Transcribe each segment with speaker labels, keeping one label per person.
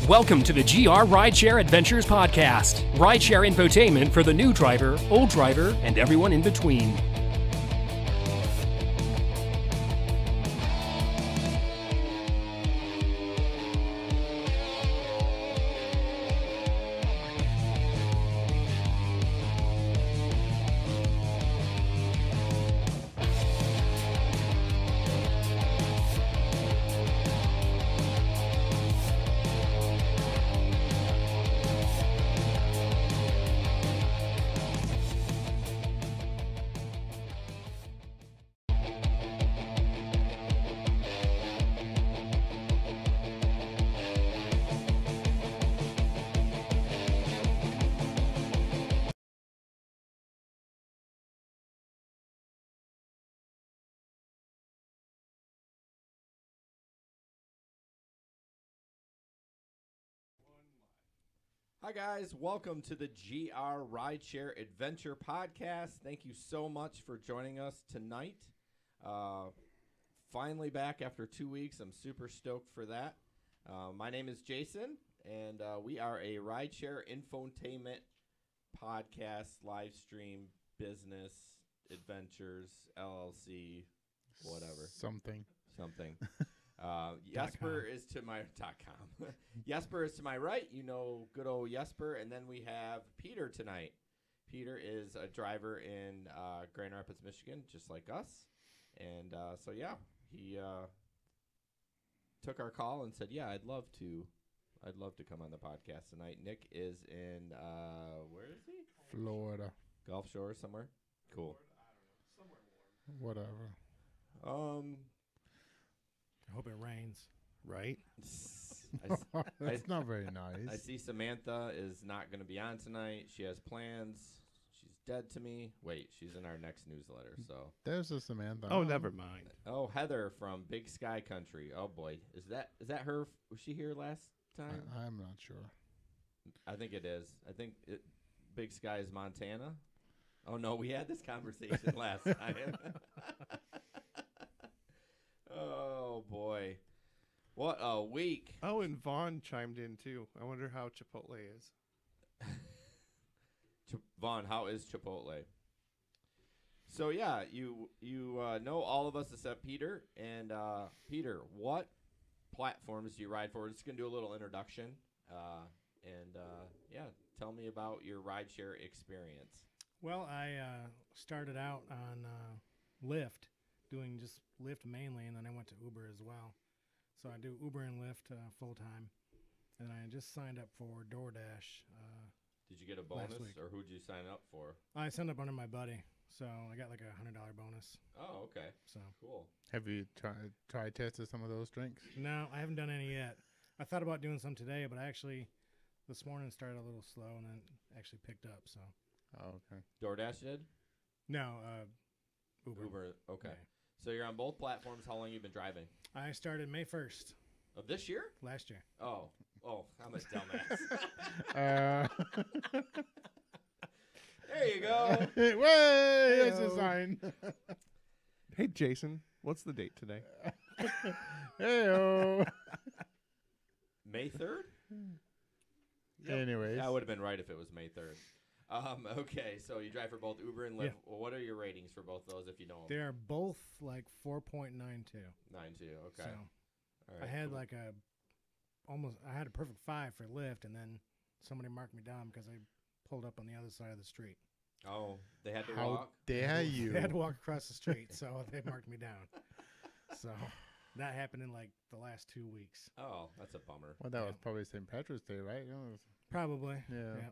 Speaker 1: Welcome to the GR Rideshare Adventures Podcast. Rideshare infotainment for the new driver, old driver, and everyone in between.
Speaker 2: Hi guys, welcome to the GR Rideshare Adventure Podcast. Thank you so much for joining us tonight. Finally back after 2 weeks. I'm super stoked for that. My name is Jason, and we are a rideshare infotainment podcast, live stream, business, adventures, LLC, whatever.
Speaker 3: Something.
Speaker 2: Jesper is to my .com. Jesper is to my right. You know, good old Jesper. And then we have Peter tonight. Peter is a driver in Grand Rapids, Michigan, just like us. And so yeah, he took our call and said, "Yeah, I'd love to come on the podcast tonight." Nick is in where is he?
Speaker 3: Florida.
Speaker 2: Gulf Shores somewhere. Cool.
Speaker 4: Florida, I don't know, somewhere warm.
Speaker 3: Whatever.
Speaker 4: I hope it rains, right?
Speaker 3: That's not very nice.
Speaker 2: I see Samantha is not going to be on tonight. She has plans. She's dead to me. Wait, she's in our next newsletter. So
Speaker 3: There's a Samantha.
Speaker 4: Oh, never mind.
Speaker 2: oh, Heather from Big Sky Country. Oh boy, is that her? Was she here last time?
Speaker 3: I'm not sure.
Speaker 2: I think it is. I think Big Sky is Montana. Oh no, we had this conversation last time. Oh boy, what a week!
Speaker 4: Oh, and Vaughn chimed in too. I wonder how Chipotle is.
Speaker 2: Vaughn, how is Chipotle? So yeah, you know all of us except Peter. And Peter, what platforms do you ride for? We're just gonna do a little introduction, and tell me about your rideshare experience.
Speaker 5: Well, I started out on Lyft, doing just Lyft mainly, and then I went to Uber as well. So I do Uber and Lyft full time, and I just signed up for DoorDash.
Speaker 2: Did you get a bonus,
Speaker 5: week.
Speaker 2: or who'd you sign up for?
Speaker 5: I signed up under my buddy, so I got like a $100 bonus.
Speaker 2: Oh, okay,
Speaker 5: So
Speaker 2: cool.
Speaker 3: Have you tried tested some of those drinks?
Speaker 5: no, I haven't done any yet. I thought about doing some today, but I actually this morning started a little slow, and then actually picked up. So
Speaker 3: Oh, okay.
Speaker 2: DoorDash did?
Speaker 5: no, Uber.
Speaker 2: Okay.
Speaker 5: Yeah.
Speaker 2: So you're on both platforms. How long you been driving?
Speaker 5: I started May 1st
Speaker 2: Of this year?
Speaker 5: last year.
Speaker 2: Oh, I'm a dumbass. There you go.
Speaker 3: Way! That's a sign.
Speaker 4: Hey, Jason, what's the date today?
Speaker 3: Hey-o.
Speaker 2: May 3rd?
Speaker 3: Anyways.
Speaker 2: That would have been right if it was May 3rd. Okay, so you drive for both Uber and Lyft.
Speaker 5: Yeah.
Speaker 2: Well, what are your ratings for both those if you know them?
Speaker 5: They're both like 4.92.
Speaker 2: 9.2, okay.
Speaker 5: So
Speaker 2: All
Speaker 5: I
Speaker 2: right,
Speaker 5: had
Speaker 2: cool.
Speaker 5: like I had a perfect 5 for Lyft, and then somebody marked me down because I pulled up on the other side of the street.
Speaker 2: Oh, they had to
Speaker 3: How
Speaker 2: walk?
Speaker 3: dare you?
Speaker 5: They had to walk across the street, so they marked me down. So that happened in like the last 2 weeks.
Speaker 2: Oh, that's a bummer.
Speaker 3: Well, that
Speaker 5: Yeah.
Speaker 3: was probably St. Patrick's Day, right? It was-
Speaker 5: Probably.
Speaker 3: Yeah.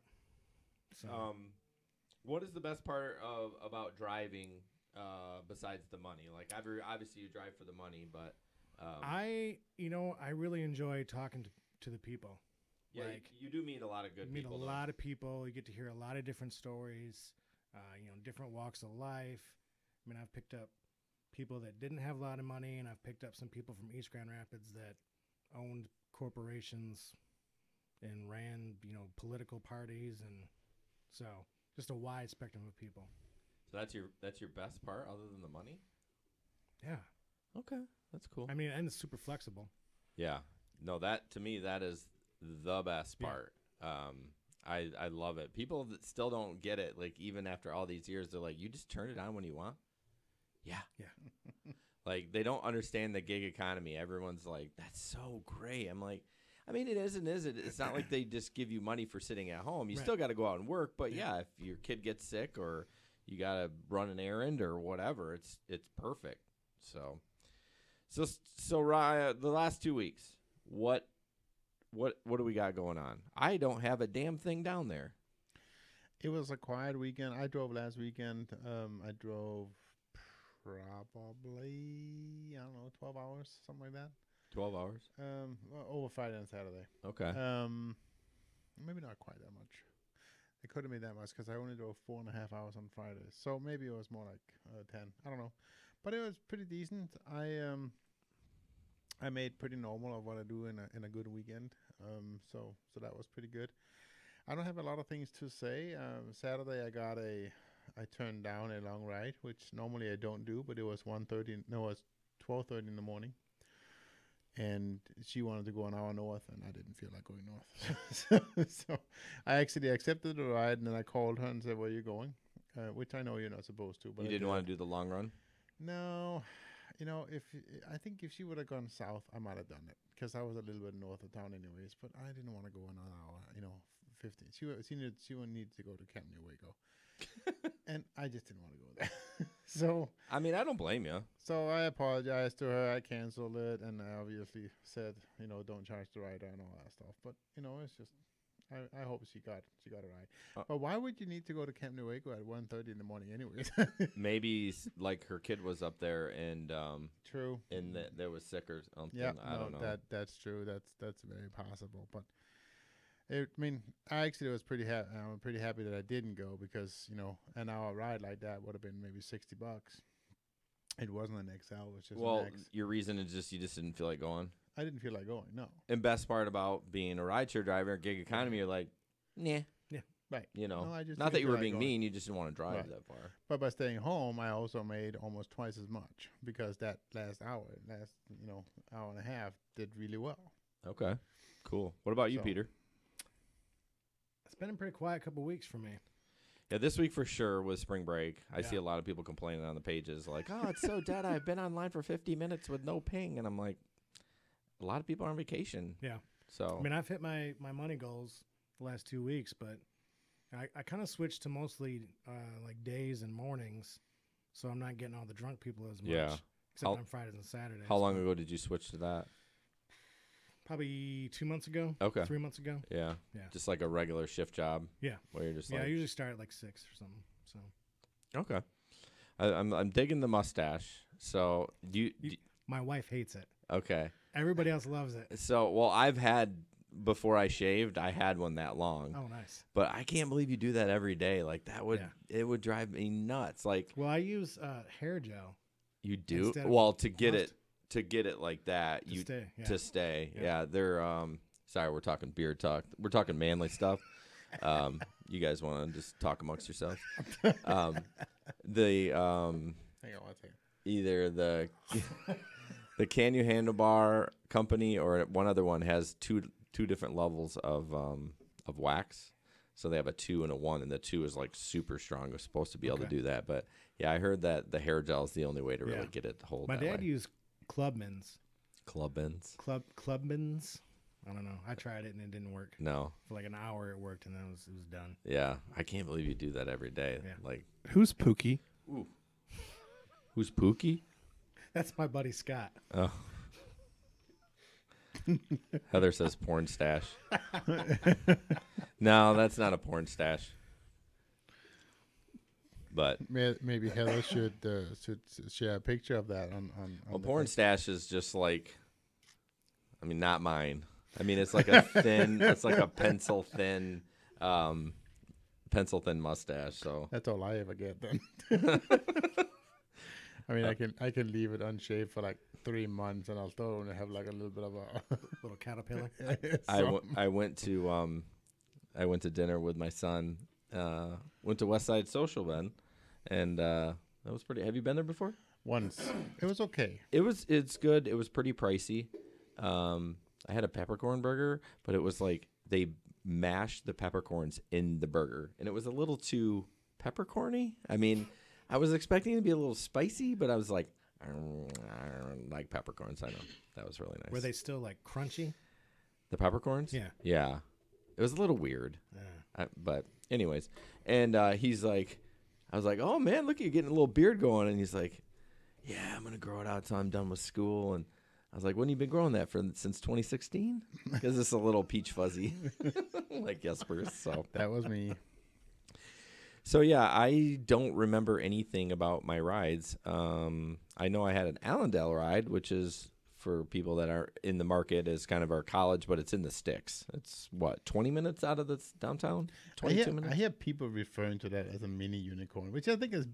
Speaker 5: So
Speaker 2: What is the best part about driving besides the money? Like, obviously you drive for the money, but
Speaker 5: I really enjoy talking to the people.
Speaker 2: yeah,
Speaker 5: like,
Speaker 2: you do meet a lot of good
Speaker 5: You meet
Speaker 2: people.
Speaker 5: a lot of people. You get to hear a lot of different stories, different walks of life. I mean, I've picked up people that didn't have a lot of money, and I've picked up some people from East Grand Rapids that owned corporations and ran, political parties, and so just a wide spectrum of people.
Speaker 2: So that's your best part, other than the money.
Speaker 5: Yeah.
Speaker 2: Okay, that's cool.
Speaker 5: I mean, and it's super flexible.
Speaker 2: Yeah. No, that to me that is the best
Speaker 5: Yeah.
Speaker 2: part. I love it. People that still don't get it, like even after all these years, they're like, you just turn it on when you want. Yeah. Like they don't understand the gig economy. Everyone's like, that's so great. I'm like, I mean, it is and isn't. It's not like they just give you money for sitting at home. You
Speaker 5: Right.
Speaker 2: still got to go out and work. But
Speaker 5: Yeah.
Speaker 2: if your kid gets sick or you got to run an errand or whatever, it's perfect. So Raya, the last 2 weeks, what do we got going on? I don't have a damn thing down there.
Speaker 3: It was a quiet weekend. I drove last weekend. I drove probably, I don't know, 12 hours, something like that.
Speaker 2: 12 hours.
Speaker 3: Well, over Friday and Saturday.
Speaker 2: Okay.
Speaker 3: Maybe not quite that much. It couldn't be that much because I only drove 4.5 hours on Friday. So maybe it was more like 10. I don't know, but it was pretty decent. I made pretty normal of what I do in a good weekend. So that was pretty good. I don't have a lot of things to say. Saturday I turned down a long ride, which normally I don't do, but it was 12:30 in the morning. And she wanted to go an hour north, and I didn't feel like going north. so I actually accepted the ride, and then I called her and said, "Where are you going?" Which I know you're not supposed to. But
Speaker 2: You
Speaker 3: I
Speaker 2: didn't
Speaker 3: did.
Speaker 2: want to do the long run?
Speaker 3: No, I think if she would have gone south, I might have done it because I was a little bit north of town anyways. But I didn't want to go another hour. 15. She would need to go to Camp New Waco, and I just didn't want to go there. So
Speaker 2: I mean, I don't blame you.
Speaker 3: so I apologized to her. I canceled it, and I obviously said, don't charge the rider and all that stuff. But it's just, I hope she got a ride. But why would you need to go to Camp New Waco at 1:30 in the morning, anyways?
Speaker 2: Maybe like her kid was up there and
Speaker 3: True.
Speaker 2: and there was sick or something.
Speaker 3: Yeah,
Speaker 2: I don't know.
Speaker 3: That's true. That's very possible. But I actually was pretty happy. I'm pretty happy that I didn't go because an hour ride like that would have been maybe $60. It wasn't an XL. It was just an X.
Speaker 2: Your reason is just you just didn't feel like going.
Speaker 3: I didn't feel like going. No.
Speaker 2: And best part about being a rideshare driver, gig economy, you're like, nah.
Speaker 5: Yeah.
Speaker 3: Right.
Speaker 2: No,
Speaker 3: I just
Speaker 2: not
Speaker 3: didn't
Speaker 2: that you
Speaker 3: feel
Speaker 2: were
Speaker 3: like
Speaker 2: being
Speaker 3: going.
Speaker 2: mean, you just didn't want to drive
Speaker 3: Right.
Speaker 2: that far.
Speaker 3: But by staying home, I also made almost twice as much because that last hour and a half did really well.
Speaker 2: Okay, cool. What about you,
Speaker 3: So-
Speaker 2: Peter?
Speaker 5: It's been a pretty quiet couple weeks for me.
Speaker 2: Yeah, this week for sure was spring break. I
Speaker 5: Yeah.
Speaker 2: see a lot of people complaining on the pages like, oh, it's so dead. I've been online for 50 minutes with no ping. And I'm like, a lot of people are on vacation.
Speaker 5: Yeah.
Speaker 2: So,
Speaker 5: I mean, I've hit my money goals the last 2 weeks, but I kind of switched to mostly like days and mornings, so I'm not getting all the drunk people as much.
Speaker 2: Yeah.
Speaker 5: Except
Speaker 2: How-
Speaker 5: on Fridays and Saturdays.
Speaker 2: how long ago did you switch to that?
Speaker 5: Probably 2 months ago.
Speaker 2: Okay.
Speaker 5: 3 months ago.
Speaker 2: Yeah.
Speaker 5: Yeah.
Speaker 2: Just like a regular shift job.
Speaker 5: Yeah.
Speaker 2: Where you're just
Speaker 5: Yeah, I
Speaker 2: like,
Speaker 5: usually start at like 6 or something. So
Speaker 2: okay. I'm digging the mustache. So
Speaker 5: my wife hates it.
Speaker 2: okay.
Speaker 5: Everybody else loves it.
Speaker 2: So, I've had, before I shaved, I had one that long.
Speaker 5: Oh, nice.
Speaker 2: But I can't believe you do that every day. Like that would,
Speaker 5: Yeah.
Speaker 2: it would drive me nuts. Like
Speaker 5: Well, I use hair gel
Speaker 2: you do,
Speaker 5: Instead of
Speaker 2: well, to get
Speaker 5: must-
Speaker 2: it like that,
Speaker 5: to stay. Yeah.
Speaker 2: to stay.
Speaker 5: Yeah.
Speaker 2: Yeah. They're, sorry, we're talking beer talk. We're talking manly stuff. You guys want to just talk amongst yourselves?
Speaker 3: Hang on one second.
Speaker 2: Either the Can You Handlebar company or one other one has two different levels of wax. So they have a 2 and a 1, and the 2 is like super strong. It's supposed to be able to
Speaker 5: Okay.
Speaker 2: do that, but yeah, I heard that the hair gel is the only way to really
Speaker 5: Yeah.
Speaker 2: get it to hold.
Speaker 5: My
Speaker 2: that
Speaker 5: dad
Speaker 2: way.
Speaker 5: used Clubman's.
Speaker 2: Clubman's.
Speaker 5: Clubman's. I don't know. I tried it and it didn't work.
Speaker 2: No,
Speaker 5: For like an hour it worked and then it was done.
Speaker 2: yeah, I can't believe you do that every day.
Speaker 5: Yeah.
Speaker 2: Like,
Speaker 4: Who's Pookie?
Speaker 2: who's Pookie?
Speaker 5: That's my buddy Scott.
Speaker 2: Oh. Heather says porn stash. No, that's not a porn stash. But
Speaker 3: Maybe Heather should share a picture of that on
Speaker 2: well,
Speaker 3: the
Speaker 2: porn
Speaker 3: face-
Speaker 2: stash is just like, I mean, not mine. I mean, it's like a thin, it's like a pencil thin mustache. So
Speaker 3: That's all I ever get then. I mean, I can leave it unshaved for like 3 months, and I'll still only have like a little bit of a.
Speaker 5: Little caterpillar.
Speaker 2: I went to dinner with my son. Went to West Side Social, Ben, and that was pretty. Have you been there before?
Speaker 3: Once it was okay.
Speaker 2: It's good. It was pretty pricey. I had a peppercorn burger, but it was like they mashed the peppercorns in the burger, and it was a little too peppercorny. I mean, I was expecting it to be a little spicy, but I was like, I don't like peppercorns. I know. That was really nice.
Speaker 5: Were they still like crunchy?
Speaker 2: The peppercorns?
Speaker 5: Yeah.
Speaker 2: Yeah. It was a little weird. But anyways, and he's like, I was like, oh man, look, you're getting a little beard going. And he's like, yeah, I'm going to grow it out until I'm done with school. And I was like, when have you been growing that since 2016? Because it's a little peach fuzzy like Jesper's. So
Speaker 3: That was me.
Speaker 2: So yeah, I don't remember anything about my rides. I know I had an Allendale ride, which is for people that are in the market is kind of our college, but it's in the sticks. It's what, 20 minutes out of the downtown? 22 minutes?
Speaker 3: I hear people referring to that as a mini unicorn, which I think is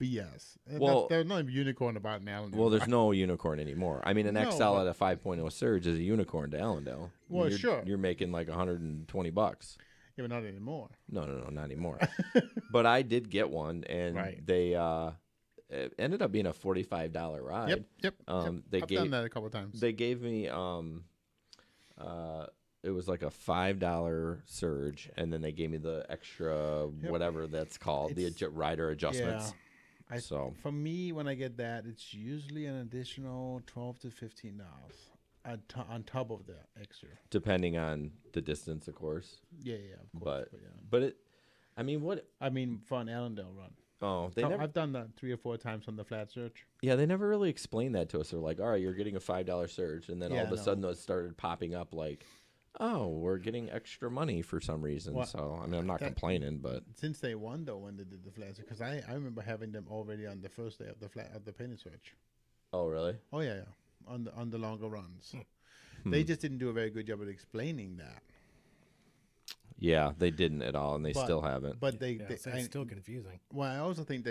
Speaker 3: BS.
Speaker 2: Well,
Speaker 3: there's no unicorn about an Allendale.
Speaker 2: Well, there's no unicorn anymore. I mean, an
Speaker 3: No,
Speaker 2: XL
Speaker 3: but-
Speaker 2: at a 5.0 Surge is a unicorn to Allendale.
Speaker 3: Well,
Speaker 2: you're,
Speaker 3: sure.
Speaker 2: You're making like $120.
Speaker 3: Yeah, but not anymore.
Speaker 2: No, not anymore. But I did get one, and
Speaker 3: Right.
Speaker 2: they it ended up being a $45 ride.
Speaker 3: Yep.
Speaker 2: They
Speaker 3: I've
Speaker 2: gave
Speaker 3: done that a couple of times.
Speaker 2: they gave me it was like a $5 surge, and then they gave me the extra whatever that's called, the rider adjustments.
Speaker 3: Yeah.
Speaker 2: So
Speaker 3: For me, when I get that, it's usually an additional $12 to $15 on top of the extra.
Speaker 2: depending on the distance, of course.
Speaker 3: Yeah, of course.
Speaker 2: But
Speaker 3: yeah.
Speaker 2: but it, I mean, what?
Speaker 3: I mean, for an Allendale run.
Speaker 2: Oh, they
Speaker 3: So
Speaker 2: never.
Speaker 3: I've done that 3 or 4 times on the flat search.
Speaker 2: Yeah, they never really explained that to us. They're like, all right, you're getting a $5 surge, and then all
Speaker 3: Yeah,
Speaker 2: of a
Speaker 3: no.
Speaker 2: sudden it started popping up like, oh, we're getting extra money for some reason.
Speaker 3: Well,
Speaker 2: So I mean, I'm not
Speaker 3: that-
Speaker 2: complaining, but
Speaker 3: Since day one, though, when they did the flat search, because I remember having them already on the first day of the painted search.
Speaker 2: oh really?
Speaker 3: Oh yeah, on the longer runs. They just didn't do a very good job of explaining that.
Speaker 2: Yeah, they didn't at all, and they
Speaker 3: But-
Speaker 2: still haven't.
Speaker 3: But they,
Speaker 5: Yeah, so it's still confusing.
Speaker 3: well, I also think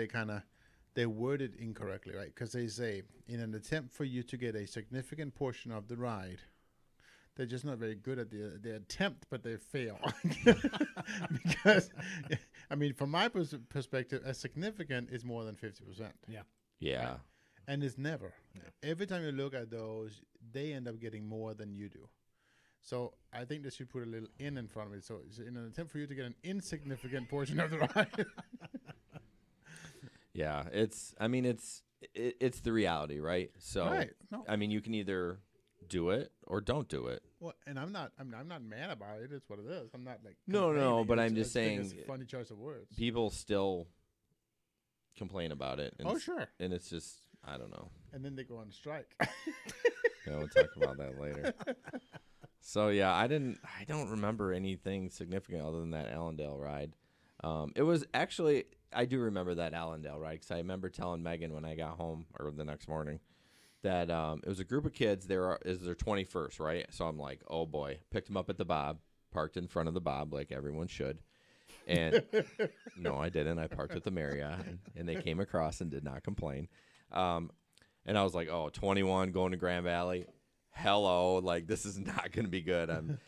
Speaker 3: they worded incorrectly, right? Because they say in an attempt for you to get a significant portion of the ride, they're just not very good at the attempt, but they fail. Because, I mean, from my perspective, a significant is more than 50%.
Speaker 2: Yeah,
Speaker 3: And it's never. Every time you look at those, they end up getting more than you do. So I think they should put a little in front of it. So it's in an attempt for you to get an insignificant portion of the ride.
Speaker 2: yeah. It's the reality, right? So
Speaker 3: Right. No.
Speaker 2: I mean, you can either do it or don't do it.
Speaker 3: Well, and I'm not mad about it. It's what it is. I'm not like
Speaker 2: No,
Speaker 3: complaining.
Speaker 2: but
Speaker 3: It's-
Speaker 2: I'm just
Speaker 3: I think
Speaker 2: saying
Speaker 3: it's a funny choice of words.
Speaker 2: People still complain about it. And
Speaker 3: Oh,
Speaker 2: it's-
Speaker 3: sure.
Speaker 2: And it's just, I don't know.
Speaker 3: And then they go on strike.
Speaker 2: Yeah, we'll talk about that later. So yeah, I don't remember anything significant other than that Allendale ride. It was actually, I do remember that Allendale ride because I remember telling Megan when I got home or the next morning that it was a group of kids. Is their 21st, right? So I'm like, oh boy, picked them up at the Bob, parked in front of the Bob like everyone should. And no, I didn't. I parked at the Marriott, and they came across and did not complain. And I was like, oh, 21 going to Grand Valley. Hello, like this is not going to be good. I'm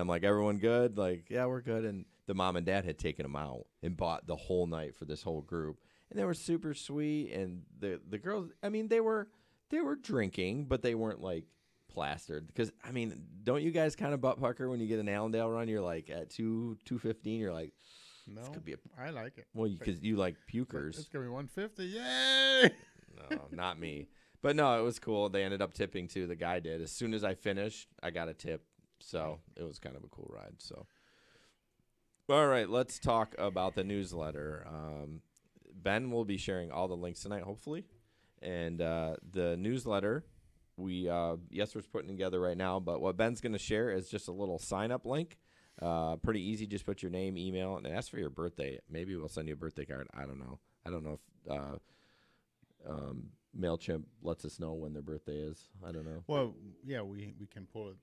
Speaker 2: like, everyone good? Like, yeah, we're good. And the mom and dad had taken them out and bought the whole night for this whole group, and they were super sweet. And the girls, I mean, they were drinking, but they weren't like plastered. Because I mean, don't you guys kind of butt pucker when you get an Allendale run? You're like at 2:15. You're like,
Speaker 3: No,
Speaker 2: could be
Speaker 3: I like it.
Speaker 2: well, because you like
Speaker 3: But
Speaker 2: pukers.
Speaker 3: it's gonna be 150. Yay!
Speaker 2: No, not me. But no, it was cool. They ended up tipping too. The guy did. As soon as I finished, I got a tip. So it was kind of a cool ride. So, all right, let's talk about the newsletter. Ben will be sharing all the links tonight, hopefully. And the newsletter, Jesper's putting together right now. But what Ben's going to share is just a little sign-up link. Pretty easy. Just put your name, email, and ask for your birthday. Maybe we'll send you a birthday card. I don't know. I don't know if MailChimp lets us know when their birthday is. I don't know.
Speaker 3: Well, yeah, we can pull the.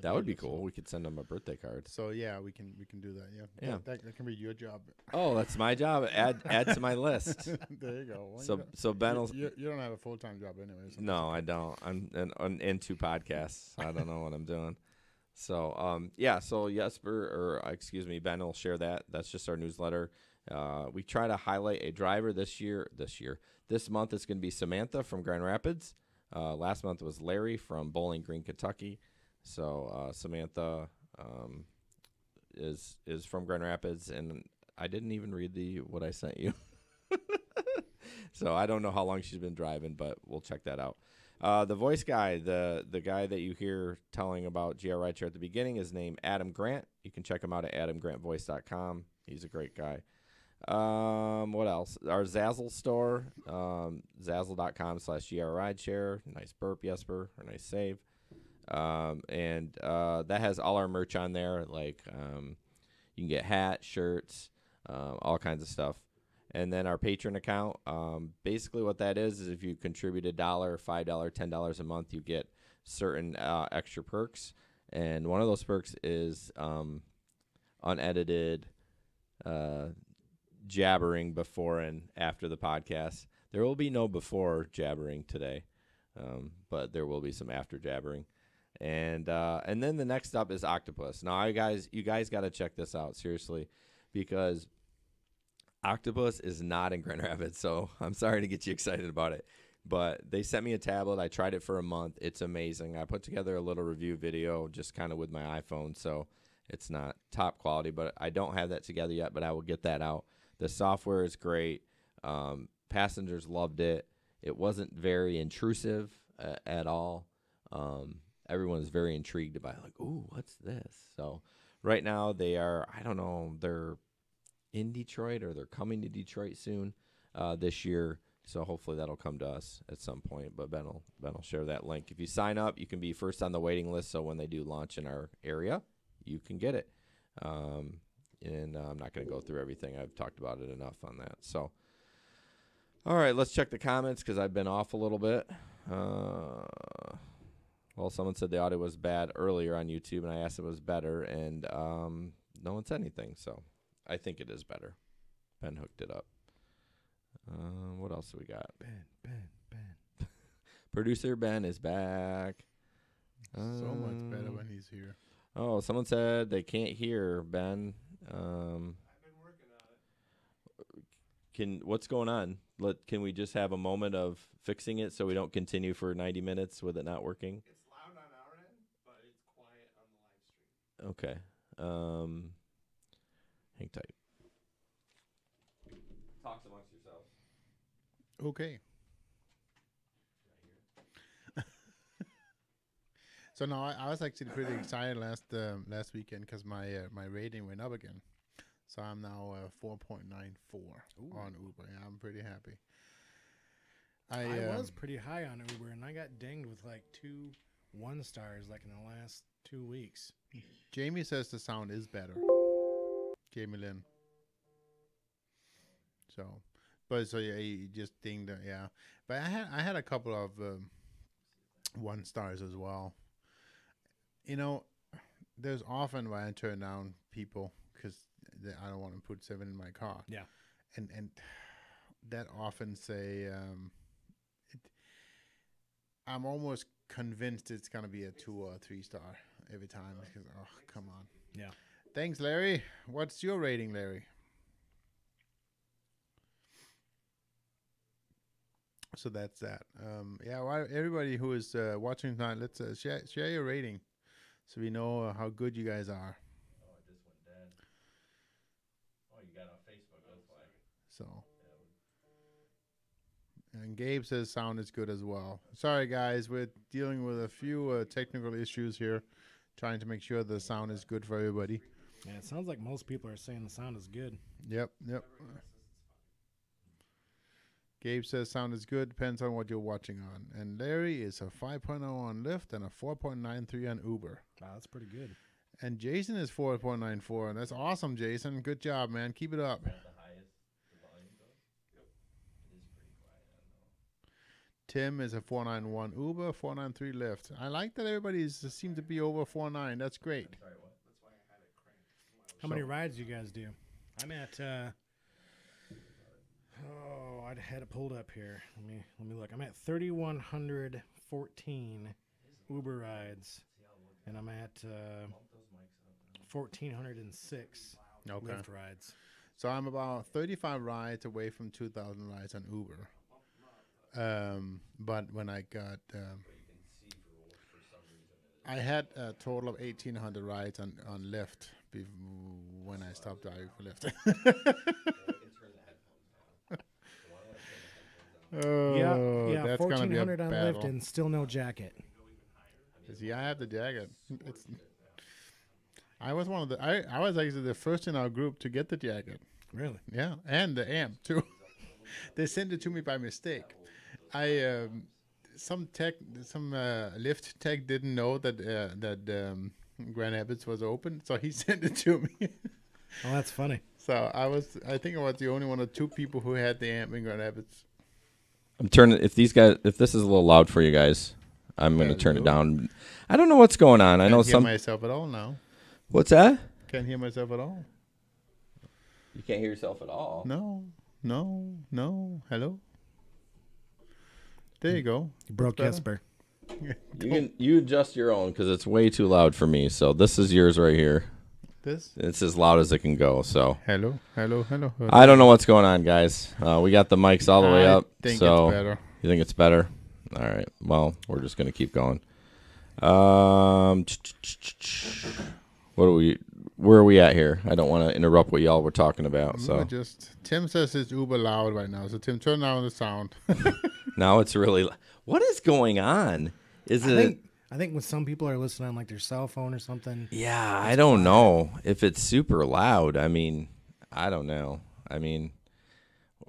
Speaker 2: That would be
Speaker 3: data,
Speaker 2: cool. We could send them a birthday card.
Speaker 3: So yeah, we can do that. Yeah.
Speaker 2: Yeah.
Speaker 3: That can be your job.
Speaker 2: Oh, that's my job. Add to my list.
Speaker 3: There you go. Well,
Speaker 2: So Ben will.
Speaker 3: you don't have a full-time job anyway. So
Speaker 2: No, I don't. I'm into podcasts. I don't know what I'm doing. So so Jesper, or excuse me, Ben will share that. That's just our newsletter. We try to highlight a driver this month it's going to be Samantha from Grand Rapids. Last month was Larry from Bowling Green, Kentucky. So Samantha is from Grand Rapids, and I didn't even read what I sent you. So I don't know how long she's been driving, but we'll check that out. The voice guy, the guy that you hear telling about GR Rideshare at the beginning, is named Adam Grant. You can check him out at adamgrantvoice.com. He's a great guy. What else? Our Zazzle store, zazzle.com/GR Rideshare. Nice burp, Jesper, or nice save. And that has all our merch on there. Like you can get hats, shirts, all kinds of stuff. And then our Patreon account, basically what that is if you contribute $1, $5, $10 a month, you get certain extra perks. And one of those perks is unedited jabbering before and after the podcast. There will be no before jabbering today, but there will be some after jabbering. And then the next up is Octopus. Now, you guys got to check this out, seriously, because Octopus is not in Grand Rapids, so I'm sorry to get you excited about it. But they sent me a tablet. I tried it for a month. It's amazing. I put together a little review video just kind of with my iPhone, so it's not top quality. But I don't have that together yet, but I will get that out. The software is great. Passengers loved it. It wasn't very intrusive at all. Everyone's very intrigued by it, like, ooh, what's this? So right now they are, I don't know, they're in Detroit or they're coming to Detroit soon this year. So hopefully that'll come to us at some point. But Ben will share that link. If you sign up, you can be first on the waiting list. So when they do launch in our area, you can get it. And I'm not going to go through everything. I've talked about it enough on that. So, all right, let's check the comments because I've been off a little bit. Well, someone said the audio was bad earlier on YouTube, and I asked if it was better, and no one said anything. So I think it is better. Ben hooked it up. What else do we got? Ben. Producer Ben is back.
Speaker 3: So much better when he's here.
Speaker 2: Oh, someone said they can't hear Ben.
Speaker 4: I've been working on it.
Speaker 2: What's going on? Can we just have a moment of fixing it so we don't continue for 90 minutes with it not working?
Speaker 4: It's loud on our end, but it's quiet on the live stream.
Speaker 2: Okay. Hang tight. Talk amongst yourselves.
Speaker 3: Okay. So no, I was actually pretty excited last weekend because my rating went up again. So I'm now 4.94 on Uber. Yeah, I'm pretty happy.
Speaker 5: I was pretty high on Uber, and I got dinged with like 2 1-stars like in the last 2 weeks.
Speaker 3: Jamie says the sound is better. Jamie Lynn. So yeah, you just dinged it, yeah. But I had a couple of 1-stars as well. You know, there's often why I turn down people because I don't want to put 7 in my car.
Speaker 5: Yeah.
Speaker 3: And that often say, I'm almost convinced it's going to be a 2 or 3-star every time. Because, oh, come on.
Speaker 5: Yeah.
Speaker 3: Thanks, Larry. What's your rating, Larry? So that's that. Yeah, well, everybody who is watching tonight, let's share your rating so we know how good you guys are.
Speaker 2: Oh, it just went dead. Oh, you got on Facebook, that's why.
Speaker 3: So. And Gabe says sound is good as well. Sorry, guys. We're dealing with a few technical issues here, trying to make sure the sound is good for everybody.
Speaker 5: Yeah, it sounds like most people are saying the sound is good.
Speaker 3: Yep. Gabe says sound is good. Depends on what you're watching on. And Larry is a 5.0 on Lyft and a 4.93 on Uber.
Speaker 5: Wow, that's pretty good.
Speaker 3: And Jason is 4.94. And that's awesome, Jason. Good job, man. Keep it up.
Speaker 2: The highest the volume goes? Yep. It is pretty quiet, I don't know.
Speaker 3: Tim is a 491 Uber, 493 Lyft. I like that everybody seems to be over 49. That's great.
Speaker 2: I'm sorry, what?
Speaker 4: That's why I had it cranked.
Speaker 5: How many rides do you guys do? I'm at I had it pulled up here. Let me look. I'm at 3,114 Uber rides, and I'm at 1,406 Lyft rides.
Speaker 3: So I'm about 35 rides away from 2,000 rides on Uber. But when I got I had a total of 1,800 rides on Lyft when I stopped driving for Lyft. Oh,
Speaker 5: yeah,
Speaker 3: that's gonna be a
Speaker 5: 1,400 on
Speaker 3: battle.
Speaker 5: Lyft and still no jacket.
Speaker 3: See, I have the jacket. I was one of the. I was actually the first in our group to get the jacket.
Speaker 5: Really?
Speaker 3: Yeah, and the amp too. They sent it to me by mistake. Some Lyft tech didn't know that Grand Rapids was open, so he sent it to me.
Speaker 5: Oh, that's funny.
Speaker 3: So I think I was the only one of two people who had the amp in Grand Rapids.
Speaker 2: I'm turning. If this is a little loud for you guys, I'm going to turn it down. I don't know what's going on. I know
Speaker 3: Can't hear myself at all now.
Speaker 2: What's that?
Speaker 3: Can't hear myself at all.
Speaker 2: You can't hear yourself at all.
Speaker 3: No. Hello. There you go.
Speaker 5: You broke
Speaker 3: better.
Speaker 5: Jesper.
Speaker 2: You adjust your own because it's way too loud for me. So this is yours right here. It's as loud as it can go. So
Speaker 3: Hello.
Speaker 2: I don't know what's going on, guys. We got the mics all the way up.
Speaker 3: I think
Speaker 2: so
Speaker 3: it's better.
Speaker 2: You think it's better? All right. Well, we're just gonna keep going. Where are we at here? I don't want to interrupt what y'all were talking about. So
Speaker 3: Tim says it's uber loud right now. So Tim, turn down the sound.
Speaker 2: now it's really. What is going on?
Speaker 5: I think when some people are listening on like their cell phone or something.
Speaker 2: Yeah, I don't know if it's super loud. I mean, I don't know. I mean,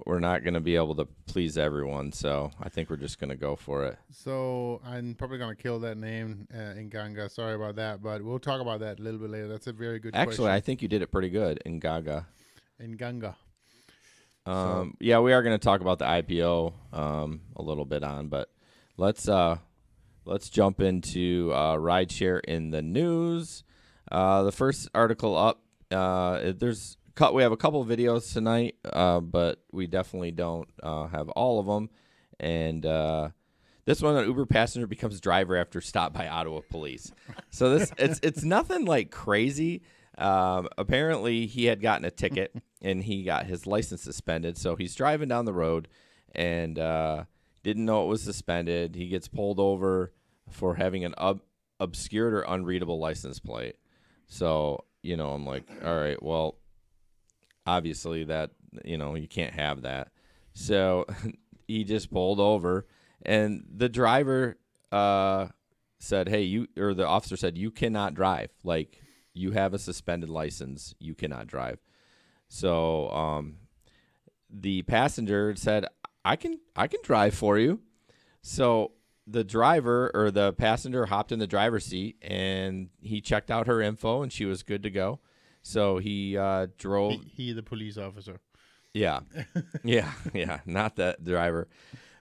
Speaker 2: we're not going to be able to please everyone, so I think we're just going to go for it.
Speaker 3: So I'm probably going to kill that name in Ganga. Sorry about that, but we'll talk about that a little bit later. That's a very good question.
Speaker 2: Actually, I think you did it pretty good in Gaga.
Speaker 3: In Ganga.
Speaker 2: Yeah, we are going to talk about the IPO a little bit on, but let's jump into rideshare in the news. The first article up, we have a couple of videos tonight, but we definitely don't have all of them. And this one, an Uber passenger becomes driver after stop by Ottawa police. So it's nothing like crazy. Apparently, he had gotten a ticket and he got his license suspended. So he's driving down the road and didn't know it was suspended. He gets pulled over for having an obscured or unreadable license plate. So, I'm like, all right, well, obviously that, you can't have that. So he just pulled over and the driver said, hey, the officer said, you cannot drive. Like, you have a suspended license. You cannot drive. So the passenger said, I can drive for you. So the driver or the passenger hopped in the driver's seat and he checked out her info and she was good to go. So he drove.
Speaker 3: He the police officer.
Speaker 2: Yeah. yeah. Not that driver.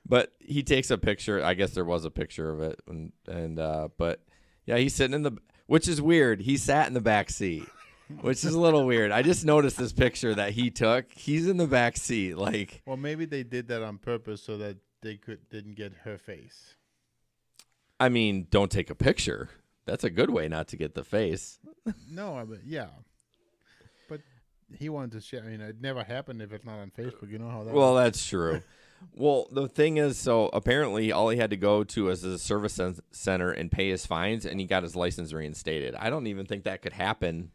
Speaker 2: But he takes a picture. I guess there was a picture of it. But yeah, he's sitting which is weird. He sat in the back seat, which is a little weird. I just noticed this picture that he took. He's in the back seat. Like,
Speaker 3: well, maybe they did that on purpose so that they didn't get her face.
Speaker 2: I mean, don't take a picture. That's a good way not to get the face.
Speaker 3: No, yeah. But he wanted to share. I mean, it never happened if it's not on Facebook. You know how that
Speaker 2: Well,
Speaker 3: works.
Speaker 2: that's true. Well, the thing is, so apparently all he had to go to is a service center and pay his fines, and he got his license reinstated. I don't even think that could happen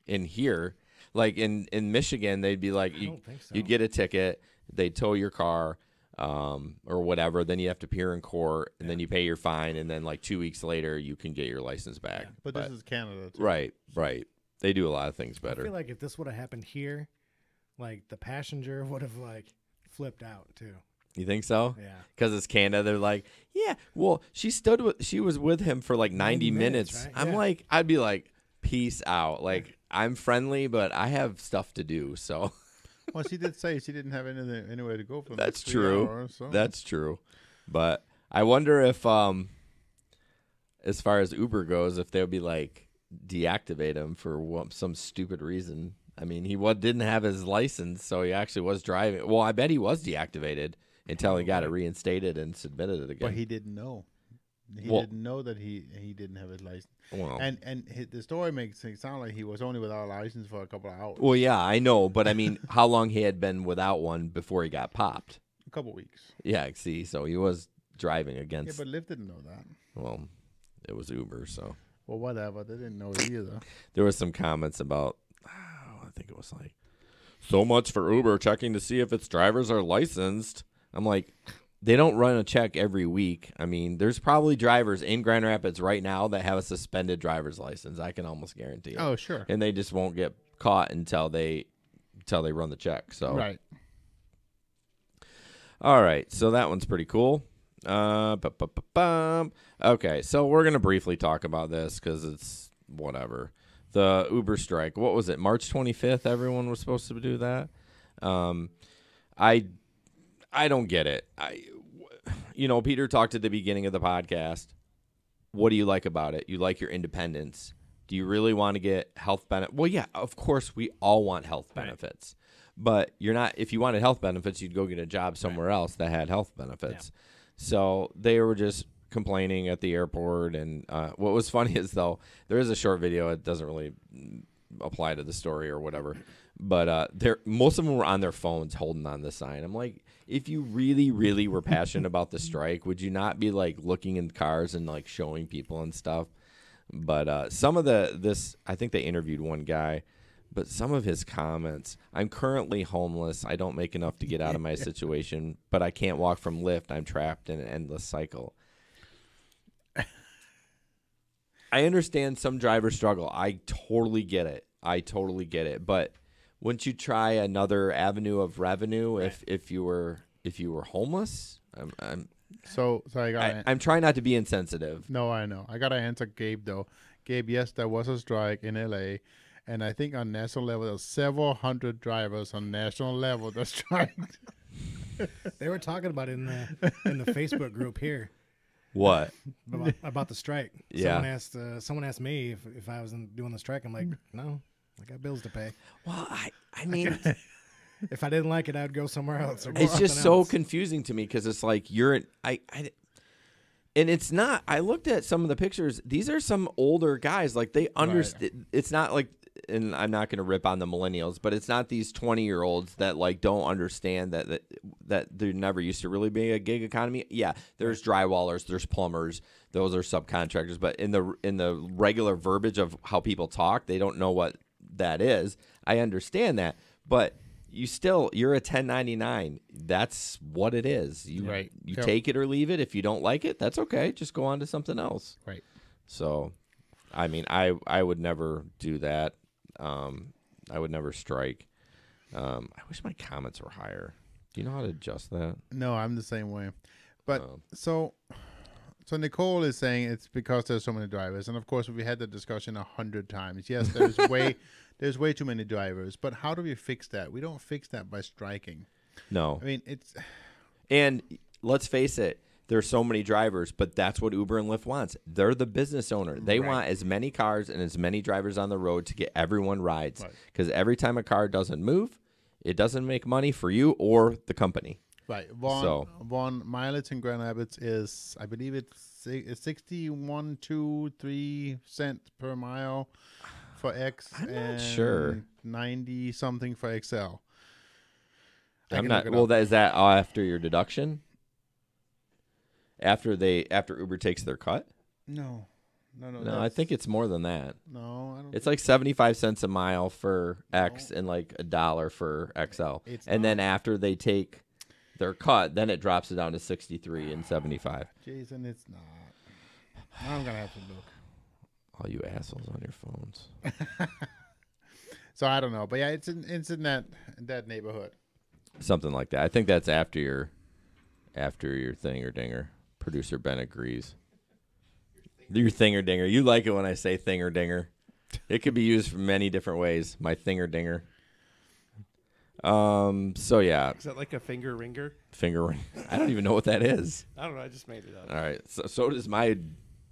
Speaker 2: in here. Like in Michigan, they'd be like,
Speaker 5: I don't think so.
Speaker 2: you'd get a ticket, they'd tow your car, or whatever. Then you have to appear in court, and then you pay your fine, and then like 2 weeks later, you can get your license back.
Speaker 3: Yeah, but this is Canada, too.
Speaker 2: Right. They do a lot of things
Speaker 5: I
Speaker 2: better.
Speaker 5: feel like if this would have happened here, like the passenger would have like flipped out too.
Speaker 2: You think so?
Speaker 5: Yeah.
Speaker 2: Because it's Canada, they're like, yeah. Well, she was with him for like 90 minutes.
Speaker 5: right?
Speaker 2: I'm
Speaker 5: Yeah.
Speaker 2: like, I'd be like, peace out. Like, I'm friendly, but I have stuff to do. So
Speaker 3: Well, she did say she didn't have anywhere to go for the
Speaker 2: that's
Speaker 3: next 3
Speaker 2: true.
Speaker 3: hours, so.
Speaker 2: That's true. But I wonder if, as far as Uber goes, if they'll be like deactivate him for some stupid reason. I mean, he didn't have his license, so he actually was driving. Well, I bet he was deactivated until he got it reinstated and submitted it again.
Speaker 3: But he didn't know. He
Speaker 2: Well-
Speaker 3: didn't know that he didn't have his license.
Speaker 2: Well,
Speaker 3: And the story makes it sound like he was only without a license for a couple of hours.
Speaker 2: well, yeah, I know, but I mean, how long he had been without one before he got popped?
Speaker 3: A couple of weeks.
Speaker 2: Yeah, see, so he was driving
Speaker 3: Yeah,
Speaker 2: against.
Speaker 3: but Lyft didn't know that.
Speaker 2: Well, it was Uber. So
Speaker 3: Well, whatever. They didn't know it either.
Speaker 2: there was some comments about, I think it was like, so much for Uber checking to see if its drivers are licensed. I'm like, they don't run a check every week. I mean, there's probably drivers in Grand Rapids right now that have a suspended driver's license. I can almost guarantee it.
Speaker 3: Oh, sure.
Speaker 2: And they just won't get caught until they run the check. So
Speaker 3: Right.
Speaker 2: All right, so that one's pretty cool. Okay, so we're gonna briefly talk about this because it's whatever. The Uber strike. What was it? March 25th. Everyone was supposed to do that. I don't get it. Peter talked at the beginning of the podcast. What do you like about it? You like your independence. Do you really want to get health benefits? Well, yeah, of course we all want health benefits. But you're not. If you wanted health benefits, you'd go get a job somewhere else that had health benefits. Yeah. So they were just complaining at the airport. And what was funny is, though, there is a short video. It doesn't really apply to the story or whatever. But most of them were on their phones holding on the sign. I'm like, if you really, really were passionate about the strike, would you not be like looking in cars and like showing people and stuff? But some of I think they interviewed one guy. But some of his comments, I'm currently homeless. I don't make enough to get out of my situation, but I can't walk from Lyft. I'm trapped in an endless cycle. I understand some drivers struggle. I totally get it. But wouldn't you try another avenue of revenue if you were homeless? I'm trying not to be insensitive.
Speaker 3: No, I know. I got to answer Gabe, though. Gabe, yes, there was a strike in L.A., and I think on national level, there's several hundred drivers on national level that striked.
Speaker 5: They were talking about it in the Facebook group here.
Speaker 2: What?
Speaker 5: About the strike.
Speaker 2: Yeah.
Speaker 5: Someone asked me if I was doing the strike. I'm like, no, I got bills to pay.
Speaker 2: Well, I mean,
Speaker 5: if I didn't like it, I'd go somewhere else.
Speaker 2: It's just so confusing to me because it's like and it's not. I looked at some of the pictures. These are some older guys. Like they understand. Right. It's not like. And I'm not going to rip on the millennials, but it's not these 20-year-olds that like don't understand that there never used to really be a gig economy. Yeah, there's drywallers, there's plumbers, those are subcontractors, but in the regular verbiage of how people talk, they don't know what that is. I understand that, but you're a 1099. That's what it is. You take it or leave it. If you don't like it, that's okay. Just go on to something else.
Speaker 3: Right.
Speaker 2: So, I mean, I would never do that. I would never strike. I wish my comments were higher. Do you know how to adjust that?
Speaker 3: No, I'm the same way. But so Nicole is saying it's because there's so many drivers, and of course we had the discussion 100 times. Yes, there's way too many drivers. But how do we fix that? We don't fix that by striking.
Speaker 2: No,
Speaker 3: I mean
Speaker 2: and let's face it. There's so many drivers, but that's what Uber and Lyft wants. They're the business owner. They want as many cars and as many drivers on the road to get everyone rides. Because every time a car doesn't move, it doesn't make money for you or the company.
Speaker 3: Right. One mileage in Grand Rapids is, I believe it's 61.23 cents per mile for X.
Speaker 2: I'm not sure.
Speaker 3: 90 something for XL.
Speaker 2: I'm not. Well, is that after your deduction? After Uber takes their cut?
Speaker 3: No,
Speaker 2: I think it's more than that.
Speaker 3: No, I don't.
Speaker 2: It's like 75 cents a mile for X and like $1 for XL. Then after they take their cut, then it drops it down to 63 and 75.
Speaker 3: Jason, it's not. I'm gonna have to look.
Speaker 2: All you assholes on your phones.
Speaker 3: So I don't know, but yeah, it's in that neighborhood.
Speaker 2: Something like that. I think that's after your thinger dinger. Producer Ben agrees. Your thinger dinger. You like it when I say thinger dinger. It could be used for many different ways. My thinger dinger. So yeah.
Speaker 4: Is that like a finger ringer?
Speaker 2: Finger ring. I don't even know what that is.
Speaker 4: I don't know. I just made it up.
Speaker 2: All right. So does my.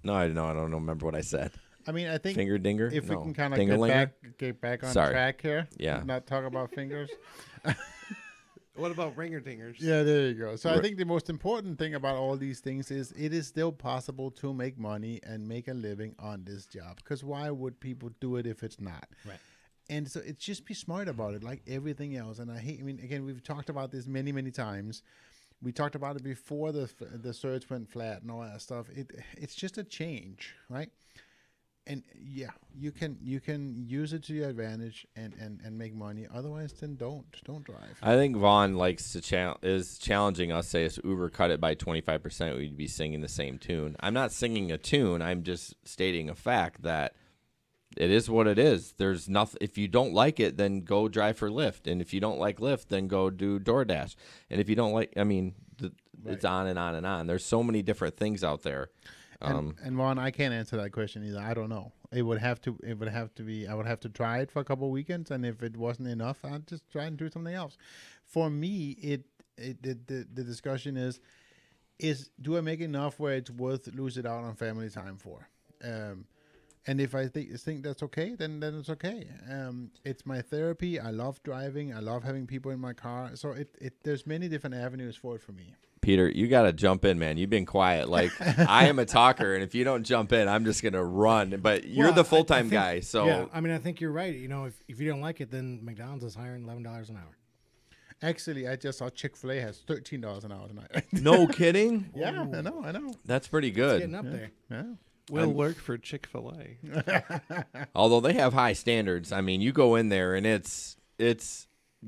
Speaker 2: No, I don't remember what I said.
Speaker 3: I mean, I think
Speaker 2: finger dinger.
Speaker 3: If we can kind of get back on track here.
Speaker 2: Yeah.
Speaker 3: Not talk about fingers.
Speaker 4: What about ringer dingers?
Speaker 3: Yeah, there you go. So I think the most important thing about all these things is it is still possible to make money and make a living on this job. Because why would people do it if it's not?
Speaker 5: Right.
Speaker 3: And so it's just be smart about it, like everything else. And again, we've talked about this many, many times. we talked about it before the surge went flat and all that stuff. It's just a change, right? And yeah, you can use it to your advantage and make money. Otherwise, then don't drive.
Speaker 2: I think Vaughn likes to is challenging us. Say if Uber cut it by 25%, we'd be singing the same tune. I'm not singing a tune. I'm just stating a fact that it is what it is. There's nothing. If you don't like it, then go drive for Lyft. And if you don't like Lyft, then go do DoorDash. And if you don't like, I mean, it's on and on and on. There's so many different things out there.
Speaker 3: And Vaughn, I can't answer that question either. I don't know. It would have to be. I would have to try it for a couple of weekends, and if it wasn't enough, I'd just try and do something else. For me, the discussion is do I make enough where it's worth losing out on family time for? And if I think that's okay, then it's okay. It's my therapy. I love driving. I love having people in my car. So there's many different avenues for it for me.
Speaker 2: Peter, you got to jump in, man. You've been quiet. Like, I am a talker, and if you don't jump in, I'm just going to run. But you're the full-time guy, so.
Speaker 5: Yeah, I mean, I think you're right. You know, if you don't like it, then McDonald's is hiring $11 an hour.
Speaker 3: Actually, I just saw Chick-fil-A has $13 an hour tonight.
Speaker 2: No kidding?
Speaker 3: Yeah, I know.
Speaker 2: That's pretty good.
Speaker 5: It's getting up there.
Speaker 3: Yeah.
Speaker 4: Will work for Chick-fil-A.
Speaker 2: Although they have high standards. I mean, you go in there, and it's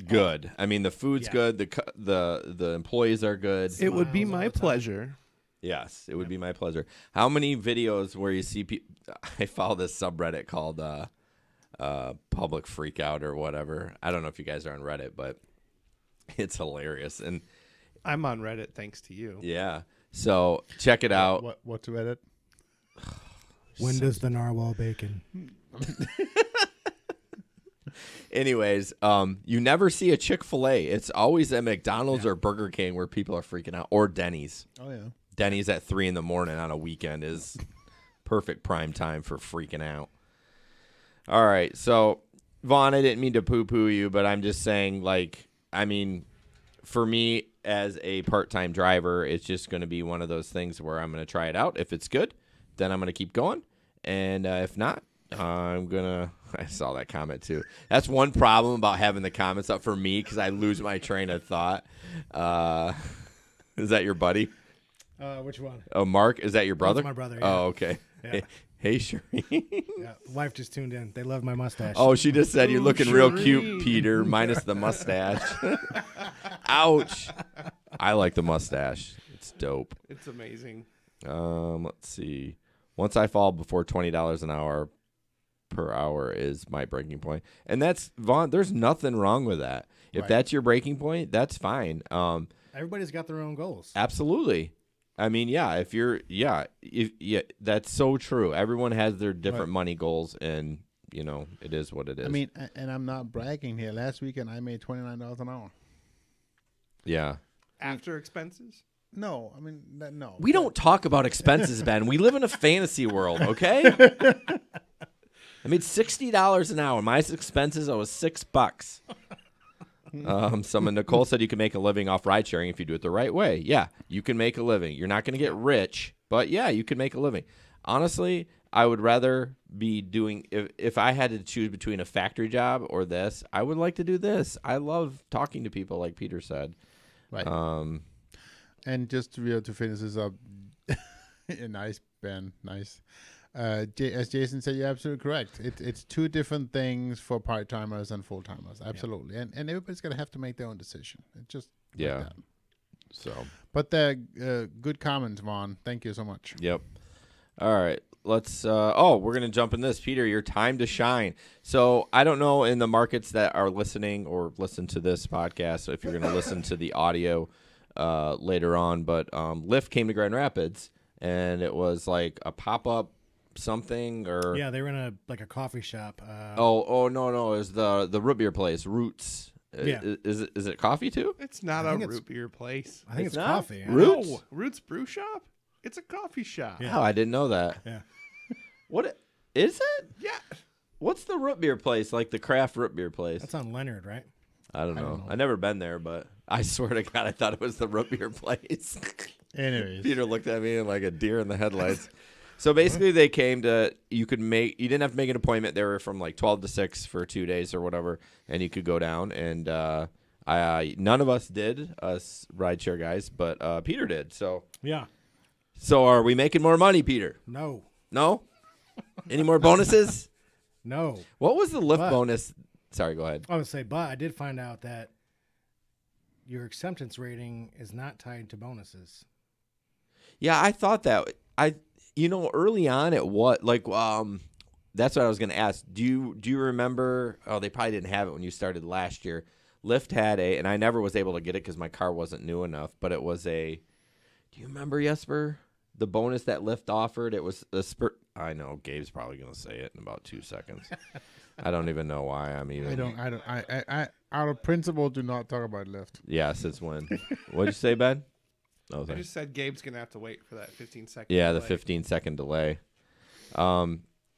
Speaker 2: good. I mean, the food's good. The employees are good.
Speaker 4: It would be my pleasure.
Speaker 2: Yes, it would be my pleasure. How many videos where you see people? I follow this subreddit called Public Freakout or whatever. I don't know if you guys are on Reddit, but it's hilarious. And
Speaker 4: I'm on Reddit thanks to you.
Speaker 2: yeah, so check it out.
Speaker 3: What's Reddit?
Speaker 5: When does the narwhal bacon?
Speaker 2: Anyways, you never see a Chick-fil-A. It's always at McDonald's or Burger King where people are freaking out, or Denny's.
Speaker 3: Oh yeah,
Speaker 2: Denny's at 3 a.m. on a weekend is perfect prime time for freaking out. All right, so Vaughn, I didn't mean to poo-poo you, but I'm just saying, like, I mean, for me as a part-time driver, it's just going to be one of those things where I'm going to try it out. If it's good, then I'm going to keep going, and if not, I'm going to – I saw that comment too. That's one problem about having the comments up for me because I lose my train of thought. Is that your buddy?
Speaker 5: Which one?
Speaker 2: Oh, Mark, is that your brother?
Speaker 5: That's my brother, yeah.
Speaker 2: Oh, okay.
Speaker 5: Yeah.
Speaker 2: Hey, Shereen.
Speaker 5: Yeah, wife just tuned in. They love my mustache.
Speaker 2: Oh, she just said you're looking real
Speaker 4: Shereen.
Speaker 2: cute, Peter, minus the mustache. Ouch. I like the mustache. It's dope.
Speaker 4: It's amazing.
Speaker 2: Let's see. Once I fall before $20 an hour per hour is my breaking point. And that's, Vaughn, there's nothing wrong with that. If that's your breaking point, that's fine.
Speaker 5: Everybody's got their own goals.
Speaker 2: Absolutely. I mean, that's so true. Everyone has their different money goals, and, you know, it is what it is.
Speaker 3: I mean, and I'm not bragging here. Last weekend, I made $29 an hour.
Speaker 2: Yeah.
Speaker 4: After expenses?
Speaker 3: No, I mean, no.
Speaker 2: We don't talk about expenses, Ben. We live in a fantasy world, okay? I made $60 an hour. My expenses, was $6. Someone, Nicole said you can make a living off ride sharing if you do it the right way. Yeah, you can make a living. You're not going to get rich, but yeah, you can make a living. Honestly, I would rather be doing, if I had to choose between a factory job or this, I would like to do this. I love talking to people, like Peter said.
Speaker 3: Right. And just to be able to finish this up, nice, Ben, nice. As Jason said, you're absolutely correct. It's two different things for part-timers and full-timers. Absolutely. Yeah. And everybody's going to have to make their own decision. It's just like that.
Speaker 2: So.
Speaker 3: But the good comments, Vaughn. Thank you so much.
Speaker 2: Yep. All right. Let's we're going to jump in this. Peter, your time to shine. So I don't know in the markets that are listening or listen to this podcast, so if you're going to listen to the audio later on, but Lyft came to Grand Rapids, and it was like a pop-up something, or
Speaker 5: yeah, they were in a coffee shop.
Speaker 2: No, it was the root beer place, Roots.
Speaker 5: Yeah.
Speaker 2: Is it coffee too?
Speaker 4: It's not a root beer place.
Speaker 5: I think it's
Speaker 2: not?
Speaker 5: coffee. Yeah.
Speaker 2: Roots?
Speaker 4: No, Roots Brew Shop? It's a coffee shop.
Speaker 5: Yeah.
Speaker 2: Oh, I didn't know that.
Speaker 5: Yeah.
Speaker 2: What is it?
Speaker 4: Yeah.
Speaker 2: What's the root beer place, like the craft root beer place?
Speaker 5: That's on Leonard, right?
Speaker 2: I don't know. I've never been there, but I swear to God, I thought it was the root beer place.
Speaker 3: Anyways.
Speaker 2: Peter looked at me like a deer in the headlights. So basically, they came to, you didn't have to make an appointment. They were from like 12 to 6 for 2 days or whatever, and you could go down and None of us did, us rideshare guys, but Peter did. So are we making more money, Peter?
Speaker 5: No.
Speaker 2: No? Any more bonuses?
Speaker 5: No.
Speaker 2: What was the Lyft bonus? Sorry, go ahead.
Speaker 5: I would say, but I did find out that your acceptance rating is not tied to bonuses.
Speaker 2: Yeah, I thought that. Early on it was like that's what I was going to ask. Do you remember? Oh, they probably didn't have it when you started last year. Lyft had and I never was able to get it because my car wasn't new enough. But it was do you remember, Jesper? The bonus that Lyft offered. It was a spurt. I know Gabe's probably going to say it in about 2 seconds. I don't even know why I'm even.
Speaker 3: I out of principle do not talk about Lyft.
Speaker 2: Yeah, since when? What'd you say, Ben? Oh,
Speaker 4: I just said Gabe's gonna have to wait for that 15-second.
Speaker 2: Yeah,
Speaker 4: delay.
Speaker 2: the 15-second delay.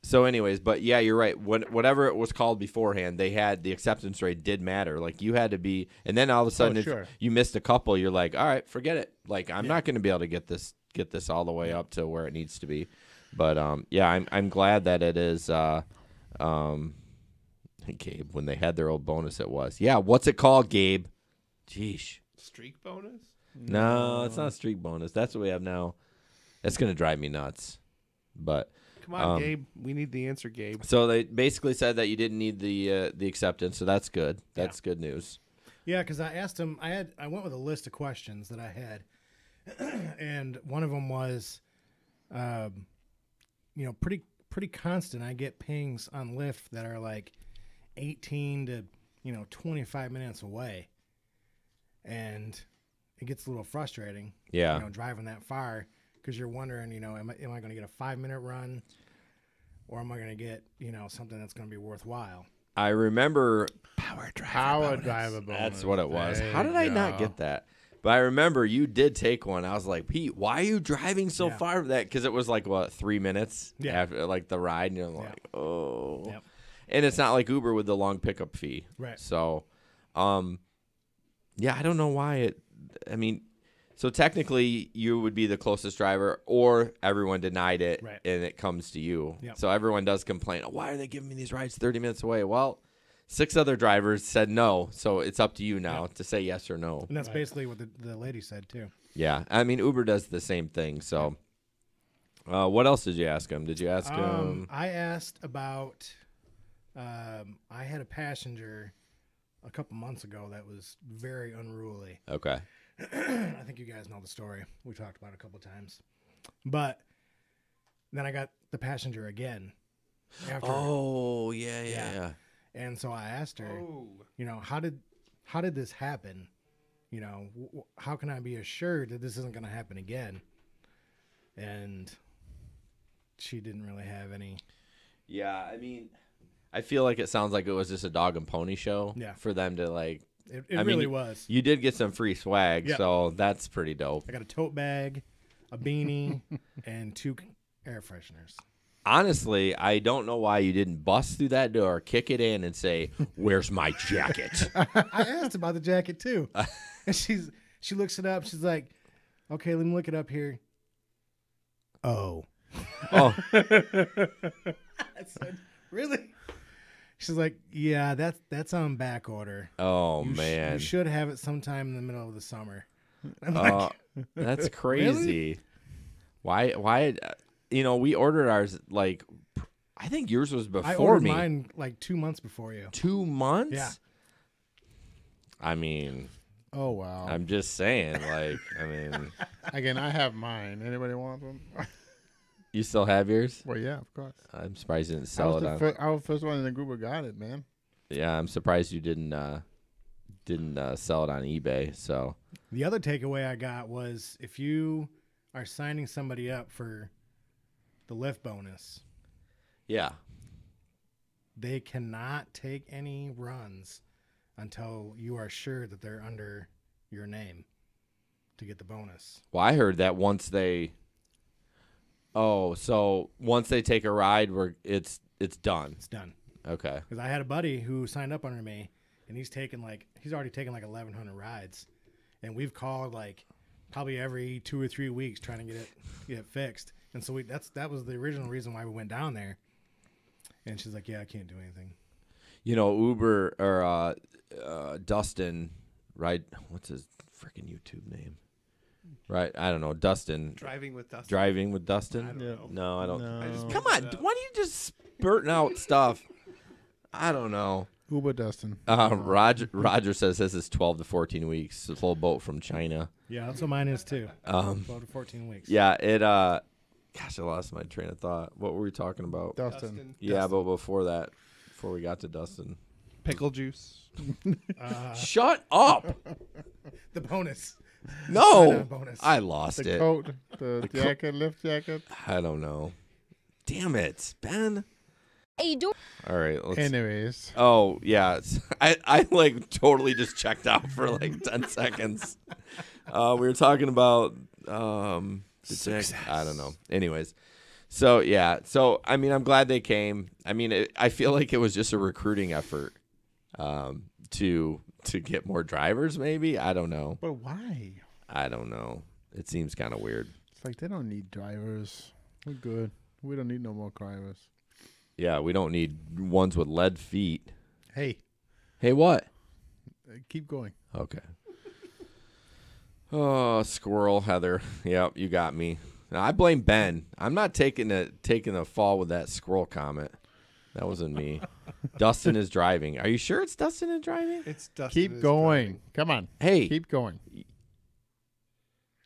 Speaker 2: So, anyways, but yeah, you're right. Whatever it was called beforehand, they had the acceptance rate did matter. Like you had to be, and then all of a sudden, if you missed a couple, you're like, all right, forget it. Like I'm not going to be able to get this all the way up to where it needs to be. But yeah, I'm glad that it is. Gabe, when they had their old bonus, it was what's it called, Gabe? Jeez.
Speaker 4: Streak bonus?
Speaker 2: No, it's not a streak bonus. That's what we have now. That's going to drive me nuts. But
Speaker 4: come on, Gabe. We need the answer, Gabe.
Speaker 2: So they basically said that you didn't need the acceptance, so that's good. That's good news.
Speaker 5: Yeah, because I asked him. I went with a list of questions that I had, and one of them was, pretty constant. I get pings on Lyft that are like 18 to 25 minutes away, and it gets a little frustrating.
Speaker 2: Yeah,
Speaker 5: driving that far because you're wondering, am I going to get a 5-minute run, or am I going to get something that's going to be worthwhile?
Speaker 2: I remember
Speaker 3: Power driver bonus.
Speaker 2: That's what it was.
Speaker 3: There
Speaker 2: How did I not get that? But I remember you did take one. I was like, Pete, why are you driving so far for that? Because it was like, 3 minutes after like the ride, and you're like, oh. Yep. And it's not like Uber with the long pickup fee.
Speaker 5: Right.
Speaker 2: So, I don't know why so technically you would be the closest driver, or everyone denied it, and it comes to you.
Speaker 5: Yep.
Speaker 2: So everyone does complain, why are they giving me these rides 30 minutes away? Well, 6 other drivers said no, so it's up to you now to say yes or no.
Speaker 5: And that's basically what the lady said, too.
Speaker 2: Yeah, Uber does the same thing. So what else did you ask him? Did you ask him?
Speaker 5: I asked about I had a passenger a couple months ago that was very unruly.
Speaker 2: Okay.
Speaker 5: I think you guys know the story. We talked about it a couple times. But then I got the passenger again.
Speaker 2: Yeah.
Speaker 5: And so I asked her, how did this happen? How can I be assured that this isn't going to happen again? And she didn't really have any.
Speaker 2: Yeah, I feel like it sounds like it was just a dog and pony show for them to like.
Speaker 5: It really was.
Speaker 2: You did get some free swag, so that's pretty dope.
Speaker 5: I got a tote bag, a beanie, and 2 air fresheners.
Speaker 2: Honestly, I don't know why you didn't bust through that door, kick it in, and say, "Where's my jacket?"
Speaker 5: I asked about the jacket too, and she looks it up. She's like, "Okay, let me look it up here." Oh. I said, "Really?" She's like, "Yeah, that's on back order."
Speaker 2: Oh, man.
Speaker 5: You should have it sometime in the middle of the summer. I'm
Speaker 2: like, that's crazy. Really? Why? We ordered ours like, I think yours was before me.
Speaker 5: I ordered mine like 2 months before you.
Speaker 2: 2 months?
Speaker 5: Yeah.
Speaker 3: Oh, wow.
Speaker 2: I'm just saying,
Speaker 3: Again, I have mine. Anybody want them?
Speaker 2: You still have yours?
Speaker 3: Well, yeah, of course.
Speaker 2: I'm surprised you didn't sell it on.
Speaker 3: I was the first one in the group who got it, man.
Speaker 2: Yeah, I'm surprised you didn't sell it on eBay. So
Speaker 5: the other takeaway I got was if you are signing somebody up for the Lyft bonus, they cannot take any runs until you are sure that they're under your name to get the bonus.
Speaker 2: Well, I heard that once they take a ride, it's done.
Speaker 5: It's done.
Speaker 2: Okay.
Speaker 5: Because I had a buddy who signed up under me, and he's already taken like 1,100 rides, and we've called like probably every 2 or 3 weeks trying to get it fixed. And so that was the original reason why we went down there. And she's like, "Yeah, I can't do anything."
Speaker 2: Uber or Dustin What's his freaking YouTube name? Right, I don't know. Dustin.
Speaker 4: Driving with Dustin.
Speaker 2: Driving with Dustin.
Speaker 4: I don't know.
Speaker 2: No, I don't.
Speaker 3: No.
Speaker 4: I just
Speaker 2: Come
Speaker 4: picked
Speaker 2: on,
Speaker 4: it up.
Speaker 2: why do you just spurting out stuff? I don't know.
Speaker 3: Uber Dustin.
Speaker 2: Roger says this is 12 to 14 weeks. It's a full boat from China.
Speaker 5: Yeah, that's what mine is too. 12 to 14 weeks.
Speaker 2: Yeah, it. Gosh, I lost my train of thought. What were we talking about?
Speaker 3: Dustin.
Speaker 2: Yeah, but before that, before we got to Dustin.
Speaker 4: Pickle juice.
Speaker 2: Shut up!
Speaker 5: The bonus.
Speaker 2: No,
Speaker 5: Sign-on bonus.
Speaker 2: I lost
Speaker 3: The
Speaker 2: it.
Speaker 3: coat, the jacket, lift jacket.
Speaker 2: I don't know. Damn it, Ben.
Speaker 6: Hey, do
Speaker 2: All right, let's.
Speaker 3: Anyways,
Speaker 2: Oh yeah, I like totally just checked out for like 10 seconds. We were talking about I don't know. Anyways, so yeah, so I mean, I'm glad they came. I mean, I feel like it was just a recruiting effort to get more drivers. Maybe I don't know.
Speaker 3: but why?
Speaker 2: I don't know. It seems kind of weird.
Speaker 3: It's like they don't need drivers. We're good. We don't need no more drivers.
Speaker 2: Yeah, we don't need ones with lead feet.
Speaker 3: Hey,
Speaker 2: Hey, what?
Speaker 3: keep going.
Speaker 2: Okay. Oh, squirrel, Heather. Yep, you got me. Now, I blame Ben. I'm not taking a fall with that squirrel comment. That wasn't me. Dustin is driving. Are you sure it's Dustin is driving?
Speaker 4: It's Dustin.
Speaker 3: Keep
Speaker 4: is
Speaker 3: going.
Speaker 4: driving.
Speaker 3: Come on.
Speaker 2: Hey,
Speaker 3: Keep going.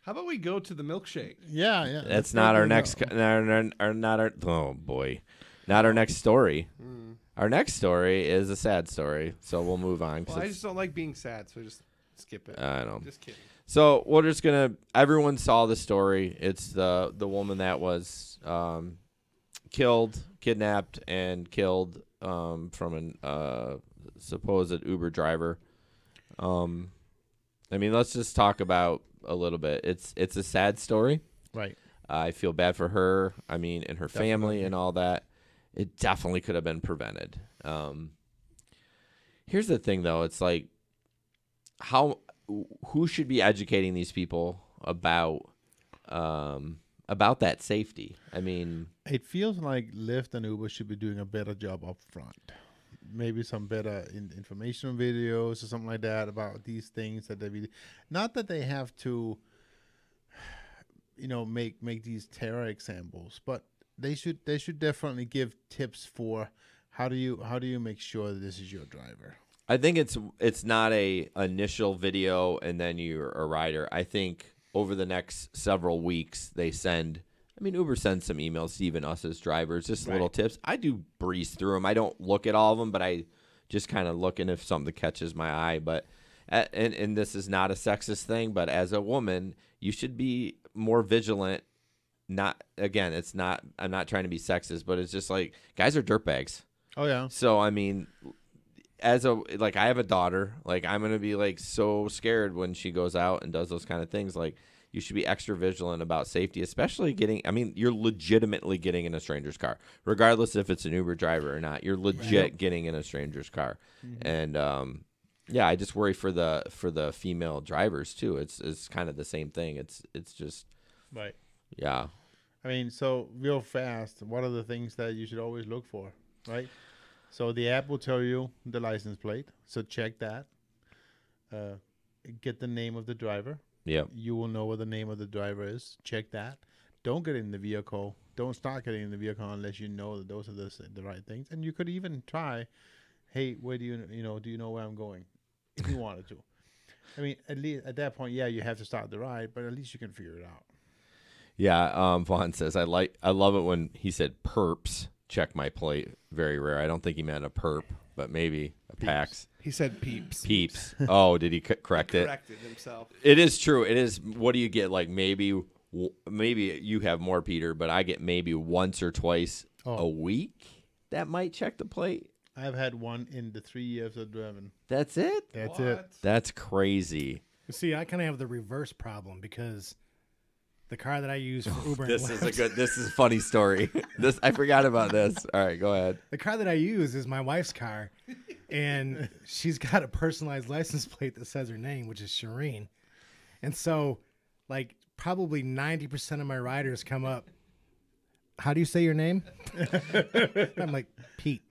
Speaker 4: How about we go to the milkshake?
Speaker 3: Yeah, yeah.
Speaker 2: that's
Speaker 3: let's
Speaker 2: not
Speaker 3: go
Speaker 2: our
Speaker 3: to
Speaker 2: next. Not our. Oh boy, not our next story.
Speaker 4: Mm.
Speaker 2: Our next story is a sad story, so we'll move on. 'Cause
Speaker 4: Well, I just don't like being sad, so just skip it.
Speaker 2: I know.
Speaker 4: Just kidding.
Speaker 2: So we're just gonna. Everyone saw the story. It's the woman that was kidnapped, and killed from an supposed Uber driver. I mean, let's just talk about a little bit. It's a sad story.
Speaker 3: Right.
Speaker 2: I feel bad for her. I mean, and her family
Speaker 3: Definitely.
Speaker 2: and all that. It definitely could have been prevented. Here's the thing, though. It's like who should be educating these people about that safety? I mean,
Speaker 3: It feels like Lyft and Uber should be doing a better job up front. Maybe some better informational videos or something like that about these things that they be. Not that they have to, make these terror examples, but they should definitely give tips for how do you make sure that this is your driver.
Speaker 2: I think it's not a initial video and then you're a rider. I think over the next several weeks they send. I mean, Uber sends some emails to even us as drivers, just little tips. I do breeze through them. I don't look at all of them, but I just kind of look, and if something catches my eye. But and this is not a sexist thing, but as a woman, you should be more vigilant. It's not. I'm not trying to be sexist, but it's just like guys are dirtbags.
Speaker 3: Oh yeah.
Speaker 2: So I mean, I have a daughter. Like I'm gonna be like so scared when she goes out and does those kind of things. Like you should be extra vigilant about safety, especially you're legitimately getting in a stranger's car, regardless if it's an Uber driver or not. You're legit getting in a stranger's car, and I just worry for the female drivers too. It's kind of the same thing. It's just
Speaker 3: Right.
Speaker 2: yeah.
Speaker 3: I mean, so real fast, what are the things that you should always look for, right? So the app will tell you the license plate. So check that. Get the name of the driver.
Speaker 2: Yep.
Speaker 3: You will know what the name of the driver is. Check that. Don't get in the vehicle. Don't start getting in the vehicle unless you know that those are the right things. And you could even try, hey, where do you know where I'm going? If you wanted to. I mean, at least at that point, yeah, you have to start the ride, but at least you can figure it out.
Speaker 2: Yeah. Vaughn says I love it when he said perps. Check my plate. Very rare. I don't think he meant a perp, but maybe a PAX.
Speaker 4: He said peeps.
Speaker 2: Peeps. Oh, did he correct it?
Speaker 4: Corrected himself.
Speaker 2: It is true. It is. What do you get? Like maybe you have more, Peter, but I get maybe once or twice a week that might check the plate.
Speaker 3: I've had one in the 3 years I've driven.
Speaker 2: That's it?
Speaker 3: That's it.
Speaker 2: That's crazy.
Speaker 5: See, I kind of have the reverse problem because the car that I use for Uber and
Speaker 2: This
Speaker 5: Lyft,
Speaker 2: is a funny story. I forgot about this. All right, go ahead.
Speaker 5: the car that I use is my wife's car, and she's got a personalized license plate that says her name, which is Shireen. And so, like, probably 90% of my riders come up, how do you say your name? I'm like, Pete.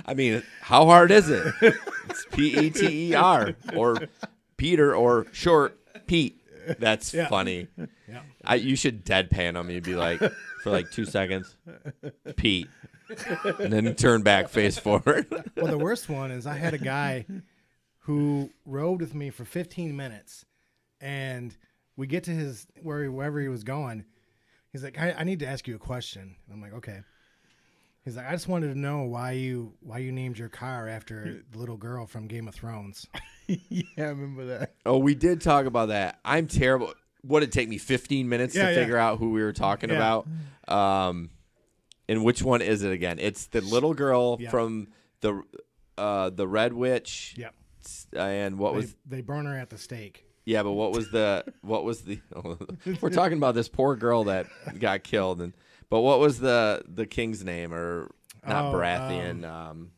Speaker 2: I mean, how hard is it? It's Peter or Peter or short Pete. That's funny.
Speaker 5: Yeah.
Speaker 2: You should deadpan him. You'd be like, for like 2 seconds, Pete, and then turn back face forward.
Speaker 5: Well, the worst one is I had a guy who rode with me for 15 minutes, and we get to wherever he was going. He's like, I need to ask you a question. I'm like, okay. He's like, I just wanted to know why you named your car after the little girl from Game of Thrones.
Speaker 3: Yeah, I remember that.
Speaker 2: Oh, we did talk about that. I'm terrible. Would it take me 15 minutes to figure out who we were talking about? And which one is it again? It's the little girl from the Red Witch.
Speaker 5: Yep.
Speaker 2: And what was
Speaker 5: they burn her at the stake?
Speaker 2: Yeah, but what was the we're talking about this poor girl that got killed, but what was the king's name, or not Baratheon?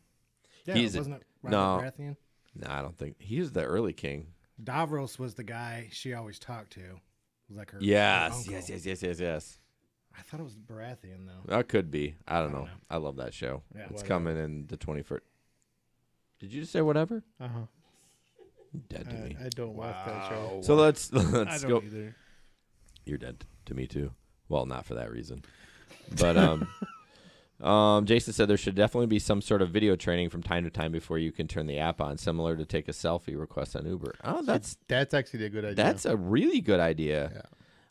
Speaker 5: Wasn't it Robert Baratheon?
Speaker 2: No, I don't think he was the early king.
Speaker 5: Davros was the guy she always talked to. It was like her.
Speaker 2: Yes.
Speaker 5: I thought it was Baratheon though.
Speaker 2: That could be. I don't know. I love that show.
Speaker 5: Yeah,
Speaker 2: it's coming in the 21st. Did you just say whatever?
Speaker 3: Uh-huh.
Speaker 2: Dead to me.
Speaker 3: I don't watch that show.
Speaker 2: So let's
Speaker 4: I
Speaker 2: go.
Speaker 4: don't either.
Speaker 2: You're dead to me too. Well, not for that reason. But Jason said there should definitely be some sort of video training from time to time before you can turn the app on, similar to take a selfie request on Uber. Oh,
Speaker 3: that's actually a good idea.
Speaker 2: That's a really good idea.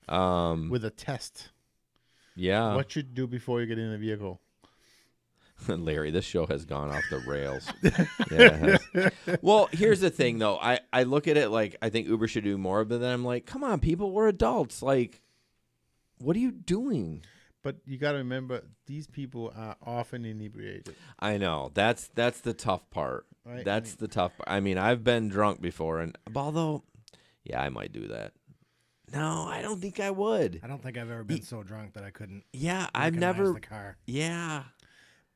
Speaker 3: Yeah. With a test.
Speaker 2: Yeah.
Speaker 3: What you do before you get in the vehicle?
Speaker 2: Larry, this show has gone off the rails. Yeah, it has. Well, here's the thing, though. I look at it like I think Uber should do more of it. Then I'm like, come on, people, we're adults. Like, what are you doing?
Speaker 3: But you got to remember, these people are often inebriated.
Speaker 2: I know. That's the tough part.
Speaker 3: Right?
Speaker 2: That's the tough part. I mean, I've been drunk before, and although, yeah, I might do that. No, I don't think I would.
Speaker 5: I don't think I've ever been so drunk that I couldn't.
Speaker 2: Yeah, I've never.
Speaker 5: The car.
Speaker 2: Yeah.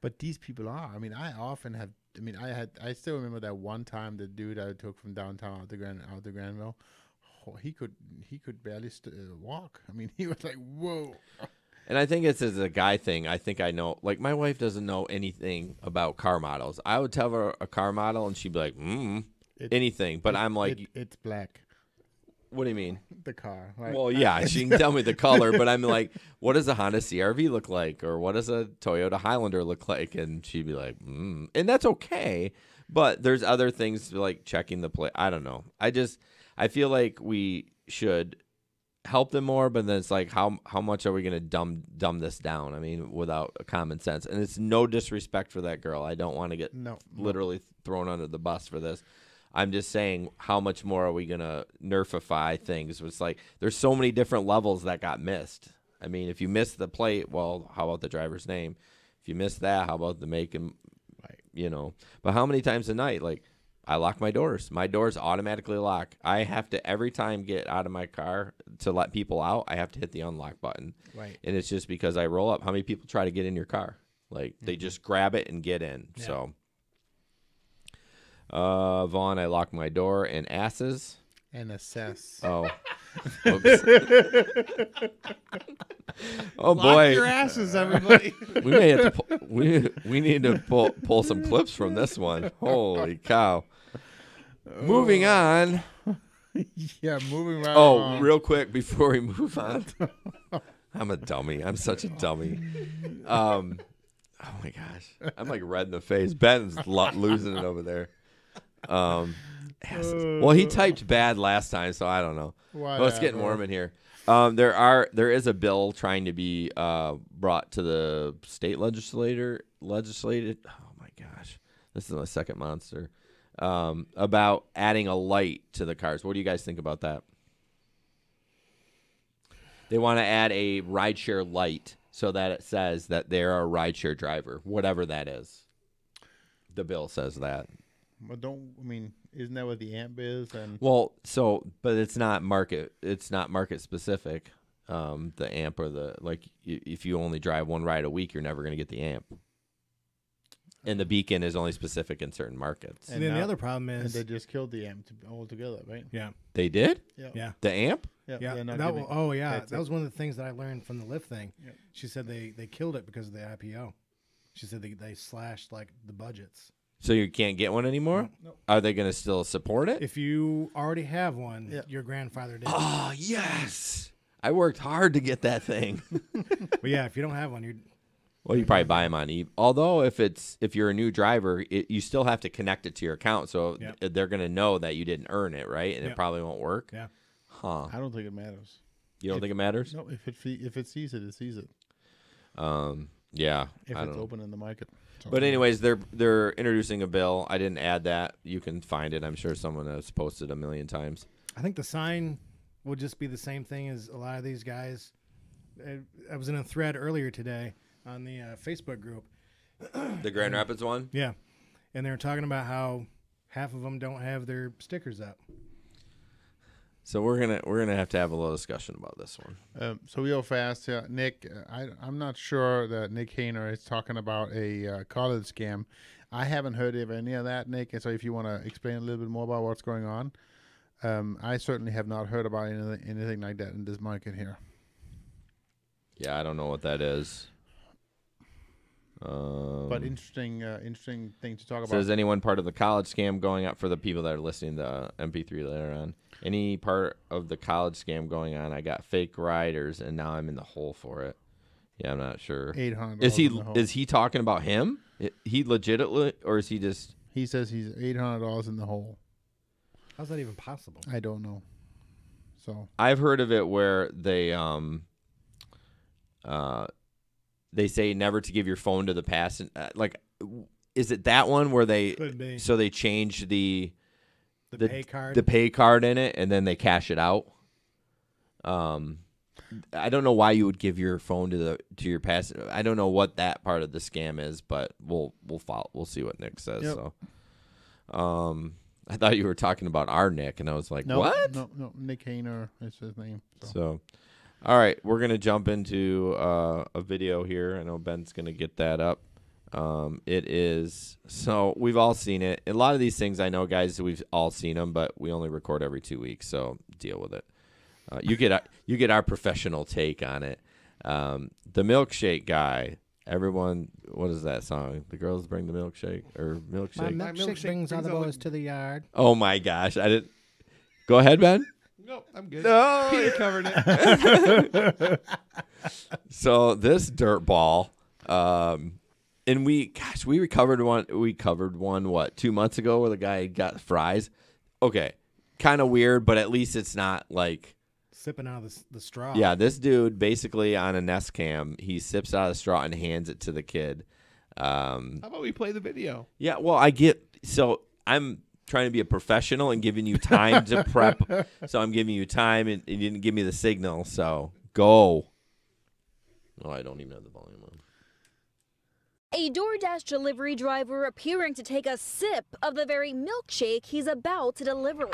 Speaker 3: But these people are. I mean, I often have. I mean, I still remember that one time the dude I took from downtown out to Granville. Oh, he could barely walk. I mean, he was like, whoa.
Speaker 2: And I think it's as a guy thing. I think I know. Like, my wife doesn't know anything about car models. I would tell her a car model, and she'd be like, anything. But I'm like,
Speaker 3: it's black.
Speaker 2: What do you mean?
Speaker 3: The car. Right?
Speaker 2: Well, yeah, she can tell me the color, but I'm like, what does a Honda CR-V look like? Or what does a Toyota Highlander look like? And she'd be like, And that's okay. But there's other things like checking the plate. I don't know. I feel like we should help them more, but then it's like, how much are we going to dumb this down? I mean, without common sense. And it's no disrespect for that girl. I don't want to get literally thrown under the bus for this. I'm just saying, how much more are we going to nerfify things? It's like there's so many different levels that got missed. I mean, if you miss the plate, well, how about the driver's name? If you miss that, how about the make and, But how many times a night? Like, I lock my doors. My doors automatically lock. I have to, every time get out of my car to let people out, I have to hit the unlock button.
Speaker 5: Right.
Speaker 2: And it's just because I roll up. How many people try to get in your car? Like, they just grab it and get in. Yeah. So. Vaughn, I lock my door and asses.
Speaker 3: And assess.
Speaker 2: Oh. Oh, boy.
Speaker 4: Lock your asses, everybody.
Speaker 2: We may have to we need to pull some clips from this one. Holy cow. Moving on.
Speaker 3: Yeah, moving on.
Speaker 2: Oh, real quick before we move on. I'm a dummy. I'm such a dummy. Oh, my gosh. I'm like red in the face. Ben's losing it over there. Well, he typed bad last time, so I don't know. Well, it's getting warm in here. There is a bill trying to be brought to the state legislated. Oh my gosh, this is my second monster. About adding a light to the cars. What do you guys think about that? They want to add a rideshare light so that it says that they're a rideshare driver, whatever that is. The bill says that.
Speaker 3: But isn't that what the AMP is? And
Speaker 2: but it's not market. It's not market specific. The AMP or if you only drive one ride a week, you're never going to get the AMP. And the beacon is only specific in certain markets.
Speaker 5: And then the other problem is
Speaker 3: they just killed the AMP altogether, right?
Speaker 5: Yeah,
Speaker 2: they did.
Speaker 5: Yeah.
Speaker 2: The AMP.
Speaker 5: Yeah. That was one of the things that I learned from the Lyft thing. Yep. She said they killed it because of the IPO. She said they slashed like the budgets.
Speaker 2: So you can't get one anymore?
Speaker 5: Nope.
Speaker 2: Are they going to still support it?
Speaker 5: If you already have one,
Speaker 3: Yeah.
Speaker 5: your grandfather did.
Speaker 2: Oh, yes. I worked hard to get that thing.
Speaker 5: But yeah, if you don't have one, you're
Speaker 2: Well, you probably buy them on eBay. Although if you're a new driver, you still have to connect it to your account, so
Speaker 5: Yep.
Speaker 2: they're going to know that you didn't earn it, right? And it
Speaker 5: Yep.
Speaker 2: probably won't work.
Speaker 5: Yeah.
Speaker 2: Huh.
Speaker 3: I don't think it matters.
Speaker 2: You don't think it matters?
Speaker 3: No, if it sees it, it sees it.
Speaker 2: Yeah.
Speaker 3: If
Speaker 2: I
Speaker 3: it's
Speaker 2: don't know.
Speaker 3: open in the market. So-
Speaker 2: But anyways, they're introducing a bill. I didn't add that. You can find it. I'm sure someone has posted a million times.
Speaker 5: I think the sign will just be the same thing as a lot of these guys. I was in a thread earlier today on the Facebook group.
Speaker 2: The Grand Rapids one?
Speaker 5: Yeah. And they were talking about how half of them don't have their stickers up.
Speaker 2: So we're gonna have to have a little discussion about this one.
Speaker 3: So real fast, Nick, I'm not sure that Nick Hayner is talking about a college scam. I haven't heard of any of that, Nick. And so if you want to explain a little bit more about what's going on, I certainly have not heard about anything like that in this market here.
Speaker 2: Yeah, I don't know what that is.
Speaker 3: But interesting thing to talk about.
Speaker 2: So is anyone part of the college scam going up for the people that are listening to MP3 later on? Any part of the college scam going on? I got fake riders, and now I'm in the hole for it. Yeah, I'm not sure.
Speaker 3: $800.
Speaker 2: Is he talking about him? He legitimately, or is he just?
Speaker 3: He says he's $800 in the hole.
Speaker 5: How's that even possible?
Speaker 3: I don't know. So
Speaker 2: I've heard of it where they say never to give your phone to the passenger. Like, is it that one where they?
Speaker 5: Could be.
Speaker 2: So they change the
Speaker 5: pay card.
Speaker 2: the pay card in it, and then they cash it out. I don't know why you would give your phone to your passenger. I don't know what that part of the scam is, but we'll follow. We'll see what Nick says.
Speaker 3: Yep.
Speaker 2: So, I thought you were talking about our Nick, and I was like, what?
Speaker 3: No, Nick Hayner is his name.
Speaker 2: So, all right, we're gonna jump into a video here. I know Ben's gonna get that up. It is, so we've all seen it. A lot of these things I know, guys, we've all seen them, but we only record every 2 weeks, so deal with it. You get our professional take on it. The milkshake guy. Everyone, what is that song? The girls bring the milkshake or milkshake.
Speaker 5: My milkshake brings all the boys to the yard.
Speaker 2: Oh my gosh, I didn't. Go ahead, Ben.
Speaker 4: Nope, I'm good.
Speaker 2: No,
Speaker 4: Peter covered it.
Speaker 2: So this dirt ball, and we recovered one. We covered one 2 months ago where the guy got fries. Okay, kind of weird, but at least it's not like
Speaker 5: Sipping out of the straw.
Speaker 2: yeah. This dude basically on a Nest Cam, he sips out of the straw and hands it to the kid.
Speaker 4: How about we play the video?
Speaker 2: Yeah, well, so I'm trying to be a professional and giving you time to prep. So I'm giving you time, and you didn't give me the signal. So go. Oh, I don't even have the volume on.
Speaker 6: A DoorDash delivery driver appearing to take a sip of the very milkshake he's about to deliver.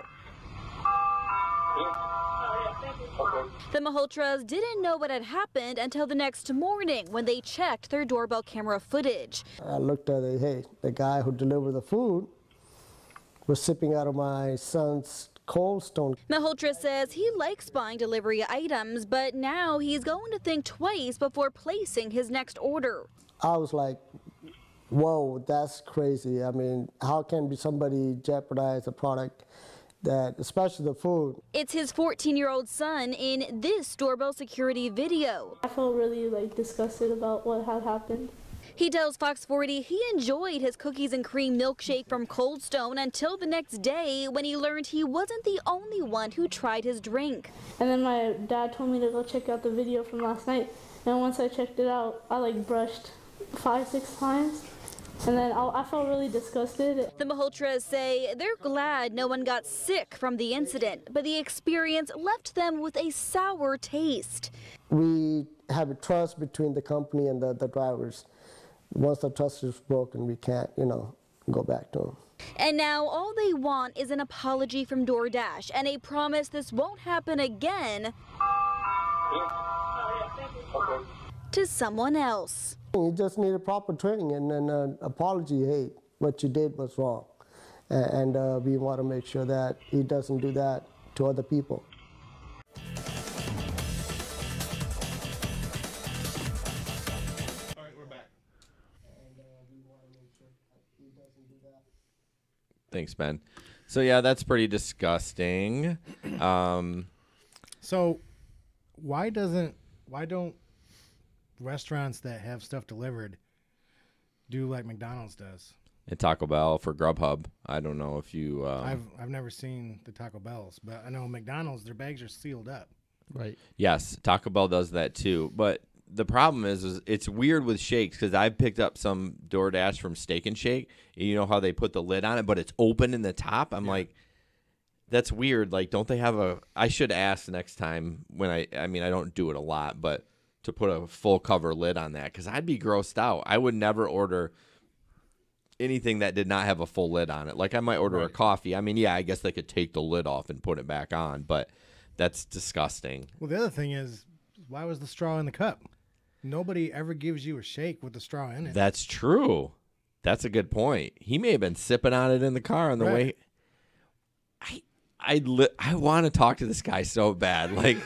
Speaker 6: The Malhotras didn't know what had happened until the next morning when they checked their doorbell camera footage.
Speaker 7: I looked at it, hey, the guy who delivered the food was sipping out of my son's Cold Stone.
Speaker 6: Malhotra says he likes buying delivery items, but now he's going to think twice before placing his next order.
Speaker 7: I was like, whoa, that's crazy. I mean, how can somebody jeopardize a product that, especially the food?
Speaker 6: It's his 14-year-old son in this doorbell security video.
Speaker 8: I felt really disgusted about what had happened.
Speaker 6: He tells Fox 40 he enjoyed his cookies and cream milkshake from Cold Stone until the next day when he learned he wasn't the only one who tried his drink.
Speaker 8: And then my dad told me to go check out the video from last night. And once I checked it out, I brushed 5-6 times. And then I felt really disgusted.
Speaker 6: The Malhotras say they're glad no one got sick from the incident, but the experience left them with a sour taste.
Speaker 7: We have a trust between the company and the drivers. Once the trust is broken, we can't, go back to them.
Speaker 6: And now all they want is an apology from DoorDash and a promise this won't happen again to someone else.
Speaker 7: You just need a proper training and an apology. Hey, what you did was wrong. And we want to make sure that he doesn't do that to other people.
Speaker 2: Thanks, Ben. So yeah, that's pretty disgusting.
Speaker 5: So why don't restaurants that have stuff delivered do like McDonald's does?
Speaker 2: And Taco Bell for Grubhub. I don't know if you.
Speaker 5: I've never seen the Taco Bells, but I know McDonald's, their bags are sealed up.
Speaker 3: Right.
Speaker 2: Yes, Taco Bell does that too. But the problem is it's weird with shakes because I've picked up some DoorDash from Steak and Shake. And you know how they put the lid on it, but it's open in the top. I'm like, that's weird. Like, don't they have a? I should ask next time when I mean, I don't do it a lot, but to put a full cover lid on that because I'd be grossed out. I would never order anything that did not have a full lid on it. Like I might order a coffee. I mean, yeah, I guess they could take the lid off and put it back on, but that's disgusting.
Speaker 5: Well, the other thing is, why was the straw in the cup? Nobody ever gives you a shake with the straw in it.
Speaker 2: That's true. That's a good point. He may have been sipping on it in the car on the way. I want to talk to this guy so bad. Like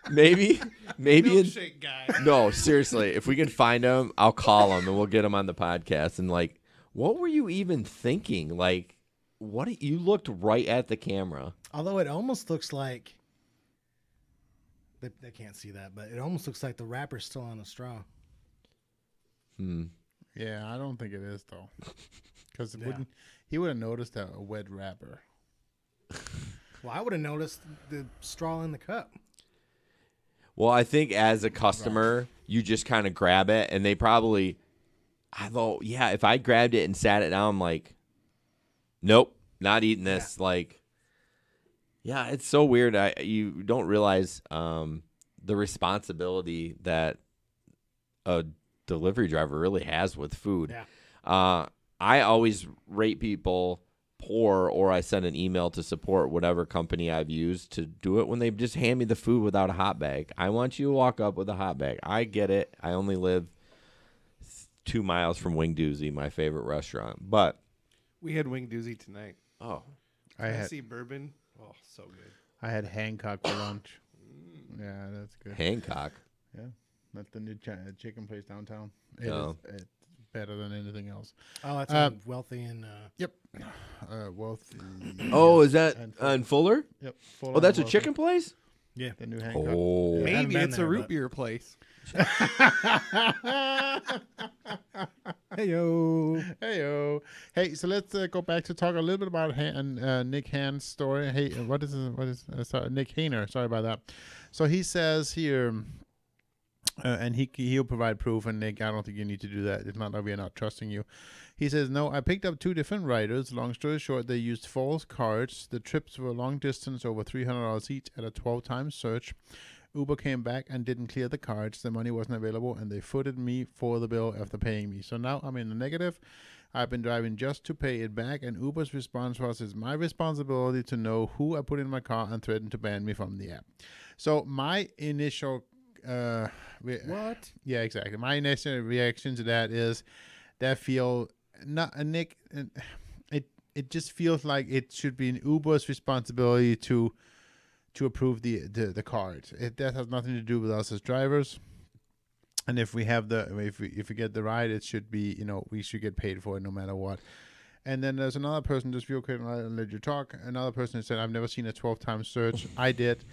Speaker 2: maybe
Speaker 4: Milkshake guy.
Speaker 2: No, seriously. If we can find him, I'll call him and we'll get him on the podcast. And like, what were you even thinking? Like, what you looked right at the camera.
Speaker 5: Although it almost looks like they can't see that, but it almost looks like the wrapper's still on the straw.
Speaker 3: Yeah, I don't think it is though, because he would have noticed a wet wrapper.
Speaker 5: Well, I would have noticed the straw in the cup.
Speaker 2: Well, I think as a customer, you just kind of grab it, and they probably, although, yeah, if I grabbed it and sat it down, I'm like, nope, not eating this. Yeah. Like, yeah, it's so weird. You don't realize the responsibility that a delivery driver really has with food.
Speaker 5: Yeah.
Speaker 2: I always rate people poor, or I send an email to support whatever company I've used to do it when they just hand me the food without a hot bag. I want you to walk up with a hot bag. I get it. I only live 2 miles from Wing Doozy, my favorite restaurant. But
Speaker 4: we had Wing Doozy tonight.
Speaker 2: Oh,
Speaker 4: I see bourbon. Oh, so good.
Speaker 3: I had Hancock for lunch. Yeah, that's good.
Speaker 2: Hancock.
Speaker 3: Yeah, that's the new chicken place downtown. It's better than anything else.
Speaker 5: Oh, that's Wealthy and
Speaker 3: yep, Wealthy.
Speaker 2: Oh, is that on Fuller?
Speaker 3: Yep. Fuller
Speaker 2: Oh, that's a
Speaker 3: Wealthy.
Speaker 2: chicken place.
Speaker 5: Yeah,
Speaker 3: the new Hancock.
Speaker 2: Oh,
Speaker 5: Yeah,
Speaker 4: maybe it's a root beer place.
Speaker 3: Heyo. Hey, so let's go back to talk a little bit about Nick Hand's story. Hey, what is sorry, Nick Hainer? Sorry about that. So he says here, and he'll provide proof. And Nick, I don't think you need to do that. It's not that we are not trusting you. He says, no, I picked up 2 different riders. Long story short, they used false cards. The trips were long distance, over $300 each at a 12-time search. Uber came back and didn't clear the cards. The money wasn't available, and they footed me for the bill after paying me. So now I'm in the negative. I've been driving just to pay it back, and Uber's response was, it's my responsibility to know who I put in my car, and threatened to ban me from the app. So my initial...
Speaker 5: what?
Speaker 3: Yeah, exactly. My initial reaction to that is that feel... Not Nick. It just feels like it should be an Uber's responsibility to approve the cards. That has nothing to do with us as drivers. And if we have if we get the ride, it should be, we should get paid for it no matter what. And then there's another person, just real quick, and I'll let you talk. Another person who said, I've never seen a 12-time search. I did.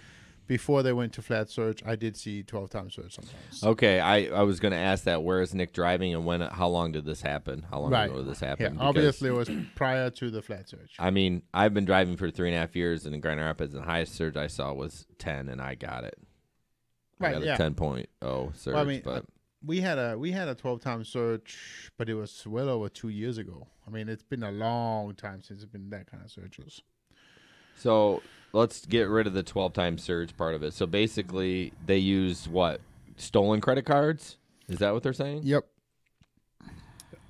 Speaker 3: Before they went to flat search, I did see 12-time search sometimes.
Speaker 2: Okay, I was going to ask that. Where is Nick driving, and how long did this happen? How long ago did this happen?
Speaker 3: Yeah, obviously it was prior to the flat search.
Speaker 2: I mean, I've been driving for 3.5 years, and in Grand Rapids, the highest search I saw was 10, and I got it. I got a 10.0 search.
Speaker 3: Well, I mean,
Speaker 2: but
Speaker 3: we had a 12-time search, but it was well over 2 years ago. I mean, it's been a long time since it's been that kind of searches.
Speaker 2: So let's get rid of the 12-time search part of it. So basically, they used what? Stolen credit cards? Is that what they're saying?
Speaker 3: Yep.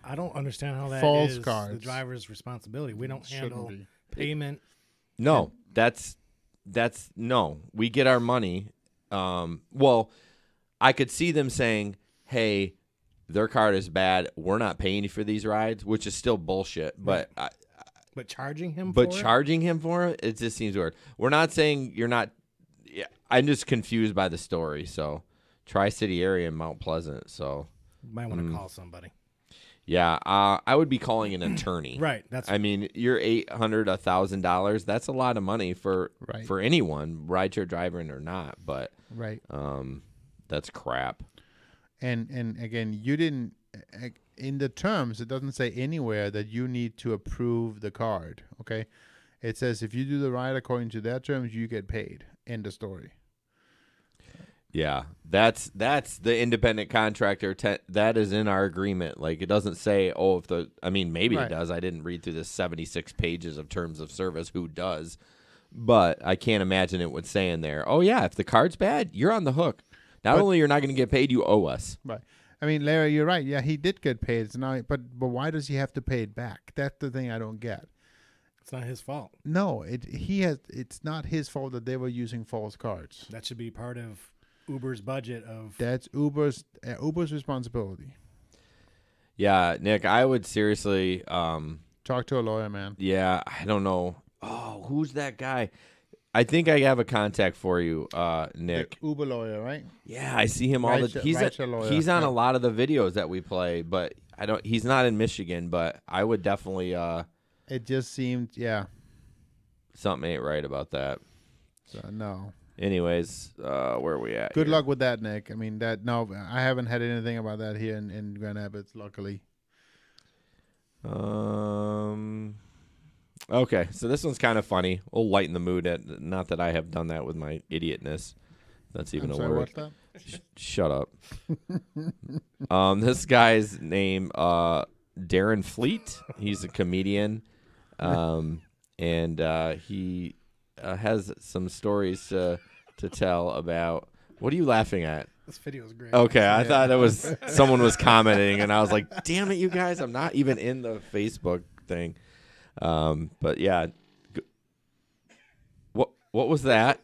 Speaker 5: I don't understand how that
Speaker 3: False
Speaker 5: is
Speaker 3: cards.
Speaker 5: the driver's responsibility. We don't handle payment.
Speaker 2: No, that's no. We get our money. Well, I could see them saying, "Hey, their card is bad. We're not paying you for these rides," which is still bullshit. But
Speaker 5: But charging him
Speaker 2: for it? It just seems weird. We're not saying you're not. Yeah, I'm just confused by the story. So, Tri-City area in Mount Pleasant. So,
Speaker 5: you might want to call somebody.
Speaker 2: Yeah, I would be calling an attorney.
Speaker 5: Right. That's
Speaker 2: I mean, you're $800, $1,000. That's a lot of money for anyone, rideshare driver or not. But that's crap.
Speaker 3: And again, you didn't in the terms. It doesn't say anywhere that you need to approve the card. Okay, it says if you do the ride according to their terms, you get paid. End of story.
Speaker 2: Yeah, that's the independent contractor. That is in our agreement. Like, it doesn't say, oh, if the. I mean, maybe it does. I didn't read through the 76 pages of terms of service. Who does? But I can't imagine it would say in there, oh yeah, if the card's bad, you're on the hook. Not only you're not going to get paid, you owe us.
Speaker 3: Right. I mean, Larry, you're right. Yeah, he did get paid. It's not, but why does he have to pay it back? That's the thing I don't get.
Speaker 5: It's not his fault.
Speaker 3: No, it's not his fault that they were using false cards.
Speaker 5: That should be part of Uber's budget of.
Speaker 3: That's Uber's responsibility.
Speaker 2: Yeah, Nick, I would seriously
Speaker 3: talk to a lawyer, man.
Speaker 2: Yeah, I don't know. Oh, who's that guy? I think I have a contact for you, Nick.
Speaker 3: The Uber lawyer, right?
Speaker 2: Yeah, I see him all the. He's on a lot of the videos that we play, but I don't. He's not in Michigan, but I would definitely.
Speaker 3: It just seemed,
Speaker 2: something ain't right about that.
Speaker 3: So no.
Speaker 2: Anyways, where are we at?
Speaker 3: Good luck with that, Nick. I mean, I haven't had anything about that here in Grand Rapids, luckily.
Speaker 2: Okay, so this one's kind of funny. We'll lighten the mood. Not that I have done that with my idiotness. That's even a word.
Speaker 3: What's that?
Speaker 2: Shut up. This guy's name, Darren Fleet. He's a comedian, and he has some stories to tell about. What are you laughing at?
Speaker 5: This video is great.
Speaker 2: Okay, I thought it was someone was commenting, and I was like, "Damn it, you guys! I'm not even in the Facebook thing." But yeah, what was that?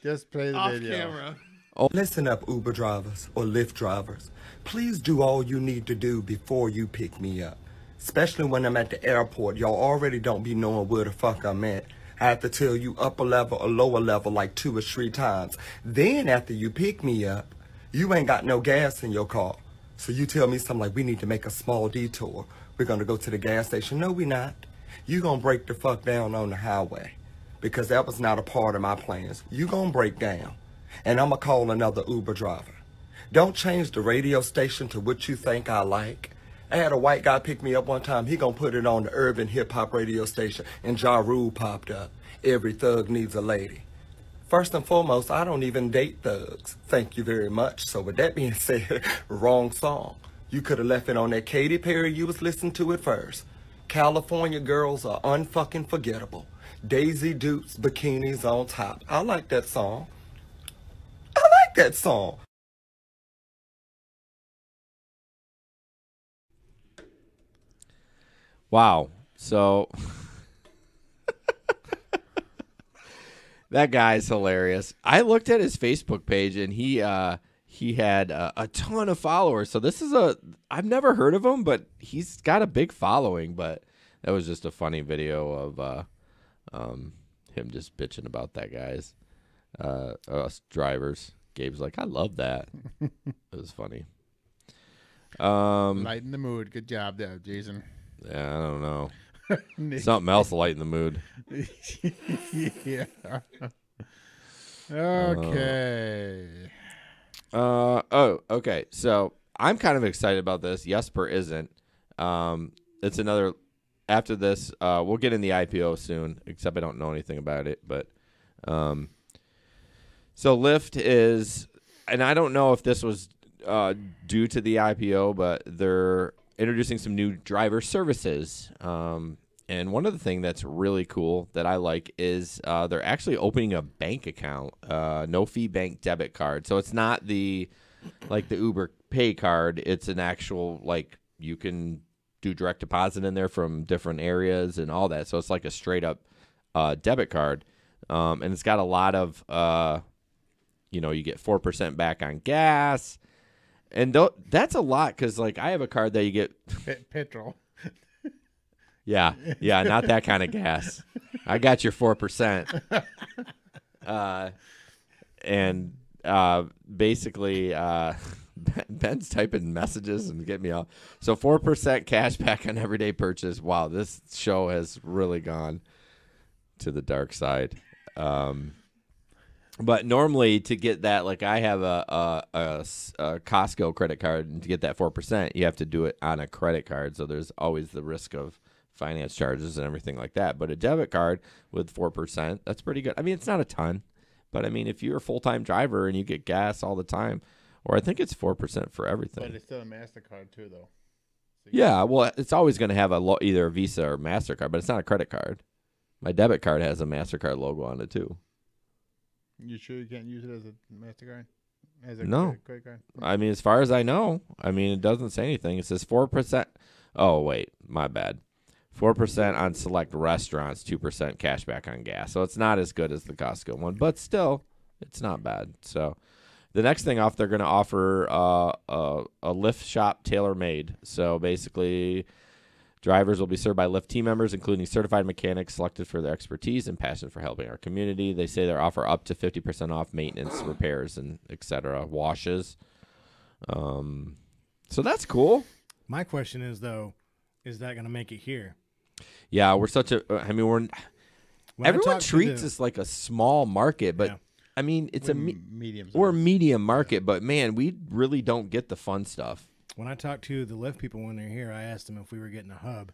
Speaker 3: Just play the
Speaker 4: Off
Speaker 3: video.
Speaker 4: camera.
Speaker 9: Oh. Listen up, Uber drivers or Lyft drivers. Please do all you need to do before you pick me up. Especially when I'm at the airport. Y'all already don't be knowing where the fuck I'm at. I have to tell you upper level or lower level like 2 or 3 times. Then after you pick me up, you ain't got no gas in your car. So you tell me something like, we need to make a small detour. We're going to go to the gas station. No, we not. You going to break the fuck down on the highway. Because that was not a part of my plans. You going to break down. And I'm going to call another Uber driver. Don't change the radio station to what you think I like. I had a white guy pick me up one time. He gonna put it on the urban hip-hop radio station, and Ja Rule popped up. Every thug needs a lady. First and foremost, I don't even date thugs. Thank you very much. So with that being said, wrong song. You could have left it on that Katy Perry you was listening to at first. California girls are unfucking forgettable. Daisy Dukes, bikinis on top. I like that song. I like that song.
Speaker 2: Wow. So that guy's hilarious. I looked at his Facebook page, and he had a ton of followers. So this is I've never heard of him, but he's got a big following. But that was just a funny video of him just bitching about that guy's us drivers. Gabe's like, I love that. It was funny.
Speaker 3: Lighten the mood. Good job there, Jason.
Speaker 2: Yeah, I don't know. Something else to lighten the mood.
Speaker 3: Yeah. Okay.
Speaker 2: Okay. So I'm kind of excited about this. Jesper isn't. It's another. After this, we'll get in the IPO soon. Except I don't know anything about it. But so Lyft is, and I don't know if this was due to the IPO, but they're introducing some new driver services. And one of the things that's really cool that I like is they're actually opening a bank account, no-fee bank debit card. So it's not the Uber Pay card. It's an actual, you can do direct deposit in there from different areas and all that. So it's like a straight-up debit card. And it's got a lot of, you get 4% back on gas. And that's a lot because, I have a card that you get
Speaker 3: petrol.
Speaker 2: Yeah, not that kind of gas. I got your 4%. And basically, Ben's typing messages and get me off. So 4% cash back on everyday purchase. Wow, this show has really gone to the dark side. But normally to get that, like I have a Costco credit card, and to get that 4%, you have to do it on a credit card. So there's always the risk of finance charges and everything like that. But a debit card with 4%, that's pretty good. I mean, it's not a ton, but I mean, if you're a full-time driver and you get gas all the time, or I think it's 4% for everything.
Speaker 3: But it's still a MasterCard too, though. So
Speaker 2: Yeah, well, it's always going to have either a Visa or MasterCard, but it's not a credit card. My debit card has a MasterCard logo on it too.
Speaker 3: You sure you can't use it as a MasterCard? As a
Speaker 2: No.
Speaker 3: credit card?
Speaker 2: I mean, as far as I know, I mean, it doesn't say anything. It says 4%. Oh, wait, my bad. 4% on select restaurants, 2% cash back on gas. So it's not as good as the Costco one, but still, it's not bad. So the next thing off, they're going to offer a Lyft shop tailor-made. So basically, drivers will be served by Lyft team members, including certified mechanics selected for their expertise and passion for helping our community. They say they offer up to 50% off maintenance, repairs, and et cetera, washes. So that's cool.
Speaker 5: My question is, though, is that going to make it here?
Speaker 2: Yeah, we're such a. I mean,
Speaker 5: When I
Speaker 2: everyone
Speaker 5: talked to
Speaker 2: treats
Speaker 5: the-
Speaker 2: us like a small market, but
Speaker 5: Yeah.
Speaker 2: I mean, it's
Speaker 3: medium.
Speaker 2: we're a
Speaker 3: size.
Speaker 2: medium market, but man, we really don't get the fun stuff.
Speaker 5: When I talked to the Lyft people when they're here, I asked them if we were getting a hub,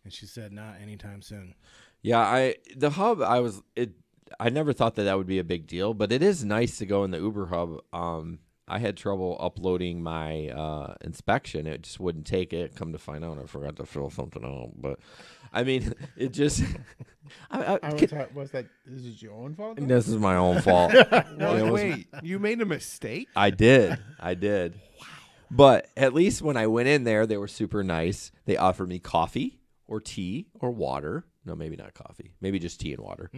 Speaker 5: and she said not anytime soon.
Speaker 2: Yeah, the hub, I never thought that would be a big deal, but it is nice to go in the Uber hub. I had trouble uploading my inspection; it just wouldn't take it. Come to find out, I forgot to fill something out. But I mean, it just.
Speaker 3: Was that? This is your own fault? though?
Speaker 2: This is my own fault.
Speaker 4: Wait, you made a mistake?
Speaker 2: I did. But at least when I went in there, they were super nice. They offered me coffee or tea or water. No, maybe not coffee. Maybe just tea and water.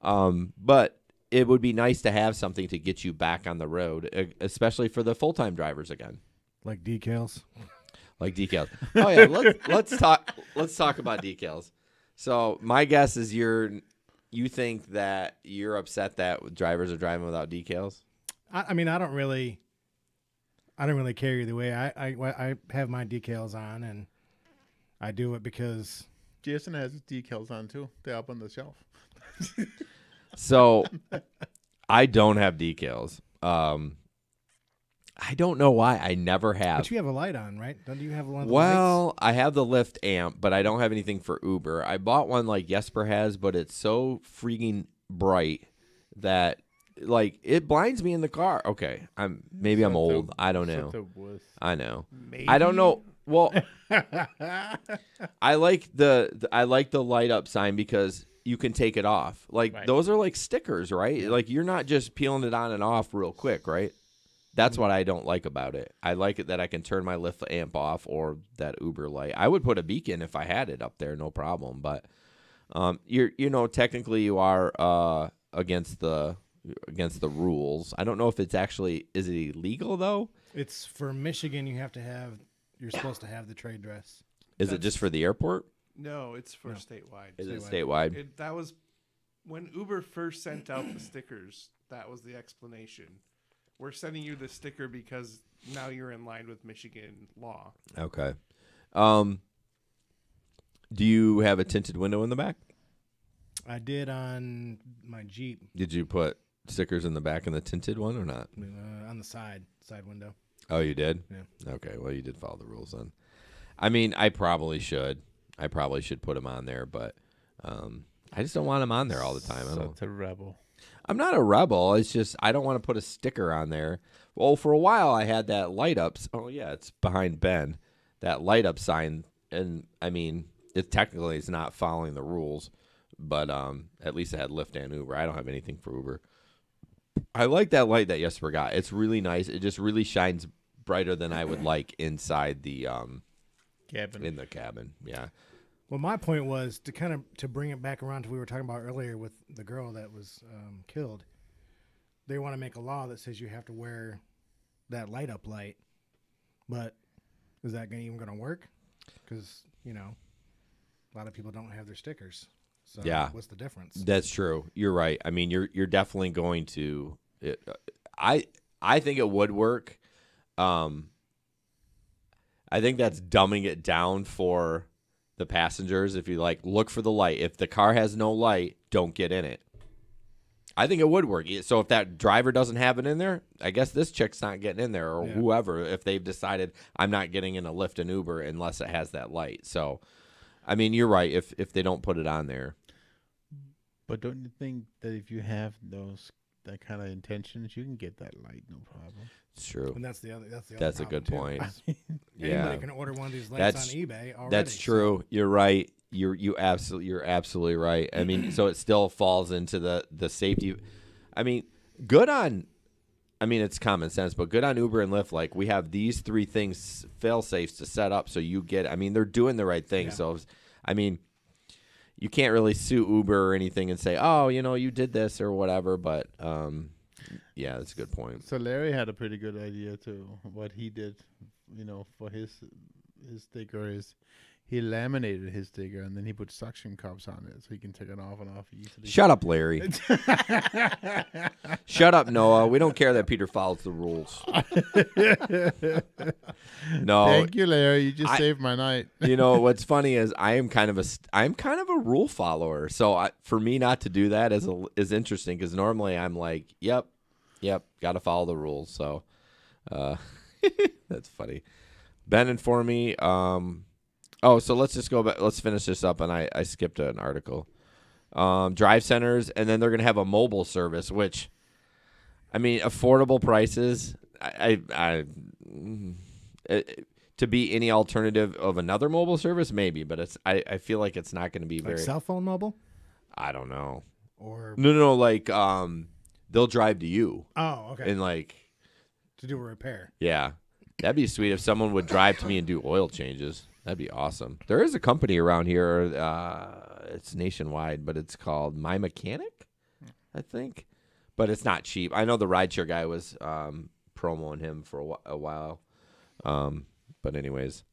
Speaker 2: But it would be nice to have something to get you back on the road, especially for the full-time drivers again.
Speaker 5: Like decals?
Speaker 2: Like decals. Oh yeah, let's talk about decals. So my guess is you think that you're upset that drivers are driving without decals?
Speaker 5: I mean, I don't really care either way. I have my decals on, and I do it because
Speaker 3: Jason has his decals on too. They're up on the shelf.
Speaker 2: So I don't have decals. I don't know why. I never have.
Speaker 5: But you have a light on, right? Don't you have one of the
Speaker 2: Well, I have the Lyft amp, but I don't have anything for Uber. I bought one like Jesper has, but it's so freaking bright that like it blinds me in the car. Okay, maybe I'm old. I don't know. I know.
Speaker 4: Maybe?
Speaker 2: I don't know. Well, I like the light up sign because you can take it off. Like
Speaker 3: Right.
Speaker 2: those are like stickers, right? Like you're not just peeling it on and off real quick, right? That's what I don't like about it. I like it that I can turn my Lyft amp off or that Uber light. I would put a beacon if I had it up there, no problem. But technically you are against the rules. I don't know if it's actually is it illegal though?
Speaker 5: It's for Michigan. You're supposed to have the trade dress.
Speaker 2: Is it just for the airport?
Speaker 4: No, it's for
Speaker 5: No.
Speaker 4: statewide.
Speaker 2: Is it statewide?
Speaker 4: That was when Uber first sent out the stickers. That was the explanation. We're sending you the sticker because now you're in line with Michigan law.
Speaker 2: Okay. Do you have a tinted window in the back?
Speaker 5: I did on my Jeep
Speaker 2: Did you put stickers in the back in the tinted one or not?
Speaker 5: on the side window.
Speaker 2: Oh, you did?
Speaker 5: Yeah.
Speaker 2: Okay. Well, you did follow the rules then. I mean, I probably should. Put them on there, but I just don't want them on there all the time.
Speaker 3: Such a rebel.
Speaker 2: I'm not a rebel. It's just I don't want to put a sticker on there. Well, for a while I had that light up. Oh yeah, it's behind Ben. That light up sign, and I mean, it's not following the rules, but at least it had Lyft and Uber. I don't have anything for Uber. I like that light that Jesper got. It's really nice. It just really shines brighter than I would like inside the
Speaker 3: Cabin.
Speaker 2: in the cabin. Yeah.
Speaker 5: Well, my point was to bring it back around to what we were talking about earlier with the girl that was killed. They want to make a law that says you have to wear that light up light, but is that even going to work? Because a lot of people don't have their stickers. So
Speaker 2: Yeah.
Speaker 5: what's the difference?
Speaker 2: That's true. You're right. I mean, you're definitely going to. I think it would work. I think that's dumbing it down for the passengers. If you like, look for the light. If the car has no light, don't get in it. I think it would work. So if that driver doesn't have it in there, I guess this chick's not getting in there, or whoever, if they've decided I'm not getting in a Lyft and Uber unless it has that light. So, I mean, you're right if they don't put it on there.
Speaker 3: But don't you think that if you have that kind of intentions, you can get that light, no problem?
Speaker 2: It's true.
Speaker 5: And that's
Speaker 2: a good
Speaker 5: too.
Speaker 2: point.
Speaker 5: Anybody can order one of these lights on eBay already.
Speaker 2: That's true. So. You're right. You're absolutely right. I mean, so it still falls into the safety. I mean, it's common sense, but good on Uber and Lyft. Like, we have these 3 things, fail safes to set up so you get. I mean, they're doing the right thing. Yeah. So, I mean, you can't really sue Uber or anything and say, oh, you did this or whatever. But yeah, that's a good point.
Speaker 3: So Larry had a pretty good idea too. What he did, for his sticker is he laminated his sticker and then he put suction cups on it so he can take it off and off easily.
Speaker 2: Shut up, Larry. Shut up, Noah. We don't care that Peter follows the rules. No.
Speaker 3: Thank you, Larry. You just saved my night.
Speaker 2: What's funny is I'm kind of a rule follower. So for me not to do that is interesting, because normally I'm like, yep, got to follow the rules. So that's funny. Ben informed me. So let's just go back. Let's finish this up. And I skipped an article. Drive centers, and then they're going to have a mobile service, which, I mean, affordable prices. To be any alternative of another mobile service, maybe, but I feel like it's not going to be
Speaker 5: like
Speaker 2: very
Speaker 5: cell phone mobile.
Speaker 2: I don't know.
Speaker 5: Or
Speaker 2: no, like they'll drive to you.
Speaker 5: Oh, okay.
Speaker 2: And like
Speaker 5: to do a repair.
Speaker 2: Yeah, that'd be sweet if someone would drive to me and do oil changes. That'd be awesome. There is a company around here. It's nationwide, but it's called My Mechanic, I think. But it's not cheap. I know the rideshare guy was promoting him for a while. But anyways,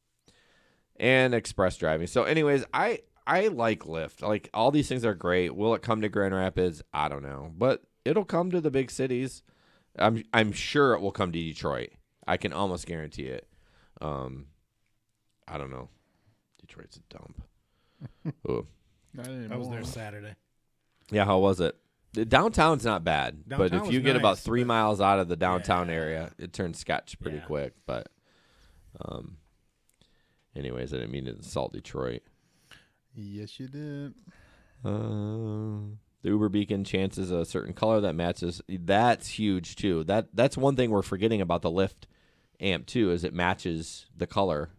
Speaker 2: and express driving. So anyways, I like Lyft. Like, all these things are great. Will it come to Grand Rapids? I don't know, but it'll come to the big cities. I'm sure it will come to Detroit. I can almost guarantee it. I don't know. Detroit's a dump. Ooh.
Speaker 5: I was there Saturday.
Speaker 2: Yeah, how was it? The downtown's not bad, but if you get about 3 miles out of the downtown area, it turns sketch pretty quick. But, anyways, I didn't mean to insult Detroit.
Speaker 3: Yes, you did.
Speaker 2: The Uber beacon chances a certain color that matches. That's huge too. That's one thing we're forgetting about the Lyft amp too, is it matches the color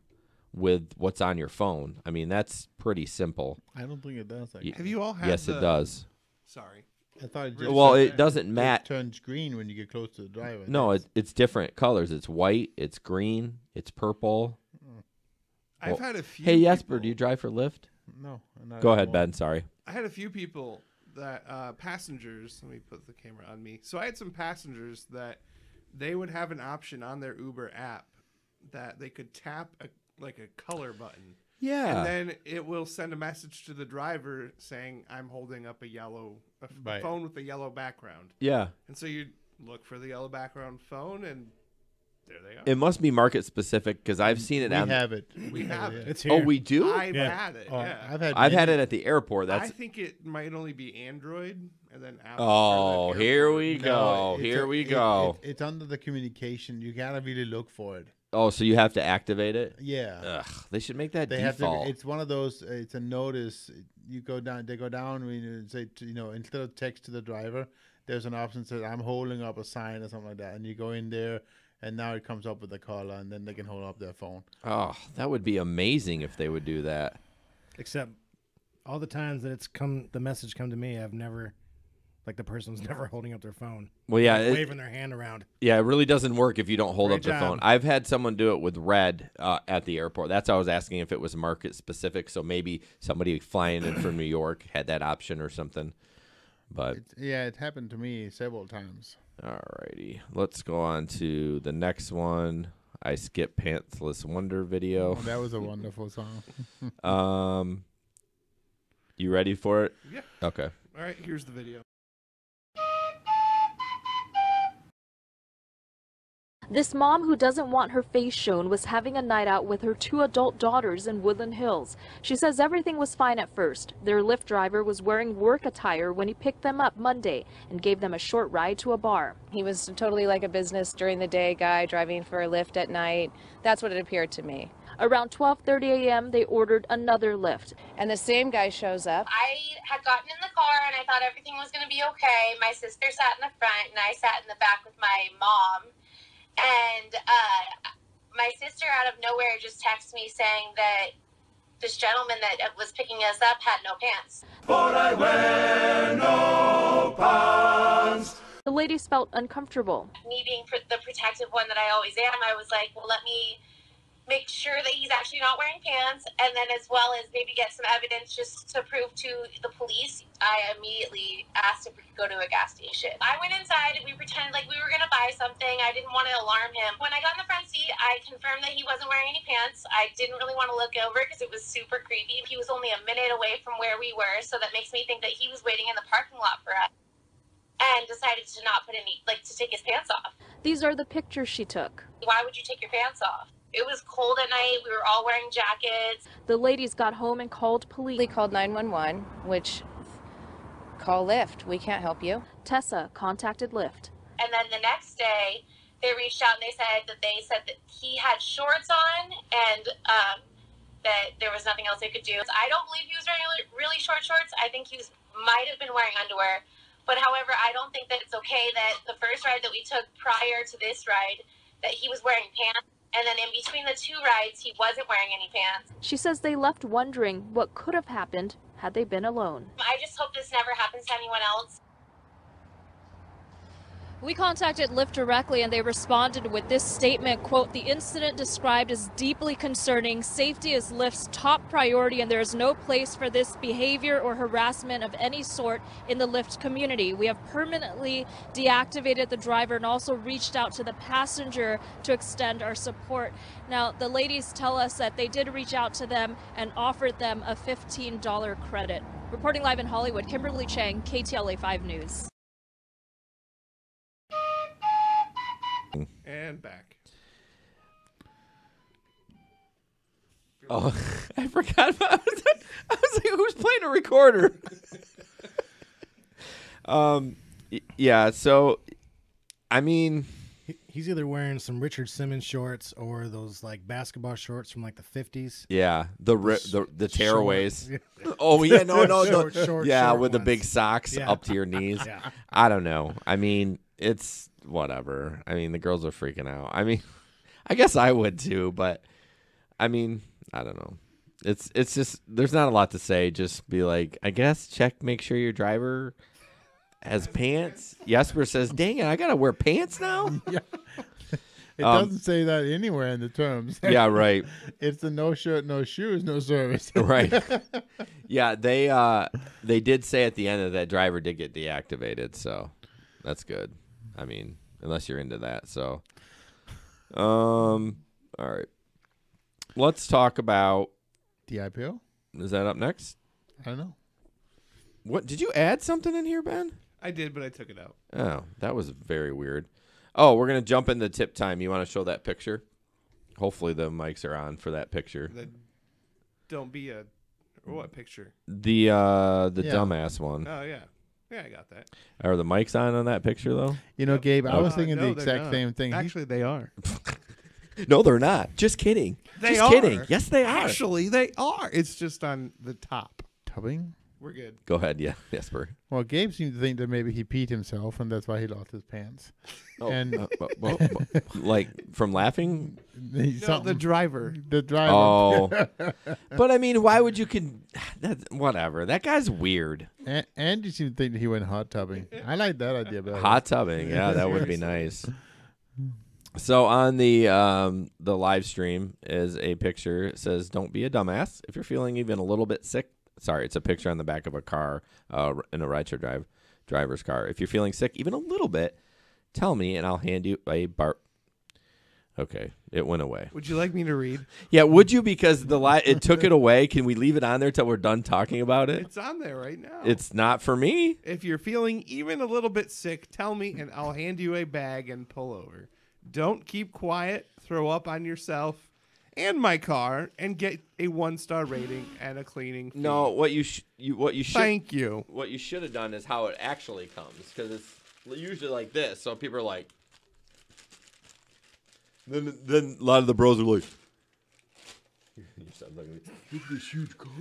Speaker 2: with what's on your phone. I mean, that's pretty simple.
Speaker 3: I don't think it does.
Speaker 4: Have you all had
Speaker 2: Yes, it does.
Speaker 4: Sorry.
Speaker 3: I thought it just
Speaker 2: it doesn't match.
Speaker 3: It turns green when you get close to the driver.
Speaker 2: No, it's different colors. It's white, it's green, it's purple.
Speaker 4: I've had a few.
Speaker 2: Hey, Jesper, do you drive for Lyft?
Speaker 3: No.
Speaker 2: Go ahead, Ben. Sorry.
Speaker 4: I had a few people that passengers. Let me put the camera on me. So I had some passengers that they would have an option on their Uber app that they could tap a color button.
Speaker 2: Yeah.
Speaker 4: And then it will send a message to the driver saying, I'm holding up a phone with a yellow background.
Speaker 2: Yeah.
Speaker 4: And so you look for the yellow background phone, and there they are.
Speaker 2: It must be market specific, because I've seen it.
Speaker 3: We have it.
Speaker 4: We have it.
Speaker 5: It's here.
Speaker 2: Oh, we do?
Speaker 4: I've had it. Yeah.
Speaker 3: I've
Speaker 2: had it at the airport.
Speaker 4: I think it might only be Android and then Apple.
Speaker 2: Oh, here we
Speaker 3: No,
Speaker 2: go. Here we go.
Speaker 3: It's under the communication. You gotta really look for it.
Speaker 2: Oh, so you have to activate it?
Speaker 3: Yeah.
Speaker 2: Ugh, they should make that
Speaker 3: They
Speaker 2: default.
Speaker 3: have to. It's one of those. It's a notice. You go down. They go down when you say, instead of text to the driver, there's an option that says, I'm holding up a sign or something like that, and you go in there, and now it comes up with the color, and then they can hold up their phone.
Speaker 2: Oh, that would be amazing if they would do that.
Speaker 5: Except all the times that the message come to me, I've never, like, the person's never holding up their phone.
Speaker 2: Well, yeah,
Speaker 5: waving their hand around.
Speaker 2: Yeah, it really doesn't work if you don't hold
Speaker 5: Great
Speaker 2: up the
Speaker 5: job.
Speaker 2: phone. I've had someone do it with Red at the airport. That's why I was asking if it was market specific. So maybe somebody flying in from New York had that option or something. But
Speaker 3: it happened to me several times.
Speaker 2: Alrighty, let's go on to the next one. I skipped Pantsless Wonder video.
Speaker 3: Oh, that was a wonderful song.
Speaker 2: You ready for it?
Speaker 4: Yeah.
Speaker 2: Okay.
Speaker 4: All right, here's the video.
Speaker 10: This mom who doesn't want her face shown was having a night out with her 2 adult daughters in Woodland Hills. She says everything was fine at first. Their Lyft driver was wearing work attire when he picked them up Monday and gave them a short ride to a bar.
Speaker 11: He was totally like a business during the day guy driving for a Lyft at night. That's what it appeared to me.
Speaker 10: Around 12:30 a.m., they ordered another Lyft.
Speaker 11: And the same guy shows up.
Speaker 12: I had gotten in the car and I thought everything was going to be okay. My sister sat in the front and I sat in the back with my mom. And my sister out of nowhere just texted me saying that this gentleman that was picking us up had no pants.
Speaker 13: But I wear no pants.
Speaker 10: The ladies felt uncomfortable.
Speaker 12: Me being the protective one that I always am, I was like, well, let me make sure that he's actually not wearing pants, and then as well as maybe get some evidence just to prove to the police. I immediately asked if we could go to a gas station. I went inside and we pretended like we were going to buy something. I didn't want to alarm him. When I got in the front seat, I confirmed that he wasn't wearing any pants. I didn't really want to look over because it was super creepy. He was only a minute away from where we were, so that makes me think that he was waiting in the parking lot for us and decided to not put any, to take his pants off.
Speaker 10: These are the pictures she took.
Speaker 12: Why would you take your pants off? It was cold at night. We were all wearing jackets.
Speaker 10: The ladies got home and called police.
Speaker 11: They called 911, which call Lyft. We can't help you.
Speaker 10: Tessa contacted Lyft.
Speaker 12: And then the next day, they reached out and they said that he had shorts on and that there was nothing else they could do. I don't believe he was wearing really short shorts. I think he might have been wearing underwear. But however, I don't think that it's okay that the first ride that we took prior to this ride, that he was wearing pants. And then in between the 2 rides, he wasn't wearing any pants.
Speaker 10: She says they left wondering what could have happened had they been alone.
Speaker 12: I just hope this never happens to anyone else.
Speaker 10: We contacted Lyft directly and they responded with this statement, quote, "The incident described as deeply concerning. Safety is Lyft's top priority and there is no place for this behavior or harassment of any sort in the Lyft community. We have permanently deactivated the driver and also reached out to the passenger to extend our support." Now, the ladies tell us that they did reach out to them and offered them a $15 credit. Reporting live in Hollywood, Kimberly Chang, KTLA 5 News.
Speaker 4: And back.
Speaker 2: Oh, I forgot. I was like, who's playing a recorder? Yeah. So, I mean,
Speaker 5: he's either wearing some Richard Simmons shorts or those basketball shorts from the 50s.
Speaker 2: Yeah, the tearaways. Oh yeah, no,
Speaker 5: short,
Speaker 2: yeah,
Speaker 5: short
Speaker 2: with the
Speaker 5: ones.
Speaker 2: big socks up to your knees.
Speaker 5: Yeah.
Speaker 2: I don't know. I mean, it's whatever. I mean, the girls are freaking out. I mean, I guess I would too, but I mean, I don't know. It's just there's not a lot to say. Just be like, I guess make sure your driver has pants. Jesper says, "Dang it, I gotta wear pants now."
Speaker 3: Yeah. It doesn't say that anywhere in the terms.
Speaker 2: Yeah, right.
Speaker 3: It's the no shirt, no shoes, no service.
Speaker 2: Right. Yeah, they did say at the end that driver did get deactivated, so that's good. I mean, unless you're into that. So, all right. Let's talk about
Speaker 3: the IPO.
Speaker 2: Is that up next?
Speaker 3: I don't know.
Speaker 2: What did you add something in here, Ben?
Speaker 4: I did, but I took it out.
Speaker 2: Oh, that was very weird. Oh, we're gonna jump into tip time. You want to show that picture? Hopefully the mics are on for that picture.
Speaker 4: Don't be a what picture?
Speaker 2: The dumbass one.
Speaker 4: Oh yeah. Yeah, I got that.
Speaker 2: Are the mics on that picture though?
Speaker 3: You know, Gabe, I was thinking
Speaker 4: no,
Speaker 3: the exact same thing.
Speaker 4: Actually, they are.
Speaker 2: No, they're not. Just kidding.
Speaker 4: They
Speaker 2: Just
Speaker 4: are.
Speaker 2: kidding. Yes, they are.
Speaker 4: Actually, they are. It's just on the top.
Speaker 3: Tubbing?
Speaker 4: We're good.
Speaker 2: Go ahead. Yeah, Jesper.
Speaker 3: Well, Gabe seemed to think that maybe he peed himself, and that's why he lost his pants.
Speaker 2: Oh,
Speaker 3: and
Speaker 2: like from laughing?
Speaker 4: No, the driver.
Speaker 3: The driver.
Speaker 2: Oh. But I mean, why would you whatever. That guy's weird.
Speaker 3: And you seem to think that he went hot tubbing. I like that idea better.
Speaker 2: Hot tubbing. Yeah, that would be nice. So on the live stream is a picture. It says, "Don't be a dumbass. If you're feeling even a little bit sick," sorry, it's a picture on the back of a car in a rideshare driver's car. "If you're feeling sick even a little bit, tell me and I'll hand you a bar." Okay, it went away.
Speaker 4: Would you like me to read?
Speaker 2: Yeah, would you? Because it took it away. Can we leave it on there till we're done talking about it?
Speaker 4: It's on there right now.
Speaker 2: It's not for me.
Speaker 4: If you're feeling even a little bit sick, tell me and I'll hand you a bag and pull over. Don't keep quiet, throw up on yourself and my car, and get a 1-star rating and a cleaning fee.
Speaker 2: No, what you should
Speaker 4: Thank you.
Speaker 2: What you should have done is how it actually comes, because it's usually like this. So people are like, then a lot of the bros are like, look at this huge car.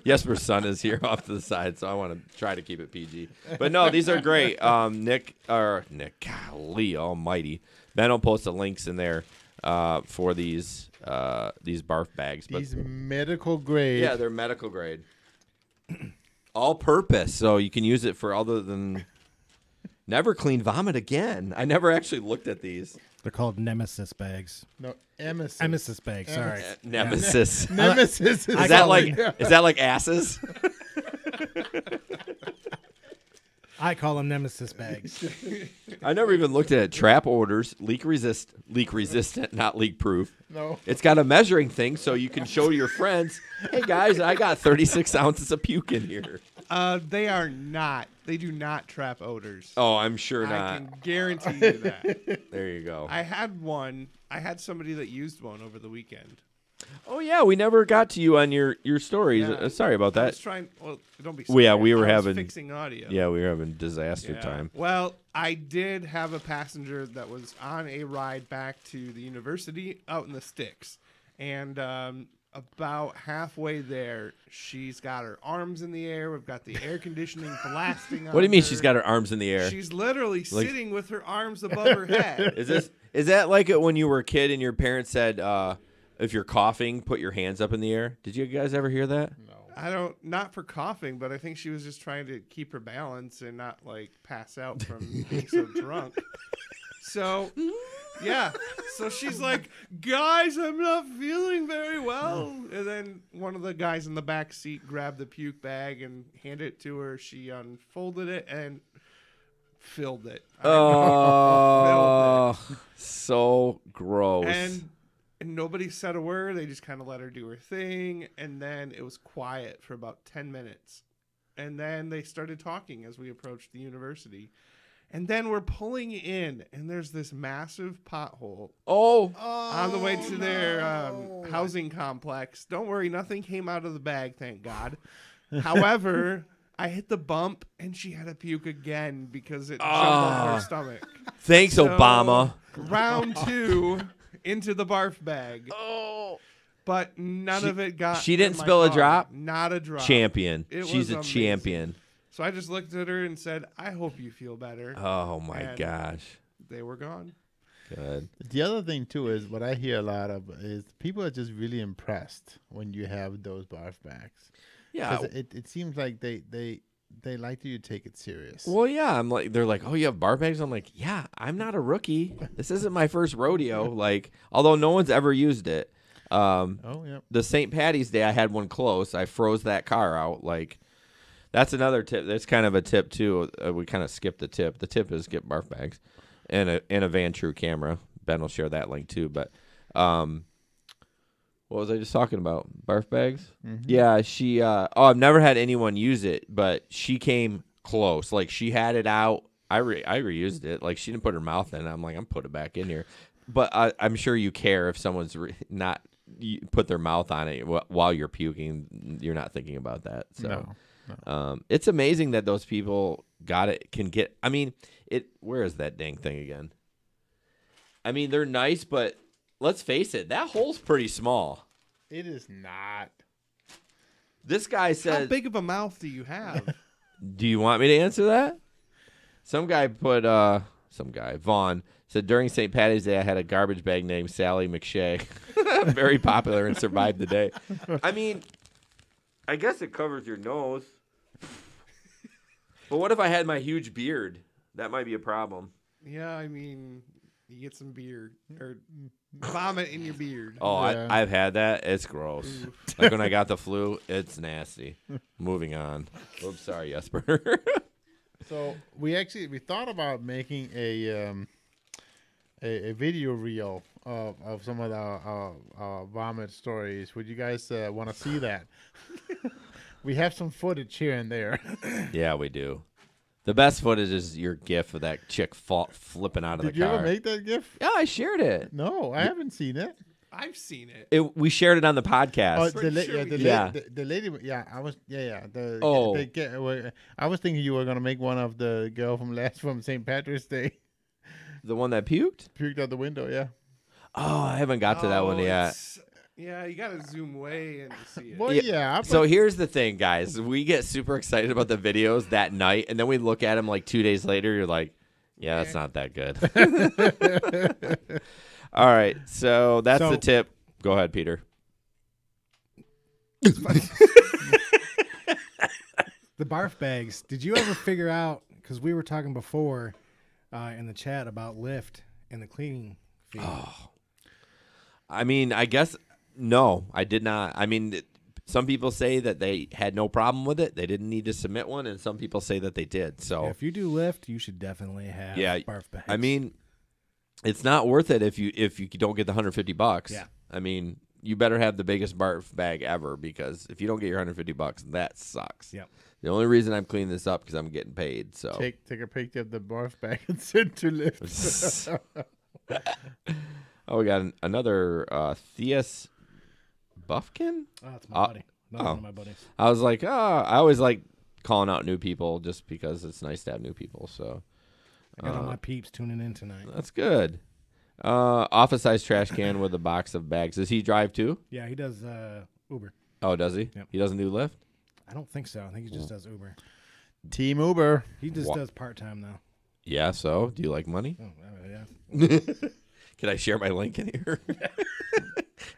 Speaker 2: Jesper's son is here off to the side, so I want to try to keep it PG. But no, these are great. Nick, golly almighty. Ben will post the links in there for these barf bags. But
Speaker 3: these medical grade.
Speaker 2: Yeah, they're medical grade. All purpose, so you can use it for other than never clean vomit again. I never actually looked at these.
Speaker 5: They're called Nemesis bags.
Speaker 3: No, emesis.
Speaker 5: Emesis bags. Sorry.
Speaker 2: Nemesis.
Speaker 3: Nemesis.
Speaker 2: Is that like asses?
Speaker 5: I call them Nemesis bags.
Speaker 2: I never even looked at it. Trap orders, leak resistant, not leak proof.
Speaker 3: No.
Speaker 2: It's got a measuring thing so you can show your friends, hey guys, I got 36 ounces of puke in here.
Speaker 4: They are not. They do not trap odors.
Speaker 2: Oh, I'm sure not.
Speaker 4: I can guarantee you that.
Speaker 2: There you go.
Speaker 4: I had one. I had somebody that used one over the weekend.
Speaker 2: Oh yeah, we never got to you on your stories.
Speaker 4: Yeah.
Speaker 2: Sorry about that.
Speaker 4: I was trying. Well, don't be.
Speaker 2: Well, yeah,
Speaker 4: scared.
Speaker 2: we were
Speaker 4: I was
Speaker 2: having
Speaker 4: fixing audio.
Speaker 2: Yeah, we were having disaster time.
Speaker 4: Well, I did have a passenger that was on a ride back to the university out in the sticks, and about halfway there, she's got her arms in the air. We've got the air conditioning blasting on
Speaker 2: What do you mean
Speaker 4: her.
Speaker 2: she's got her arms in the air?
Speaker 4: She's literally sitting with her arms above her head.
Speaker 2: Is that like it when you were a kid and your parents said, if you're coughing, put your hands up in the air? Did you guys ever hear that?
Speaker 4: No. Not for coughing, but I think she was just trying to keep her balance and not like pass out from being so drunk. So, yeah. So she's like, guys, I'm not feeling very well. And then one of the guys in the back seat grabbed the puke bag and handed it to her. She unfolded it and filled it.
Speaker 2: Oh, so gross.
Speaker 4: And nobody said a word. They just kind of let her do her thing. And then it was quiet for about 10 minutes. And then they started talking as we approached the university. And then we're pulling in, and there's this massive pothole. On the way to their housing complex. Don't worry, nothing came out of the bag, thank God. However, I hit the bump, and she had to puke again because it jumped off her stomach.
Speaker 2: Thanks, Obama.
Speaker 4: Round 2 into the barf bag. But none of it got.
Speaker 2: She didn't
Speaker 4: in my
Speaker 2: spill a
Speaker 4: car.
Speaker 2: drop?
Speaker 4: Not a drop.
Speaker 2: Champion.
Speaker 4: It
Speaker 2: She's
Speaker 4: was
Speaker 2: a
Speaker 4: amazing.
Speaker 2: champion.
Speaker 4: So I just looked at her and said, I hope you feel better.
Speaker 2: Oh, my
Speaker 4: And
Speaker 2: gosh.
Speaker 4: They were gone.
Speaker 2: Good.
Speaker 3: The other thing, too, is what I hear a lot of is people are just really impressed when you have those barf bags.
Speaker 2: Yeah.
Speaker 3: 'Cause it seems like they like you to take it serious.
Speaker 2: Well, yeah. They're like, oh, you have bar bags? I'm like, yeah, I'm not a rookie. This isn't my first rodeo. Like, although no one's ever used it.
Speaker 3: Yep.
Speaker 2: The St. Patty's Day, I had one close. I froze that car out. Like, that's another tip. That's kind of a tip, too. We kind of skipped the tip. The tip is get barf bags and a Van True camera. Ben will share that link, too. But what was I just talking about? Barf bags?
Speaker 3: Mm-hmm.
Speaker 2: Yeah, she I've never had anyone use it, but she came close. Like, she had it out. I reused it. Like, she didn't put her mouth in it. I'm like, I'm put it back in here. But I'm sure you care if someone's not put their mouth on it while you're puking. You're not thinking about that. So.
Speaker 3: No.
Speaker 2: It's amazing that those people can get. I mean, where is that dang thing again? I mean, they're nice, but let's face it, that hole's pretty small.
Speaker 3: It is not.
Speaker 2: This guy said,
Speaker 4: how big of a mouth do you have?
Speaker 2: Do you want me to answer that? Some guy Vaughn said, during St. Patty's Day, I had a garbage bag named Sally McShay. Very popular and survived the day. I mean, I guess it covers your nose. But what if I had my huge beard? That might be a problem.
Speaker 4: Yeah, I mean, you get some beard or vomit in your beard.
Speaker 2: Oh,
Speaker 3: Yeah.
Speaker 2: I've had that. It's gross. Like when I got the flu, it's nasty. Moving on. Oops, sorry, Jesper.
Speaker 3: So we thought about making a video reel of some of the vomit stories. Would you guys want to see that? We have some footage here and there.
Speaker 2: Yeah, we do. The best footage is your gif of that chick flipping out of
Speaker 3: Did
Speaker 2: the
Speaker 3: you
Speaker 2: car.
Speaker 3: ever make that GIF?
Speaker 2: Yeah, I shared it.
Speaker 3: No, I haven't seen it.
Speaker 4: I've seen it.
Speaker 2: We shared it on the podcast.
Speaker 3: Oh,
Speaker 4: Pretty sure we did.
Speaker 3: the lady. Yeah, I was. Yeah.
Speaker 2: Oh.
Speaker 3: I was thinking you were gonna make one of the girl from St. Patrick's Day.
Speaker 2: The one that puked?
Speaker 3: Puked out the window. Yeah.
Speaker 2: Oh, I haven't got to that one yet.
Speaker 4: Yeah, you got to zoom way in to see it.
Speaker 3: Well, yeah.
Speaker 2: So here's the thing, guys. We get super excited about the videos that night, and then we look at them like 2 days later. You're like, yeah, that's not that good. All right. So that's the tip. Go ahead, Peter.
Speaker 5: The barf bags. Did you ever figure out, because we were talking before in the chat about Lyft and the cleaning fee.
Speaker 2: Oh. I mean, I guess, no, I did not. I mean, some people say that they had no problem with it. They didn't need to submit one, and some people say that they did. So
Speaker 5: Yeah, if you do Lyft, you should definitely have barf bags.
Speaker 2: I mean, it's not worth it if you don't get the $150.
Speaker 5: Yeah.
Speaker 2: I mean, you better have the biggest barf bag ever, because if you don't get your $150, that sucks.
Speaker 5: Yep.
Speaker 2: The only reason I'm cleaning this up because I'm getting paid. So
Speaker 3: Take a picture of the barf bag and send to Lyft.
Speaker 2: Oh, we got another Theus Buffkin.
Speaker 5: Oh, that's my buddy. Another one of my buddies.
Speaker 2: I was like, I always like calling out new people just because it's nice to have new people. So
Speaker 5: I got all my peeps tuning in tonight.
Speaker 2: That's good. Office size trash can with a box of bags. Does he drive too?
Speaker 5: Yeah, he does Uber.
Speaker 2: Oh, does he?
Speaker 5: Yep.
Speaker 2: He doesn't do Lyft?
Speaker 5: I don't think so. I think he just does Uber.
Speaker 3: Team Uber.
Speaker 5: He just does part-time now.
Speaker 2: Yeah, so do you like money?
Speaker 5: Oh, yeah.
Speaker 2: Can I share my link in here?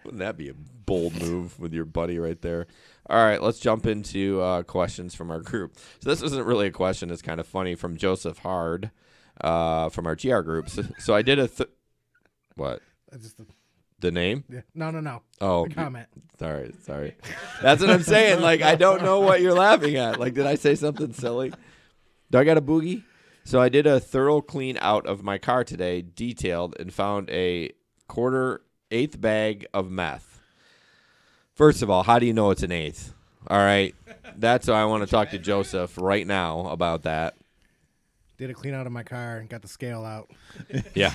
Speaker 2: Wouldn't that be a bold move with your buddy right there? All right, let's jump into questions from our group. So this isn't really a question. It's kind of funny, from Joseph Hard from our GR group. So I did a what?
Speaker 5: Just
Speaker 2: the name?
Speaker 5: Yeah. No.
Speaker 2: Oh,
Speaker 5: the comment.
Speaker 2: Sorry. That's what I'm saying. Like, I don't know what you're laughing at. Like, did I say something silly? Do I got a boogie? So I did a thorough clean out of my car today, detailed, and found a 1/4 bag of meth. First of all, how do you know it's an eighth? All right. That's why I want to talk to Joseph right now about that.
Speaker 5: Did a clean out of my car and got the scale out.
Speaker 2: Yeah.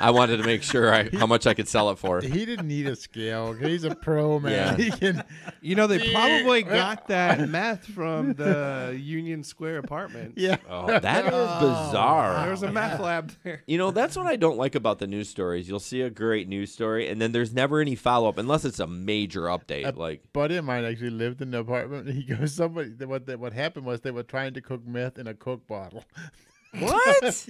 Speaker 2: I wanted to make sure how much I could sell it for.
Speaker 3: He didn't need a scale. He's a pro, man.
Speaker 2: Yeah.
Speaker 3: He can.
Speaker 4: You know, they probably got that meth from the Union Square apartment.
Speaker 3: Yeah.
Speaker 2: Oh, that is bizarre.
Speaker 4: There's a meth lab there.
Speaker 2: You know, that's what I don't like about the news stories. You'll see a great news story, and then there's never any follow-up unless it's a major update. Like,
Speaker 3: buddy of mine actually lived in the apartment. And he goes, what happened was they were trying to cook meth in a Coke bottle.
Speaker 2: What?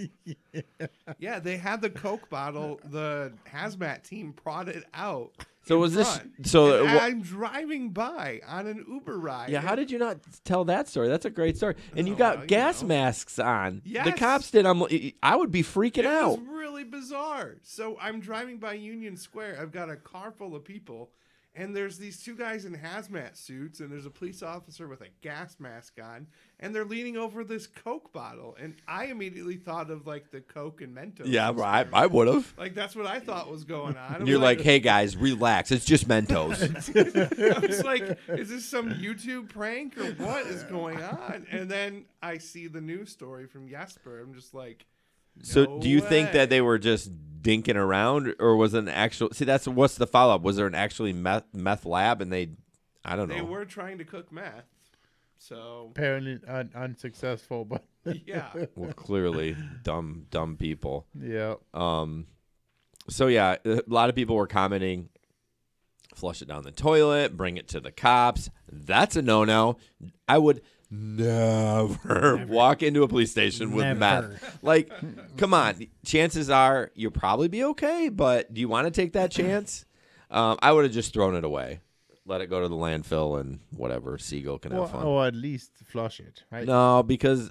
Speaker 4: Yeah, they had the Coke bottle. The hazmat team brought it out.
Speaker 2: So was this? So
Speaker 4: I'm driving by on an Uber ride.
Speaker 2: Yeah, how did you not tell that story? That's a great story. And you got gas masks on.
Speaker 4: Yes.
Speaker 2: The cops did. I would be freaking out.
Speaker 4: It was really bizarre. So I'm driving by Union Square. I've got a car full of people. And there's these two guys in hazmat suits, and there's a police officer with a gas mask on, and they're leaning over this Coke bottle. And I immediately thought of, like, the Coke and Mentos.
Speaker 2: Yeah, I would have.
Speaker 4: Like, that's what I thought was going on.
Speaker 2: You're like, hey, guys, relax. It's just Mentos.
Speaker 4: I was like, is this some YouTube prank, or what is going on? And then I see the news story from Jesper. I'm just like,
Speaker 2: so
Speaker 4: no
Speaker 2: do you
Speaker 4: way.
Speaker 2: think that they were just dinking around, or was it an actual? See, what's the follow up? Was there an actually meth lab, and I don't know.
Speaker 4: They were trying to cook meth, so
Speaker 3: apparently unsuccessful, but
Speaker 4: yeah.
Speaker 2: Well, clearly dumb people.
Speaker 3: Yeah.
Speaker 2: So yeah, a lot of people were commenting, flush it down the toilet, bring it to the cops. That's a no-no. I would never walk into a police station with meth. Like, come on. Chances are you'll probably be okay, but do you want to take that chance? I would have just thrown it away. Let it go to the landfill and whatever. Seagull can have fun.
Speaker 3: Or at least flush it, right?
Speaker 2: No, because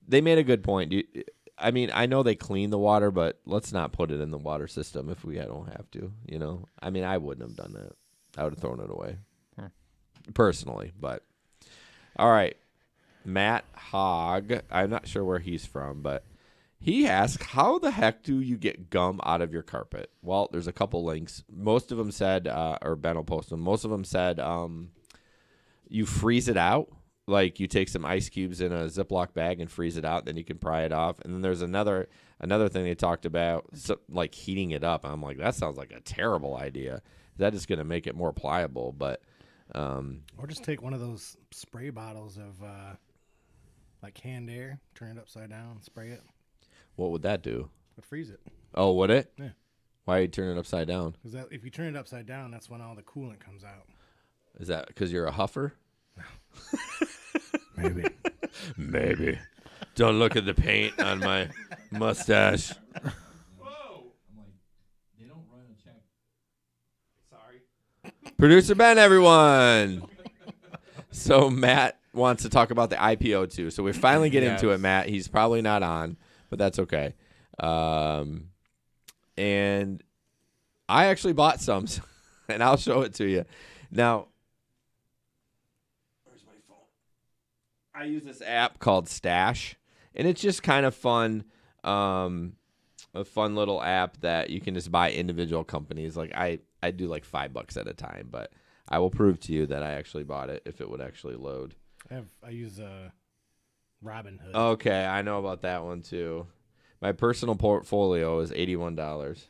Speaker 2: they made a good point. I mean, I know they clean the water, but let's not put it in the water system if we don't have to, you know? I mean, I wouldn't have done that. I would have thrown it away. Personally, but all right. Matt Hogg, I'm not sure where he's from, but he asked, how the heck do you get gum out of your carpet? Well, there's a couple links. Most of them said, or Ben will post them, most of them said you freeze it out like you take some ice cubes in a Ziploc bag and freeze it out, then you can pry it off. And then there's another thing they talked about, like heating it up. I'm like, that sounds like a terrible idea. That is going to make it more pliable, but
Speaker 5: or just take one of those spray bottles of like canned air, turn it upside down, spray it.
Speaker 2: What would that do?
Speaker 5: Would freeze it.
Speaker 2: Oh, would it?
Speaker 5: Yeah.
Speaker 2: Why you turn it upside down?
Speaker 5: Because if you turn it upside down, that's when all the coolant comes out.
Speaker 2: Is that because you're a huffer?
Speaker 5: Maybe.
Speaker 2: Maybe. Don't look at the paint on my mustache.
Speaker 4: Whoa! I'm like, they don't run a check. Sorry.
Speaker 2: Producer Ben, everyone. So Matt wants to talk about the IPO too. So we finally get into it, Matt. He's probably not on, but that's okay. And I actually bought some, and I'll show it to you. Now, where's my phone? I use this app called Stash, and it's just kind of fun, a fun little app that you can just buy individual companies. Like I do like $5 at a time, but I will prove to you that I actually bought it if it would actually load.
Speaker 5: I use Robinhood.
Speaker 2: Okay, I know about that one too. My personal portfolio is $81.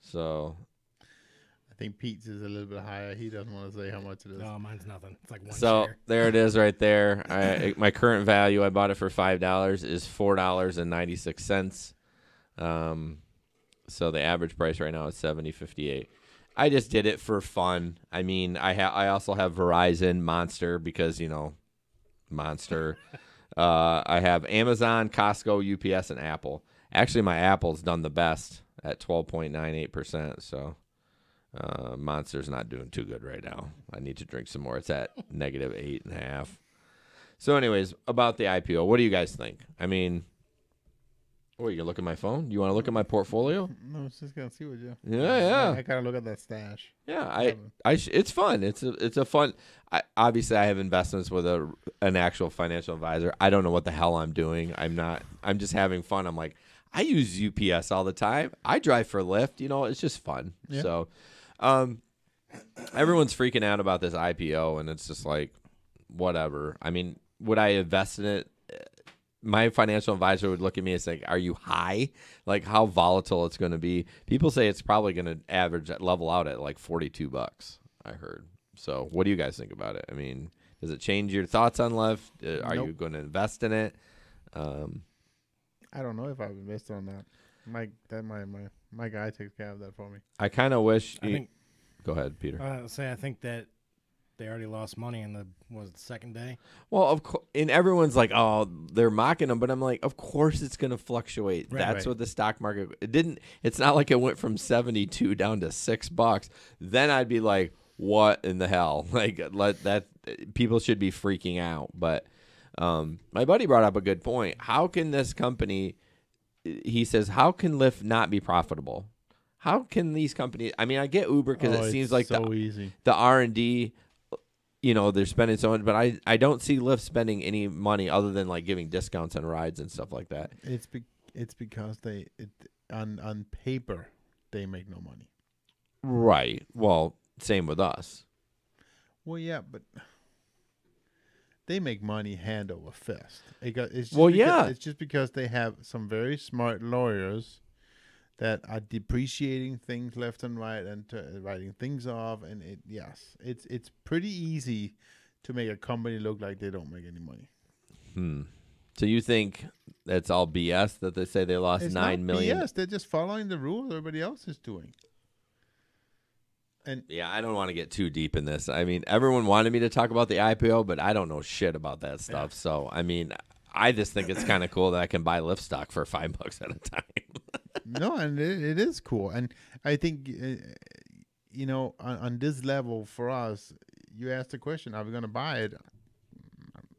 Speaker 2: So
Speaker 3: I think Pete's is a little bit higher. He doesn't want to say how much it is.
Speaker 5: No, mine's nothing. It's like one
Speaker 2: so
Speaker 5: share.
Speaker 2: There it is right there. My current value, I bought it for $5, is $4.96. So the average price right now is $70.58. I just did it for fun. I mean, I also have Verizon, Monster, because, you know, Monster. I have Amazon, Costco, UPS, and Apple. Actually, my Apple's done the best at 12.98%. So Monster's not doing too good right now. I need to drink some more. It's at negative 8.5. So anyways, about the IPO, what do you guys think? I mean, what, you gonna look at my phone? You want to look at my portfolio?
Speaker 3: No, I was just gonna see what you.
Speaker 2: Yeah.
Speaker 3: I gotta look at that stash.
Speaker 2: Yeah, it's fun. It's a fun. Obviously, I have investments with an actual financial advisor. I don't know what the hell I'm doing. I'm just having fun. I'm like, I use UPS all the time. I drive for Lyft. You know, it's just fun.
Speaker 3: Yeah.
Speaker 2: So, everyone's freaking out about this IPO, and it's just like, whatever. I mean, would I invest in it? My financial advisor would look at me and say, are you high? Like how volatile it's going to be. People say it's probably going to level out at like $42, I heard. So what do you guys think about it? I mean, does it change your thoughts on Lyft? Are you going to invest in it?
Speaker 3: I don't know if I would invest on that. My guy takes care of that for me.
Speaker 2: I kind of wish. Go ahead, Peter.
Speaker 5: I think that they already lost money in the second day.
Speaker 2: Well, of course, and everyone's like, "Oh, they're mocking them," but I'm like, "Of course, it's going to fluctuate. That's what the stock market. It didn't. It's not like it went from 72 down to $6. Then I'd be like, "What in the hell?" Like, let that people should be freaking out. But my buddy brought up a good point. How can this company? He says, "How can Lyft not be profitable? How can these companies? I mean, I get Uber because it seems like
Speaker 3: so easy.
Speaker 2: The R&D." You know, they're spending so much, but I don't see Lyft spending any money other than like giving discounts on rides and stuff like that.
Speaker 3: It's because on paper they make no money.
Speaker 2: Right. Well, same with us.
Speaker 3: Well, yeah, but they make money hand over fist. It's just because they have some very smart lawyers that are depreciating things left and right and writing things off, and it's pretty easy to make a company look like they don't make any money.
Speaker 2: So you think that's all BS that they say they lost $9 million?
Speaker 3: Yes, they're just following the rules everybody else is doing. And
Speaker 2: yeah, I don't want to get too deep in this. I mean, everyone wanted me to talk about the IPO, but I don't know shit about that stuff. Yeah. So I mean, I just think it's kind of cool that I can buy Lyft stock for $5 at a time.
Speaker 3: No, and it is cool. And I think, you know, on this level for us, you asked the question, are we going to buy it?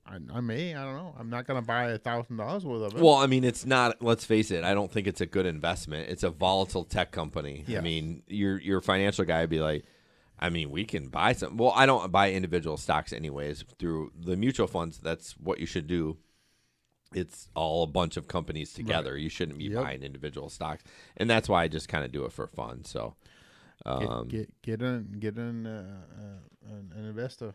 Speaker 3: I don't know. I'm not going to buy $1,000 worth of it.
Speaker 2: Well, I mean, it's not, let's face it, I don't think it's a good investment. It's a volatile tech company.
Speaker 3: Yes.
Speaker 2: I mean, your financial guy would be like, I mean, we can buy some. Well, I don't buy individual stocks anyways. Through the mutual funds, that's what you should do. It's all a bunch of companies together. Right. You shouldn't be buying individual stocks. And that's why I just kind of do it for fun. So,
Speaker 3: Get an investor.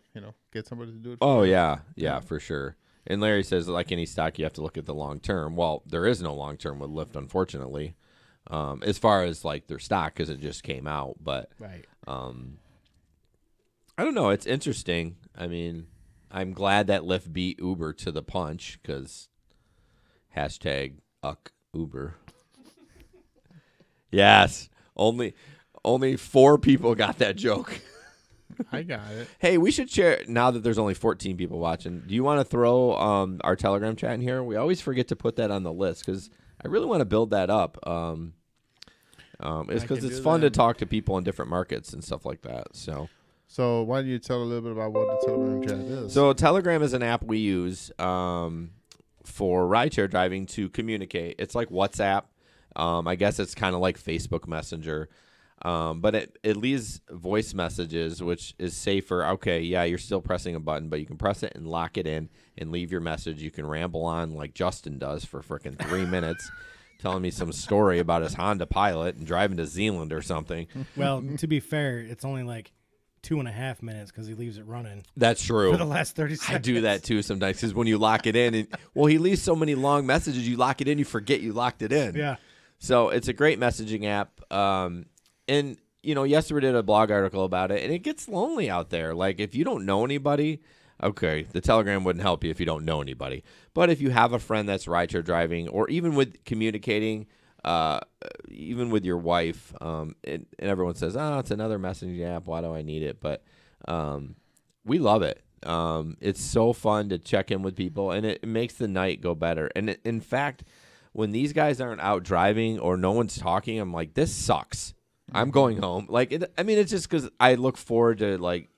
Speaker 3: Get somebody to do it.
Speaker 2: Oh yeah, for sure. And Larry says, like any stock, you have to look at the long term. Well, there is no long term with Lyft, unfortunately, as far as like their stock, because it just came out. But
Speaker 5: Right.
Speaker 2: I don't know. It's interesting. I mean, I'm glad that Lyft beat Uber to the punch because #Uber. Yes, only 4 people got that joke.
Speaker 3: I got it.
Speaker 2: Hey, we should share now that there's only 14 people watching. Do you want to throw our Telegram chat in here? We always forget to put that on the list because I really want to build that up. It's because it's fun to talk to people in different markets and stuff like that.
Speaker 3: So why don't you tell a little bit about what the Telegram chat is?
Speaker 2: So Telegram is an app we use for rideshare driving to communicate. It's like WhatsApp. I guess it's kind of like Facebook Messenger. But it leaves voice messages, which is safer. Okay, yeah, you're still pressing a button, but you can press it and lock it in and leave your message. You can ramble on like Justin does for freaking 3 minutes, telling me some story about his Honda Pilot and driving to Zealand or something.
Speaker 5: Well, to be fair, it's only like 2.5 minutes because he leaves it running.
Speaker 2: That's true.
Speaker 5: For the last 30 seconds.
Speaker 2: I do that too sometimes because when you lock it in, he leaves so many long messages, you lock it in, you forget you locked it in.
Speaker 5: Yeah.
Speaker 2: So it's a great messaging app. And, Yester did a blog article about it, and it gets lonely out there. Like, if you don't know anybody, okay, the Telegram wouldn't help you if you don't know anybody. But if you have a friend that's rideshare driving, or even with communicating, even with your wife, and everyone says, it's another messaging app, why do I need it? But we love it. It's so fun to check in with people, and it makes the night go better. And in fact, when these guys aren't out driving or no one's talking, I'm like, this sucks. I'm going home. It's just because I look forward to like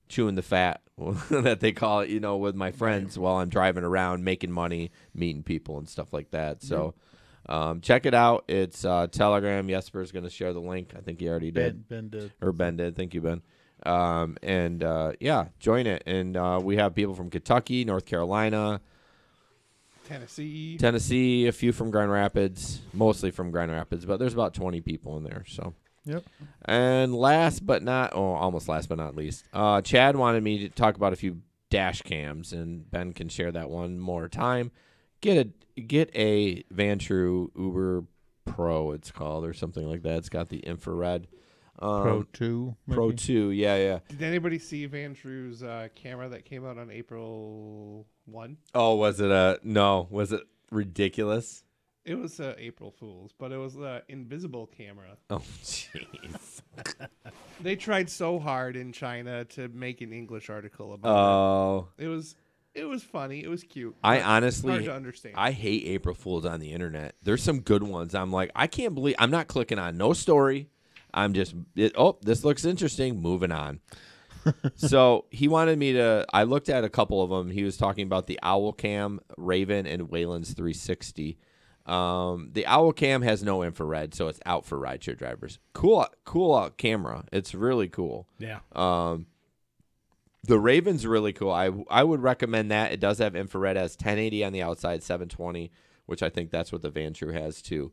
Speaker 2: chewing the fat that they call it, with my friends while I'm driving around, making money, meeting people and stuff like that. So check it out. It's Telegram. Jesper's going to share the link. I think he already did.
Speaker 3: Ben did.
Speaker 2: Or Ben did. Thank you, Ben. Join it. And we have people from Kentucky, North Carolina, Tennessee, a few from Grand Rapids, mostly from Grand Rapids, but there's about 20 people in there. So,
Speaker 3: yep.
Speaker 2: And almost last but not least, Chad wanted me to talk about a few dash cams, and Ben can share that one more time. Get a Vantrue Uber Pro, it's called, or something like that. It's got the infrared.
Speaker 3: Pro 2. Maybe?
Speaker 2: Pro 2, yeah.
Speaker 4: Did anybody see Vantrue's camera that came out on April 1?
Speaker 2: Oh, was it no? Was it ridiculous?
Speaker 4: It was April Fool's, but it was the invisible camera.
Speaker 2: Oh, jeez.
Speaker 4: They tried so hard in China to make an English article about it. It was funny. It was cute.
Speaker 2: I honestly,
Speaker 4: hard to understand.
Speaker 2: I hate April Fools on the internet. There's some good ones. I'm like, I can't believe I'm not clicking on no story. I'm just, this looks interesting. Moving on. So he wanted me to, I looked at a couple of them. He was talking about the Owl Cam, Raven, and Wayland's 360. The Owl Cam has no infrared, so it's out for rideshare drivers. Cool camera. It's really cool.
Speaker 5: Yeah.
Speaker 2: The Raven's really cool. I would recommend that. It does have infrared. It has 1080 on the outside, 720, which I think that's what the Vantrue has too.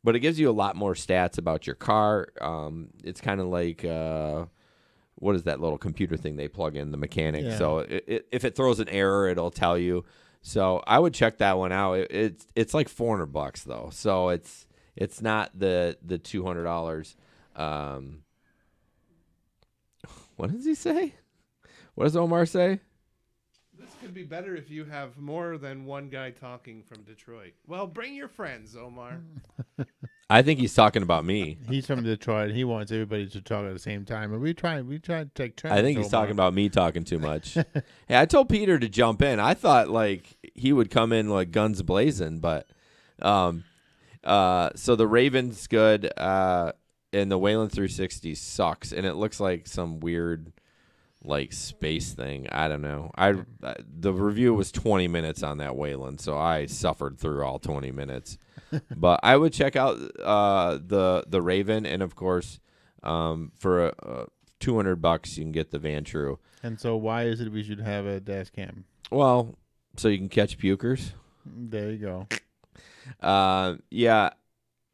Speaker 2: But it gives you a lot more stats about your car. It's kind of like, what is that little computer thing they plug in, the mechanic? Yeah. So if it throws an error, it'll tell you. So I would check that one out. It's like $400 though. So it's not the $200. What does he say? What does Omar say?
Speaker 4: This could be better if you have more than one guy talking from Detroit. Well, bring your friends, Omar.
Speaker 2: I think he's talking about me.
Speaker 3: He's from Detroit. He wants everybody to talk at the same time. And we try to take turns.
Speaker 2: I think he's talking about me talking too much. Hey, I told Peter to jump in. I thought like he would come in like guns blazing, but so the Raven's good, and the Wayland 360 sucks, and it looks like some weird like space thing. I don't know. The review was 20 minutes on that Wayland, so I suffered through all 20 minutes. But I would check out the Raven, and of course, for $200 you can get the Vantrue.
Speaker 3: And so, why is it we should have a dash cam?
Speaker 2: Well, so you can catch pukers.
Speaker 3: There you go.
Speaker 2: Yeah.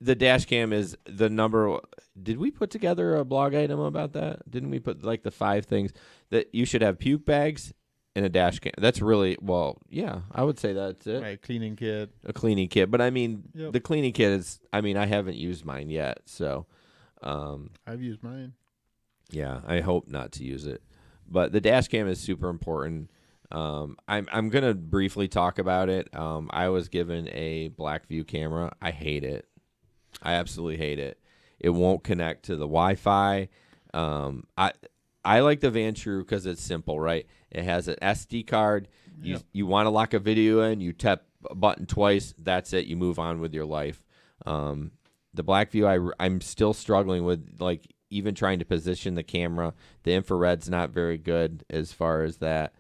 Speaker 2: the dash cam is the number. Did we put together a blog item about that? Didn't we put like the 5 things that you should have? Puke bags and a dash cam. That's really, well, yeah, I would say that's it.
Speaker 3: Right, cleaning kit.
Speaker 2: A cleaning kit. But I mean,
Speaker 3: Yep.
Speaker 2: the cleaning kit is, I mean, I haven't used mine yet. So,
Speaker 3: I've used mine.
Speaker 2: yeah, I hope not to use it. But the dash cam is super important. I'm going to briefly talk about it. I was given a Blackview camera. I hate it. I absolutely hate it. It won't connect to the Wi-Fi. I like the Vantrue because it's simple, right? It has an SD card. You want to lock a video in, you tap a button twice. That's it. You move on with your life. The Blackview, I'm still struggling with, like, even trying to position the camera. The infrared's not very good as far as that.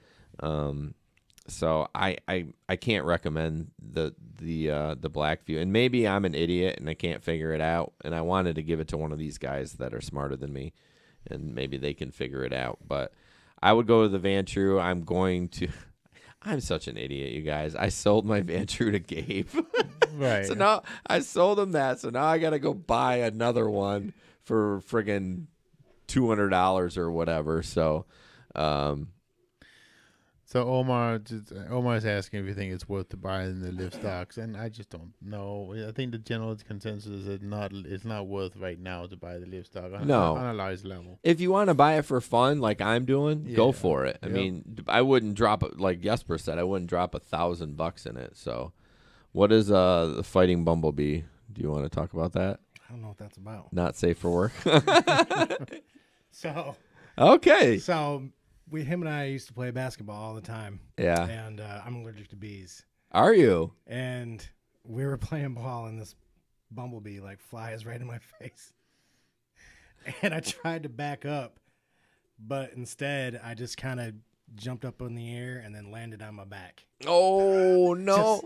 Speaker 2: So I can't recommend the Blackview. And maybe I'm an idiot and I can't figure it out. And I wanted to give it to one of these guys that are smarter than me, and maybe they can figure it out. But I would go to the Vantrue. I'm such an idiot, you guys. I sold my Vantrue to Gabe.
Speaker 3: Right.
Speaker 2: So now I sold him that. So now I got to go buy another one for friggin' $200 or whatever. So,
Speaker 3: So Omar's asking if you think it's worth to buy in the Lyft stocks, and I just don't know. I think the general consensus is it's not worth right now to buy the Lyft stock on a large level.
Speaker 2: If you want to buy it for fun, like I'm doing, go for it. I
Speaker 3: Yep.
Speaker 2: mean, I wouldn't drop it, like Jesper said, I wouldn't drop $1,000 in it. So, what is the Fighting Bumblebee? Do you want to talk about that?
Speaker 5: I don't know what that's about.
Speaker 2: Not safe for work.
Speaker 5: So.
Speaker 2: Okay.
Speaker 5: So. Him and I used to play basketball all the time.
Speaker 2: Yeah.
Speaker 5: And I'm allergic to bees.
Speaker 2: Are you?
Speaker 5: And we were playing ball, and this bumblebee like flies right in my face. And I tried to back up, but instead I just kind of jumped up in the air and then landed on my back.
Speaker 2: Oh no!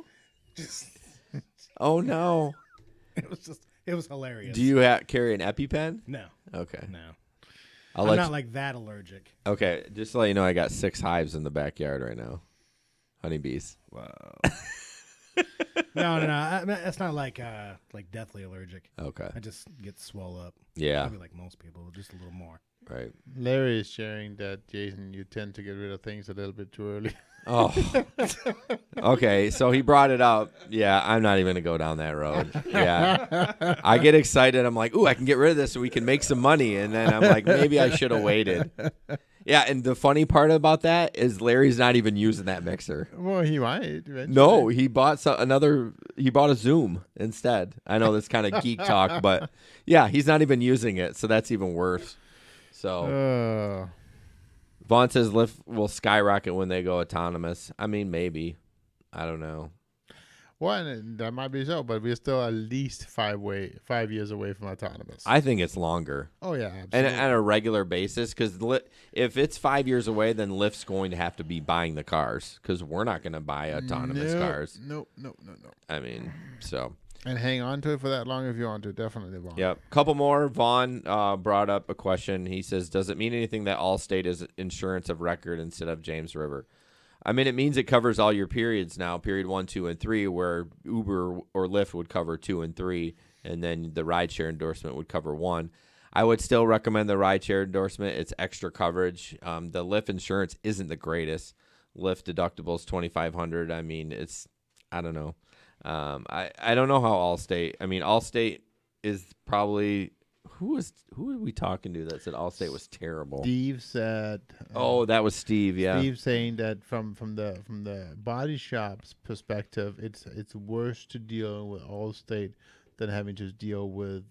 Speaker 2: Oh no!
Speaker 5: It was hilarious.
Speaker 2: Do you carry an EpiPen?
Speaker 5: No.
Speaker 2: Okay.
Speaker 5: No.
Speaker 2: I'm
Speaker 5: not like that allergic.
Speaker 2: Okay, just to let you know, I got 6 hives in the backyard right now. Honeybees.
Speaker 5: Wow. No. It's not like deathly allergic.
Speaker 2: Okay.
Speaker 5: I just get swole up.
Speaker 2: Yeah.
Speaker 5: Maybe like most people, just a little more.
Speaker 2: Right.
Speaker 3: Larry is sharing that, Jason, you tend to get rid of things a little bit too early.
Speaker 2: Oh. Okay, so he brought it up. Yeah, I'm not even going to go down that road. Yeah. I get excited. I'm like, ooh, I can get rid of this so we can make some money. And then I'm like, maybe I should have waited. Yeah, and the funny part about that is Larry's not even using that mixer.
Speaker 3: Well, he might eventually.
Speaker 2: No, he bought he bought a Zoom instead. I know that's kind of geek talk, but yeah, he's not even using it, so that's even worse. So Vaughn says Lyft will skyrocket when they go autonomous. I mean, maybe. I don't know.
Speaker 3: Well, that might be so, but we're still at least 5 years away from autonomous.
Speaker 2: I think it's longer.
Speaker 3: Oh, yeah, absolutely.
Speaker 2: And on a regular basis, because if it's 5 years away, then Lyft's going to have to be buying the cars, because we're not going to buy autonomous cars.
Speaker 3: No.
Speaker 2: I mean, so.
Speaker 3: And hang on to it for that long if you want to. Definitely, Vaughn.
Speaker 2: Yep. Couple more. Vaughn brought up a question. He says, does it mean anything that Allstate is insurance of record instead of James River? I mean, it means it covers all your periods now, period 1, 2, and 3, where Uber or Lyft would cover 2 and 3, and then the rideshare endorsement would cover 1. I would still recommend the rideshare endorsement. It's extra coverage. The Lyft insurance isn't the greatest. Lyft deductible is $2,500. I mean, I don't know. I don't know how Allstate. I mean, Allstate is probably who are we talking to that said Allstate was terrible?
Speaker 3: Steve said.
Speaker 2: Oh, that was Steve. Yeah.
Speaker 3: Steve saying that from the body shop's perspective, it's worse to deal with Allstate than having to deal with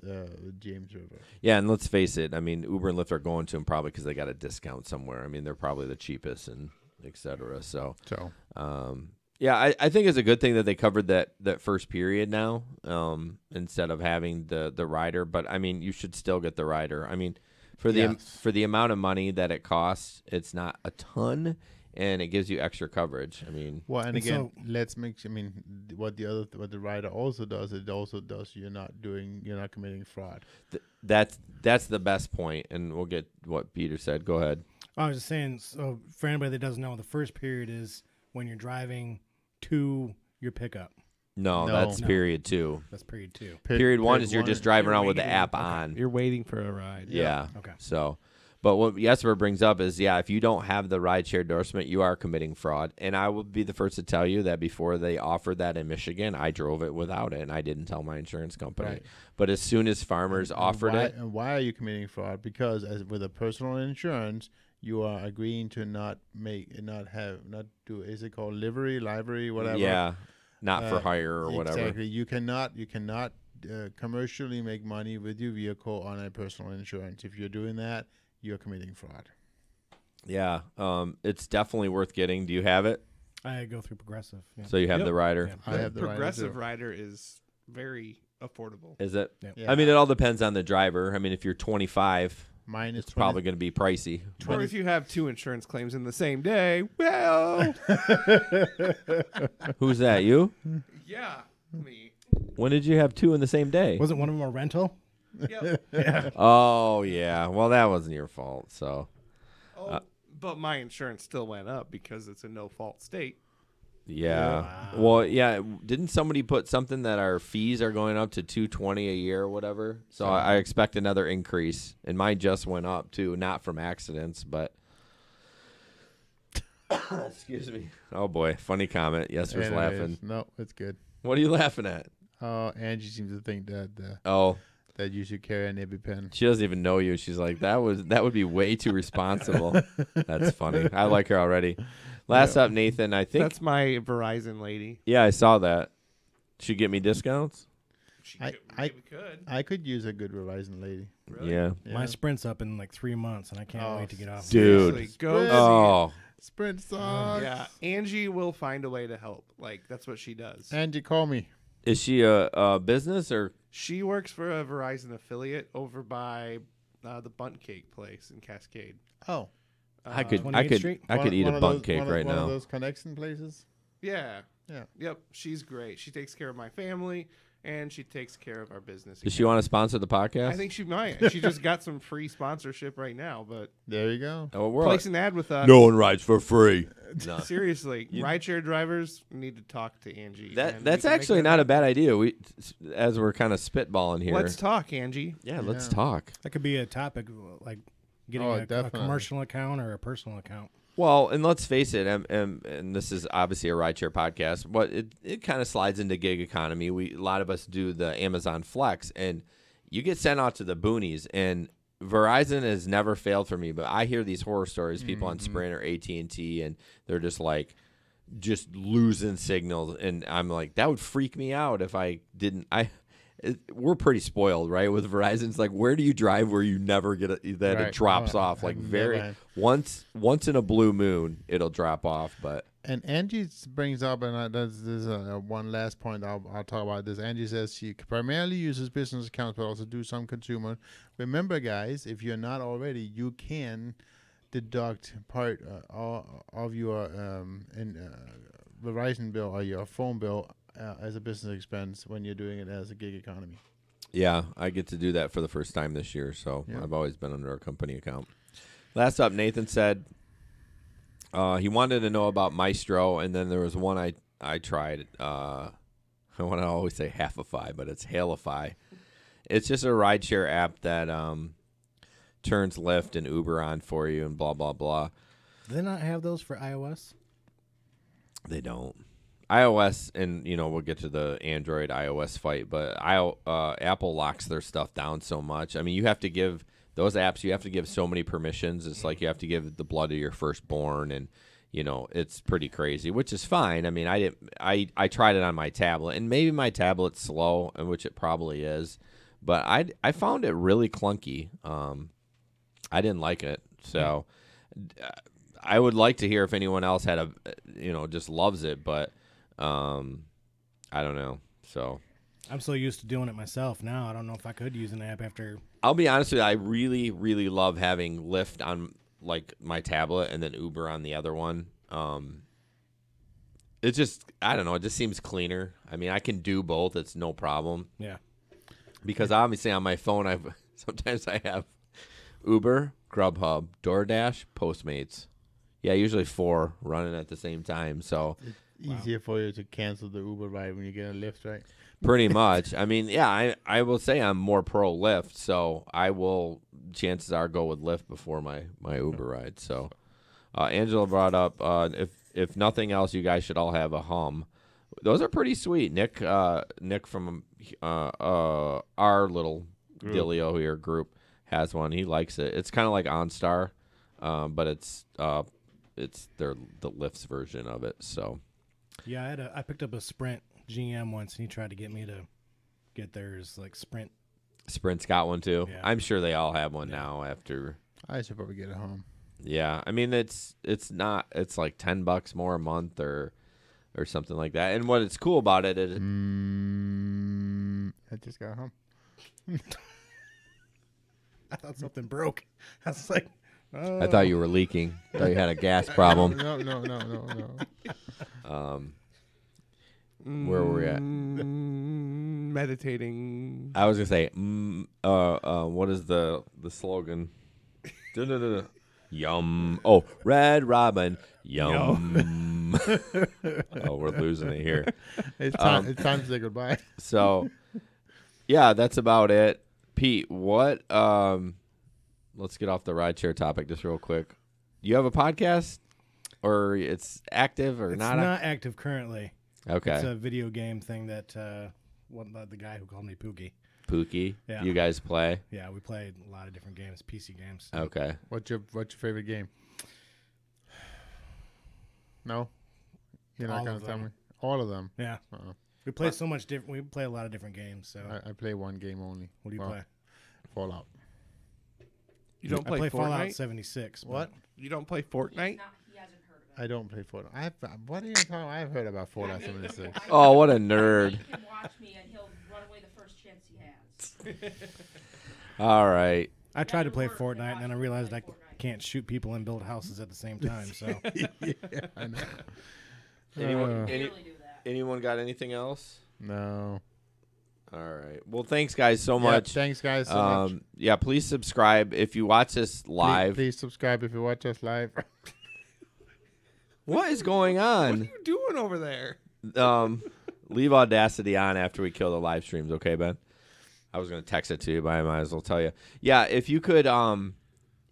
Speaker 3: James River.
Speaker 2: Yeah, and let's face it. I mean, Uber and Lyft are going to them probably because they got a discount somewhere. I mean, they're probably the cheapest and et cetera. So. Yeah, I think it's a good thing that they covered that first period now instead of having the rider. But, I mean, you should still get the rider. I mean, for the amount of money that it costs, it's not a ton, and it gives you extra coverage. I mean.
Speaker 3: Well, and again, let's make sure, I mean, what the rider also does, you're not committing fraud.
Speaker 2: That's the best point, and we'll get what Peter said. Go ahead.
Speaker 5: I was just saying, so for anybody that doesn't know, the first period is when you're driving to your pickup.
Speaker 2: No,
Speaker 3: No.
Speaker 2: that's
Speaker 5: No.
Speaker 2: period 2.
Speaker 5: That's period 2.
Speaker 2: Period 1 is you're
Speaker 3: one
Speaker 2: just
Speaker 3: is-
Speaker 2: driving
Speaker 4: You're
Speaker 2: around with the
Speaker 4: waiting.
Speaker 2: app
Speaker 4: Okay.
Speaker 2: on.
Speaker 4: You're waiting for a ride.
Speaker 2: Yeah.
Speaker 5: Okay.
Speaker 2: So, but what Jesper brings up is, if you don't have the rideshare endorsement, you are committing fraud. And I will be the first to tell you that before they offered that in Michigan, I drove it without it, and I didn't tell my insurance company.
Speaker 3: Right.
Speaker 2: But as soon as farmers offered
Speaker 3: why,
Speaker 2: it,
Speaker 3: And why are you committing fraud? Because as with a personal insurance, you are agreeing to not do. Is it called livery, whatever?
Speaker 2: not for hire or whatever.
Speaker 3: Exactly. You cannot commercially make money with your vehicle on a personal insurance. If you're doing that, you're committing fraud.
Speaker 2: Yeah, it's definitely worth getting. Do you have it?
Speaker 5: I go through Progressive. Yeah.
Speaker 2: So you have the rider.
Speaker 5: Yeah.
Speaker 3: I have the
Speaker 4: Progressive
Speaker 3: rider,
Speaker 4: rider is very affordable.
Speaker 2: Is it?
Speaker 5: Yeah.
Speaker 2: I mean, it all depends on the driver. I mean, if you're 25,
Speaker 3: Mine is
Speaker 2: it's probably going to be pricey.
Speaker 4: Or if you have 2 insurance claims in the same day, well,
Speaker 2: Who's that? You?
Speaker 4: yeah, me.
Speaker 2: When did you have 2 in the same day?
Speaker 5: Wasn't one of them a rental?
Speaker 4: Yep.
Speaker 2: Oh, yeah. Well, that wasn't your fault. So,
Speaker 4: But my insurance still went up because it's a no-fault state.
Speaker 2: yeah.
Speaker 5: Wow.
Speaker 2: Well, yeah. Didn't somebody put something that our fees are going up to $220 a year or whatever? So I expect another increase, and mine just went up too, not from accidents, but. Excuse me. Oh boy, funny comment. Yes, was
Speaker 3: Anyways,
Speaker 2: laughing.
Speaker 3: No, it's good.
Speaker 2: What are you laughing at?
Speaker 3: Oh, Angie seems to think that
Speaker 2: Oh,
Speaker 3: that you should carry an EpiPen.
Speaker 2: she doesn't even know you. She's like, that would be way too responsible. That's funny. I like her already. Last up, Nathan. I think
Speaker 4: That's my Verizon lady.
Speaker 2: Yeah, I saw that. She get me discounts.
Speaker 3: I could use a good Verizon lady.
Speaker 4: Really?
Speaker 2: Yeah.
Speaker 5: My Sprint's up in like 3 months, and I can't wait to get off.
Speaker 2: Dude.
Speaker 4: Seriously, go see
Speaker 2: Oh.
Speaker 3: Sprint sucks.
Speaker 4: Yeah, Angie will find a way to help. Like, that's what she does.
Speaker 3: Angie, call me.
Speaker 2: Is she a business or?
Speaker 4: She works for a Verizon affiliate over by the Bunt Cake place in Cascade.
Speaker 3: Oh,
Speaker 2: I could
Speaker 5: 28th Street?
Speaker 2: eat
Speaker 3: One
Speaker 2: a
Speaker 3: of
Speaker 2: bun
Speaker 3: those-
Speaker 2: cake
Speaker 3: one of-
Speaker 2: right
Speaker 3: one
Speaker 2: now.
Speaker 3: of those connection places.
Speaker 4: Yeah.
Speaker 3: Yeah.
Speaker 4: Yep. She's great. She takes care of my family, and she takes care of our business.
Speaker 2: Does she want to sponsor the podcast?
Speaker 4: I think she might. She just got some free sponsorship right now, but
Speaker 3: There you go.
Speaker 2: Oh, we're
Speaker 4: place an ad with us.
Speaker 2: No one rides for free. No.
Speaker 4: Seriously, rideshare drivers need to talk to Angie. and we
Speaker 2: That's
Speaker 4: can make
Speaker 2: actually
Speaker 4: that
Speaker 2: not a
Speaker 4: happen.
Speaker 2: bad idea. As we're kind of spitballing here.
Speaker 4: Let's talk, Angie.
Speaker 2: Yeah, let's
Speaker 3: Yeah.
Speaker 2: talk.
Speaker 5: That could be a topic, like getting
Speaker 3: Oh,
Speaker 5: a
Speaker 3: definitely.
Speaker 5: commercial account or a personal account.
Speaker 2: Well, and let's face it, and this is obviously a rideshare podcast, but it kind of slides into gig economy. A lot of us do the Amazon Flex, and you get sent out to the boonies, and Verizon has never failed for me, but I hear these horror stories, people on Sprint or AT&T, and they're just losing signals, and I'm like, that would freak me out if I didn't. We're pretty spoiled, right? With Verizon, it's like, where do you drive where you never get it
Speaker 3: Right.
Speaker 2: drops
Speaker 3: Oh,
Speaker 2: off? Like
Speaker 3: I've
Speaker 2: very
Speaker 3: never-
Speaker 2: once in a blue moon, it'll drop off. But
Speaker 3: And Angie brings up, and this is one last point I'll talk about this. Angie says she primarily uses business accounts, but also do some consumer. Remember, guys, if you're not already, you can deduct part of your Verizon bill or your phone bill as a business expense when you're doing it as a gig economy.
Speaker 2: yeah, I get to do that for the first time this year, so
Speaker 3: Yeah.
Speaker 2: I've always been under a company account. Last up, Nathan said he wanted to know about Maestro, and then there was one I tried. I want to always say Halfify, but it's Hailify. It's just a rideshare app that turns Lyft and Uber on for you and blah, blah, blah.
Speaker 5: Do they not have those for iOS?
Speaker 2: They don't. iOS, and we'll get to the Android iOS fight, but Apple locks their stuff down so much. I mean, you have to give those apps, you have to give so many permissions. It's like you have to give the blood of your firstborn, and it's pretty crazy, which is fine. I mean, I tried it on my tablet, and maybe my tablet's slow, and which it probably is, but I found it really clunky. I didn't like it, so I would like to hear if anyone else had just loves it, but I don't know. So
Speaker 5: I'm so used to doing it myself now. I don't know if I could use an app after.
Speaker 2: I'll be honest with you. I really, really love having Lyft on like my tablet and then Uber on the other one. It just, I don't know. It just seems cleaner. I mean, I can do both. It's no problem.
Speaker 5: Yeah.
Speaker 2: Because obviously on my phone, sometimes I have Uber, Grubhub, DoorDash, Postmates. Yeah, usually 4 running at the same time. So
Speaker 3: Easier for you to cancel the Uber ride when you get a Lyft, right?
Speaker 2: Pretty much. I mean, yeah, I will say I'm more pro Lyft, so I will, chances are, go with Lyft before my Uber ride. So Angela brought up, if nothing else, you guys should all have a hum. Those are pretty sweet. Nick from our little Dilio here group has one. He likes it. It's kind of like OnStar, but it's the Lyft's version of it. So
Speaker 5: yeah, I picked up a Sprint GM once, and he tried to get me to get theirs like Sprint.
Speaker 2: Sprint's got one too.
Speaker 5: Yeah.
Speaker 2: I'm sure they all have one now. After
Speaker 3: I should probably get it home.
Speaker 2: Yeah, I mean it's not. It's like $10 more a month or something like that. And what it's cool about it is,
Speaker 3: I just got home.
Speaker 5: I thought something broke. I was like, oh.
Speaker 2: I thought you were leaking. I thought you had a gas problem.
Speaker 3: No.
Speaker 2: Where were we at?
Speaker 4: Meditating.
Speaker 2: I was gonna say, what is the slogan? Yum. Oh, Red Robin. Yum. Oh, we're losing it here.
Speaker 3: It's time to say goodbye.
Speaker 2: So, yeah, that's about it. Pete, what? Let's get off the rideshare topic just real quick. You have a podcast, or it's active or not?
Speaker 5: It's not active currently.
Speaker 2: Okay.
Speaker 5: It's a video game thing that the guy who called me Pookie.
Speaker 2: Pookie.
Speaker 5: Yeah.
Speaker 2: You guys play?
Speaker 5: Yeah, we played a lot of different games, PC games.
Speaker 2: Okay.
Speaker 3: What's your favorite game? No, you're not gonna tell me. All of them.
Speaker 5: Yeah. We play so much different. We play a lot of different games. So
Speaker 3: I play one game only.
Speaker 5: What do you play?
Speaker 3: Fallout.
Speaker 4: You don't play
Speaker 5: I play
Speaker 4: Fortnite?
Speaker 5: Fallout 76.
Speaker 3: What?
Speaker 4: You don't play Fortnite?
Speaker 3: I don't play Fortnite. What are you talking about? I've heard about Fallout 76.
Speaker 2: Oh, what a nerd.
Speaker 14: He can watch me and he'll run away the first chance he has.
Speaker 2: All right.
Speaker 5: I tried to play Fortnite, and then I realized I can't shoot people and build houses at the same time. So
Speaker 3: yeah, I know.
Speaker 2: Anyone got anything else?
Speaker 3: No.
Speaker 2: All right. Well, thanks, guys, so much.
Speaker 3: Thanks, guys, so much.
Speaker 2: Yeah, please subscribe if you watch this live.
Speaker 3: Please subscribe if you watch us live.
Speaker 2: What is going on?
Speaker 4: What are you doing over there?
Speaker 2: Leave Audacity on after we kill the live streams, okay, Ben? I was going to text it to you, but I might as well tell you. Yeah, if you could,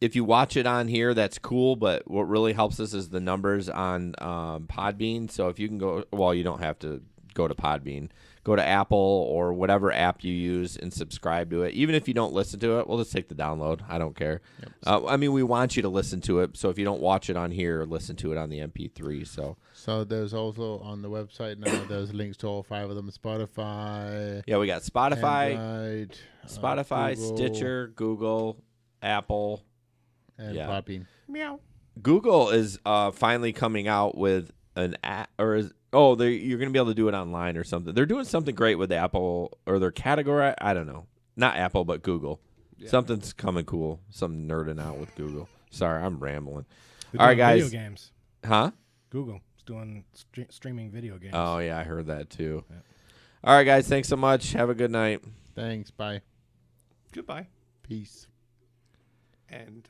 Speaker 2: if you watch it on here, that's cool, but what really helps us is the numbers on Podbean. So if you can go, well, you don't have to go to Podbean. Go to Apple or whatever app you use and subscribe to it. Even if you don't listen to it, we'll just take the download. I don't care. Yep. I mean, we want you to listen to it. So if you don't watch it on here, listen to it on the MP3. So
Speaker 3: there's also on the website now, there's links to all 5 of them. Spotify.
Speaker 2: Yeah, we got Spotify,
Speaker 3: Android,
Speaker 2: Google, Stitcher, Google, Apple.
Speaker 3: And Podbean.
Speaker 4: Meow.
Speaker 2: Google is finally coming out with an app, or you're going to be able to do it online or something. They're doing something great with Apple, or their category. I don't know. Not Apple, but Google. Yeah. Something's coming cool. Some nerding out with Google. Sorry, I'm rambling. All right, guys.
Speaker 5: Video games.
Speaker 2: Huh?
Speaker 5: Google is doing streaming video games.
Speaker 2: Oh, yeah, I heard that too. Yeah. All right, guys. Thanks so much. Have a good night.
Speaker 3: Thanks. Bye.
Speaker 4: Goodbye.
Speaker 3: Peace.
Speaker 4: And.